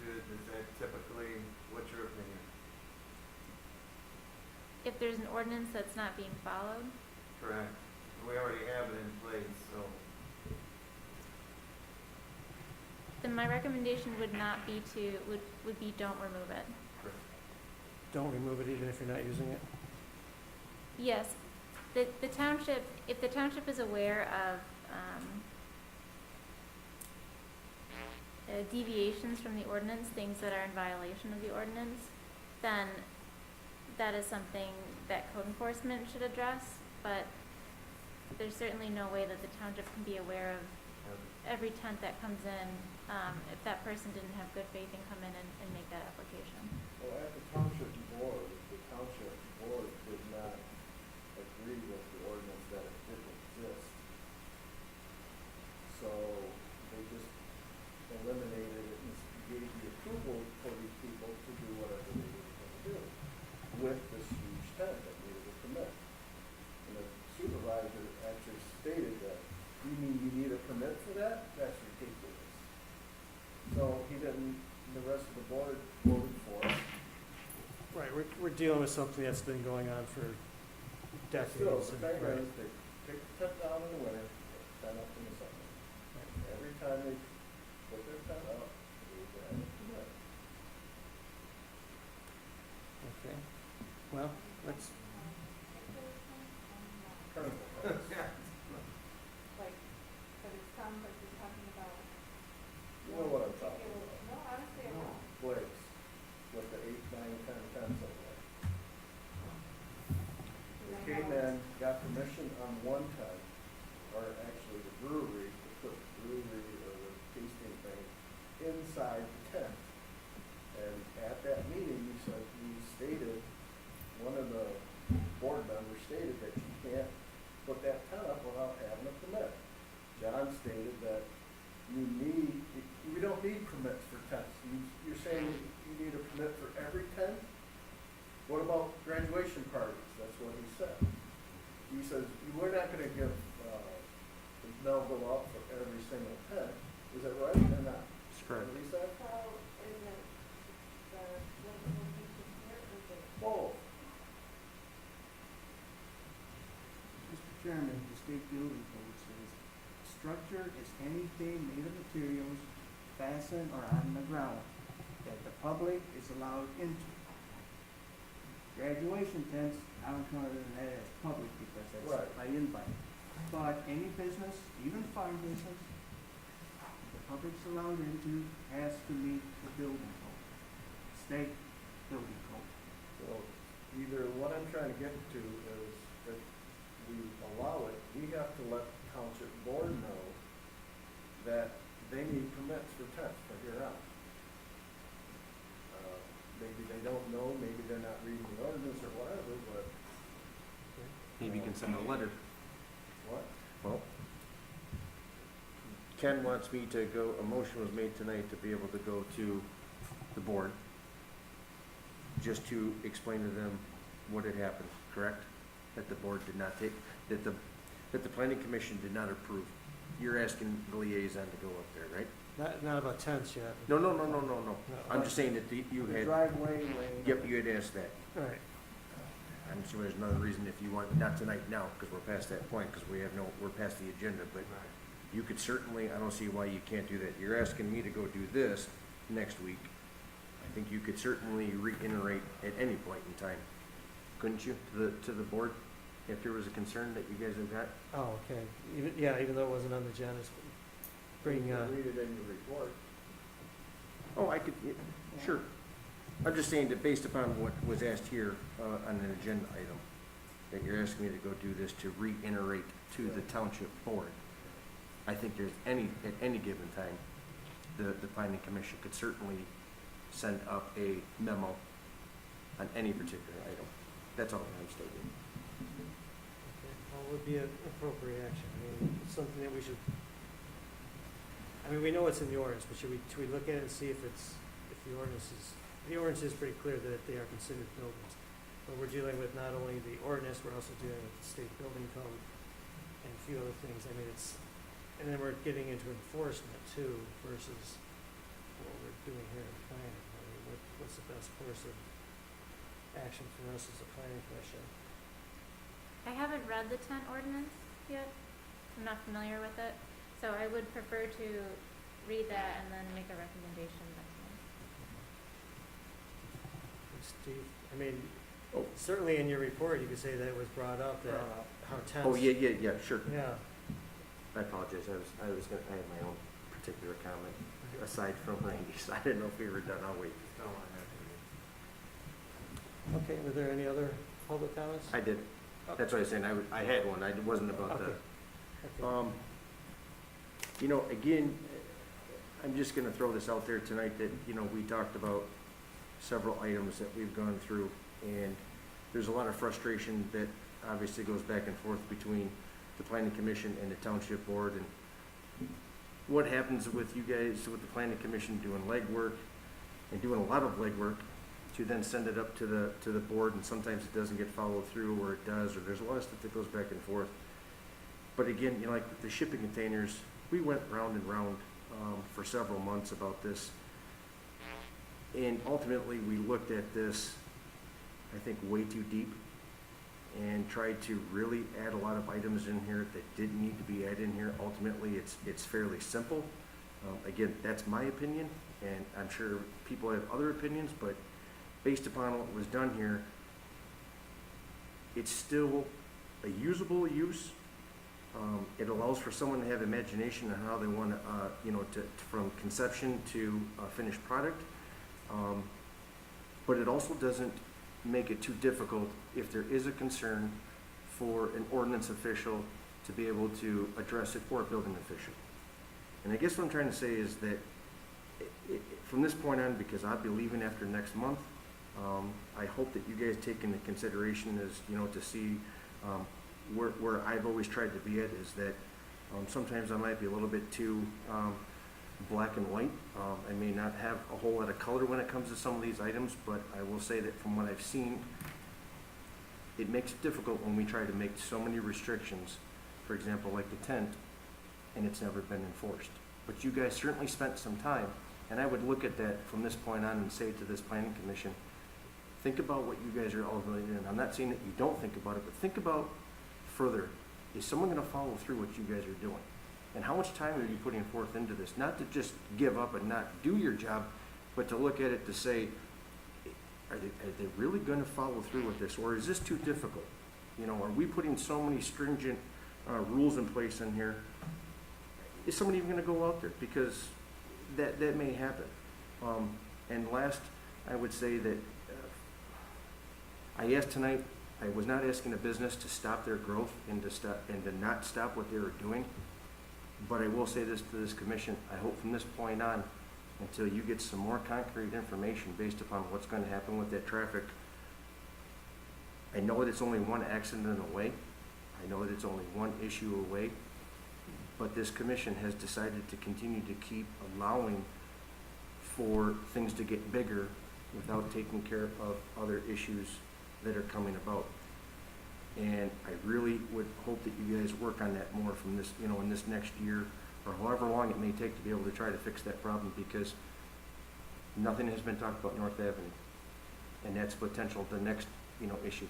Is that typically, what's your opinion? If there's an ordinance that's not being followed, Correct. We already have it in place, so my recommendation would not be would be don't remove it. Don't remove it even if you're not using it? Yes, the township, if the township is aware of, deviations from the ordinance, things that are in violation of the ordinance, then that is something that code enforcement should address, but there's certainly no way that the township can be aware of every tent that comes in, if that person didn't have good faith and come in and make that application. Well, at the township board did not agree with the ordinance that it didn't exist. So they just eliminated it and gave the approval for these people to do whatever they were going to do with this huge tent that needed a permit. And the supervisor actually stated that, you mean you need a permit for that? That's ridiculous. So he didn't, the rest of the board voted for it. Right, we're dealing with something that's been going on for decades. Still, the and- thing right. is, they take the tent down in the winter, tent up in the summer. Every time they put their tent up, they grab a permit. Okay, well, let's, Carnival cars. Like, but it sounds like you're talking about. You know what I'm talking particular- about. No, honestly, I don't. Blake's, with the 8, 9, 10 tents over there. They came in, got permission on one tent, or actually the brewery, to put the brewery or the tasting thing inside the tent. And at that meeting, you said, you stated, one of the board members stated that you can't put that tent up without having a permit. John stated that we don't need permits for tents. You're saying you need a permit for every tent? What about graduation parties? That's what he said. He says, we're not gonna give, they'll go out for every single tent. Is that right or not? That's correct. What he said? So, is it the location here, or is it? Both. Mr. Chairman, the state building code says, structure is anything made of materials fastened or on the ground that the public is allowed into. Graduation tents, I don't count it as public because that's Right. by invite. But any business, even farm business, the public's allowed into has to meet the building code, state building code. So either what I'm trying to get to is if we allow it, we have to let the township board know that they need permits for tents from here on. Maybe they don't know, maybe they're not reading the ordinance or whatever, but Maybe you can send a letter. what? Well, Ken wants me to go, a motion was made tonight to be able to go to the board, just to explain to them what had happened, correct? That the board did not take, that the planning commission did not approve. You're asking the liaison to go up there, right? not about tents yet. No. I'm just saying that you The had, driveway lane. yep, you had asked that. All right, I'm sure there's another reason if you want, not tonight now, because we're past that point, because we're past the agenda, but you could certainly, I don't see why you can't do that. You're asking me to go do this next week. I think you could certainly reiterate at any point in time, couldn't you, to the board, if there was a concern that you guys have got? oh, okay, even though it wasn't on the agenda, just bring, You can read it in your report. Oh, I could, sure. I'm just saying that based upon what was asked here, on an agenda item, that you're asking me to go do this to reiterate to the township board. I think there's at any given time, the planning commission could certainly send up a memo on any particular item. That's all I'm stating. okay, well, would be an appropriate action. I mean, it's something that we should, I mean, we know it's in the ordinance, but should we look at it and see if the ordinance is pretty clear that they are considered buildings. But we're dealing with not only the ordinance, we're also dealing with the state building code and a few other things. I mean, and then we're getting into enforcement too versus what we're doing here in planning. I mean, what's the best course of action for us as a planning commission? I haven't read the tent ordinance yet. I'm not familiar with it, so I would prefer to read that and then make a recommendation next month. Steve, I mean, Oh. certainly in your report, you could say that it was brought up that how tense. Oh, yeah, sure. Yeah, I apologize, I had my own particular comment, aside from Randy's. I didn't know if we were done, I'll wait. Don't want to have to. okay, were there any other public comments? I did, that's what I was saying, I had one, it wasn't about Okay. the, Okay. you know, again, I'm just gonna throw this out there tonight that, you know, we talked about several items that we've gone through, and there's a lot of frustration that obviously goes back and forth between the planning commission and the township board, and what happens with you guys, with the planning commission doing legwork and doing a lot of legwork to then send it up to the board, and sometimes it doesn't get followed through, or it does, or there's a lot of stuff that goes back and forth. But again, you know, like with the shipping containers, we went round and round for several months about this. And ultimately, we looked at this, I think, way too deep, and tried to really add a lot of items in here that didn't need to be added in here. Ultimately, it's fairly simple. Again, that's my opinion, and I'm sure people have other opinions, but based upon what was done here, it's still a usable use. It allows for someone to have imagination on how they want to, you know, from conception to finished product. But it also doesn't make it too difficult if there is a concern for an ordinance official to be able to address it, or a building official. And I guess what I'm trying to say is that from this point on, because I'll be leaving after next month, I hope that you guys take into consideration is, you know, to see where I've always tried to be at is that sometimes I might be a little bit too black and white. I may not have a whole lot of color when it comes to some of these items, but I will say that from what I've seen, it makes it difficult when we try to make so many restrictions, for example, like the tent, and it's never been enforced. But you guys certainly spent some time, and I would look at that from this point on and say to this planning commission, think about what you guys are ultimately doing. I'm not saying that you don't think about it, but think about further, is someone gonna follow through what you guys are doing? And how much time are you putting forth into this? Not to just give up and not do your job, but to look at it to say, are they really gonna follow through with this? Or is this too difficult? You know, are we putting so many stringent rules in place in here? Is somebody even gonna go out there? Because that may happen. And last, I would say that I asked tonight, I was not asking a business to stop their growth and to not stop what they were doing. But I will say this to this commission, I hope from this point on, until you get some more concrete information based upon what's going to happen with that traffic. I know that it's only one accident away. I know that it's only one issue away. But this commission has decided to continue to keep allowing for things to get bigger without taking care of other issues that are coming about. And I really would hope that you guys work on that more from this, you know, in this next year, or however long it may take to be able to try to fix that problem, because nothing has been talked about North Avenue. And that's potential, the next, you know, issue.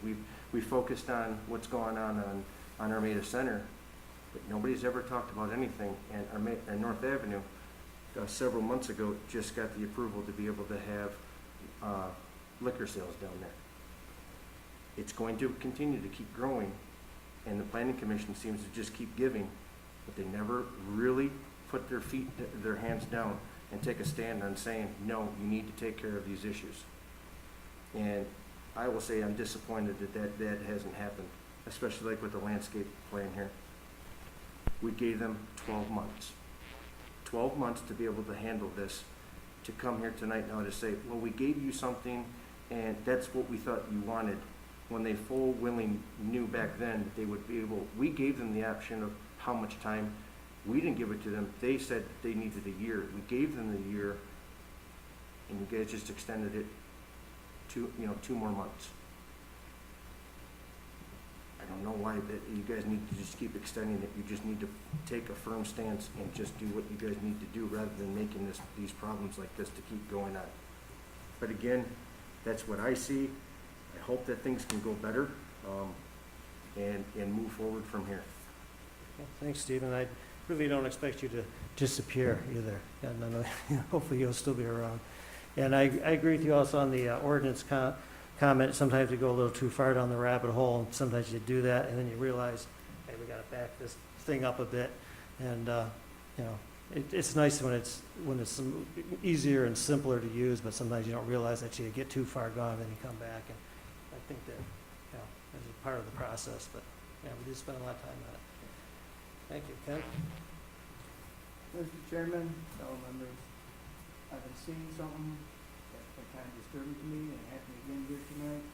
We focused on what's going on Armada Center, but nobody's ever talked about anything. And North Avenue, several months ago, just got the approval to be able to have liquor sales down there. It's going to continue to keep growing, and the planning commission seems to just keep giving, but they never really put their hands down and take a stand on saying, no, you need to take care of these issues. And I will say I'm disappointed that hasn't happened, especially like with the landscape plan here. We gave them 12 months. 12 months to be able to handle this, to come here tonight now to say, well, we gave you something, and that's what we thought you wanted. When they full willing knew back then that they would be able, we gave them the option of how much time. We didn't give it to them. They said they needed a year. We gave them the year, and you guys just extended it 2 more months. I don't know why that you guys need to just keep extending it. You just need to take a firm stance and just do what you guys need to do, rather than making these problems like this to keep going on. But again, that's what I see. I hope that things can go better, and move forward from here. Okay, thanks, Stephen. really don't expect you to disappear either. And I know, hopefully you'll still be around. And I agree with you also on the ordinance comment. Sometimes you go a little too far down the rabbit hole, and sometimes you do that, and then you realize, hey, we gotta back this thing up a bit. And, you know, it's nice when it's easier and simpler to use, but sometimes you don't realize that you get too far gone, then you come back. And I think that, you know, that's a part of the process, but, yeah, we did spend a lot of time on it. Thank you. Ken? Mr. Chairman, fellow members, I've been seeing something that's been kind of disturbing to me and happened again here tonight.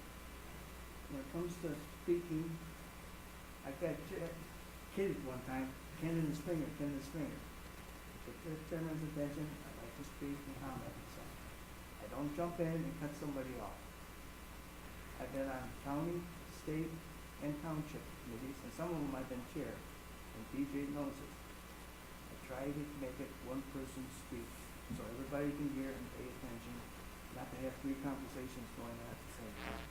When it comes to speaking, I got kidded one time, Ken in his finger. With the chairman's attention, I like to speak and comment on something. I don't jump in and cut somebody off. I've been on county, state, and township committees, and some of them I've been chair, and DJ knows it. I try to make it one person speak, so everybody can hear and pay attention, not to have three conversations going on at the same time.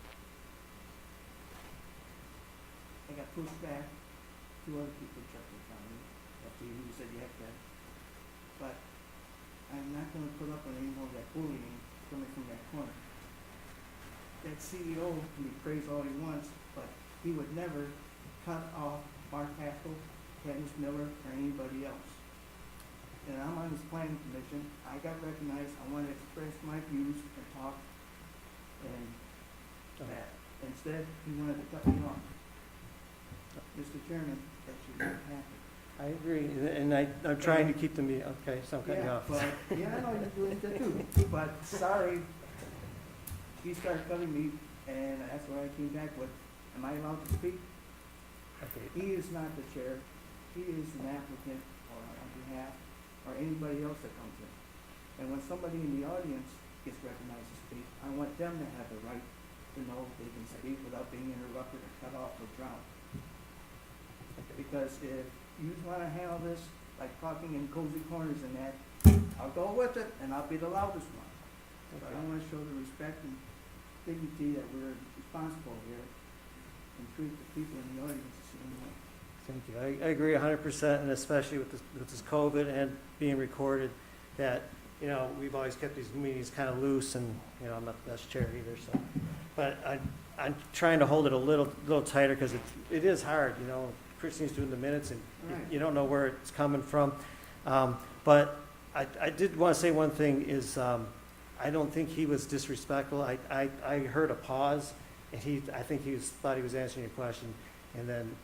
I got pushed back, two other people checked the county, after you said you have to, but I'm not gonna put up with any more of that bullying coming from that corner. That CEO can be praised all he wants, but he would never cut off Mark Haskell, Candace Miller, or anybody else. And I'm on this planning commission, I got recognized, I wanna express my views and talk, and that. Instead, he wanted to cut me off. Mr. Chairman, that should not happen. I agree, and I'm trying to keep the meeting, okay, so I'm cutting you Yeah, off. but, yeah, I know you're doing that too, but sorry, he started cutting me, and that's what I came back with. Am I allowed to speak? Okay. He is not the chair, he is an applicant or on behalf, or anybody else that comes in. And when somebody in the audience gets recognized to speak, I want them to have the right to know they can speak without being interrupted or cut off or drowned. Because if you wanna handle this like talking in cozy corners and that, I'll go with it and I'll be the loudest one. But I wanna show the respect and dignity that we're responsible here and treat the people in the audience the same way. Thank you. I agree 100%, and especially with this COVID and being recorded, that, you know, we've always kept these meetings kind of loose, and, you know, I'm not the best chair either, so. But I'm trying to hold it a little tighter, because it is hard, you know. Christine's doing the minutes, and Right. you don't know where it's coming from. But I did want to say one thing is, I don't think he was disrespectful. I heard a pause, and I think thought he was answering your question, and then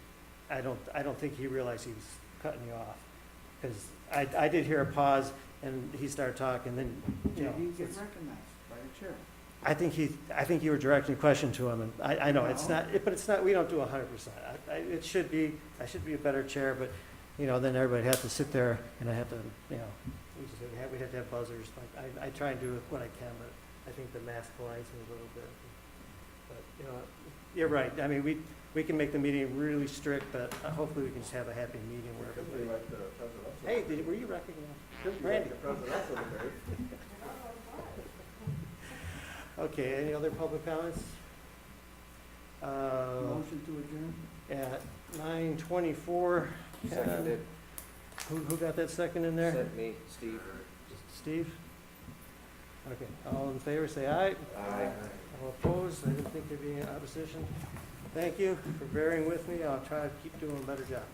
I don't think he realized he was cutting you off. Because I did hear a pause, and he started talking, then, you know. Did he get recognized by the chair? I think you were directing a question to him, and I know, it's not, but it's not, we don't do 100%. I should be a better chair, but, you know, then everybody has to sit there, and I have to, you know, we have to have buzzers. I try and do what I can, but I think the mask blinds me a little bit. But, you know, you're right. I mean, we can make the meeting really strict, but hopefully we can just have a happy meeting where Could be everybody. like the presidential. Hey, were you recognized? Could be Randy. like the presidential debate. Okay, any other public comments? Motion to adjourn? At 9:24. Seconded. Who got that second in there? Sent me, Steve. Steve? Okay, all in favor, say aye. Aye. All opposed? I didn't think there'd be any opposition. Thank you for bearing with me. I'll try to keep doing a better job.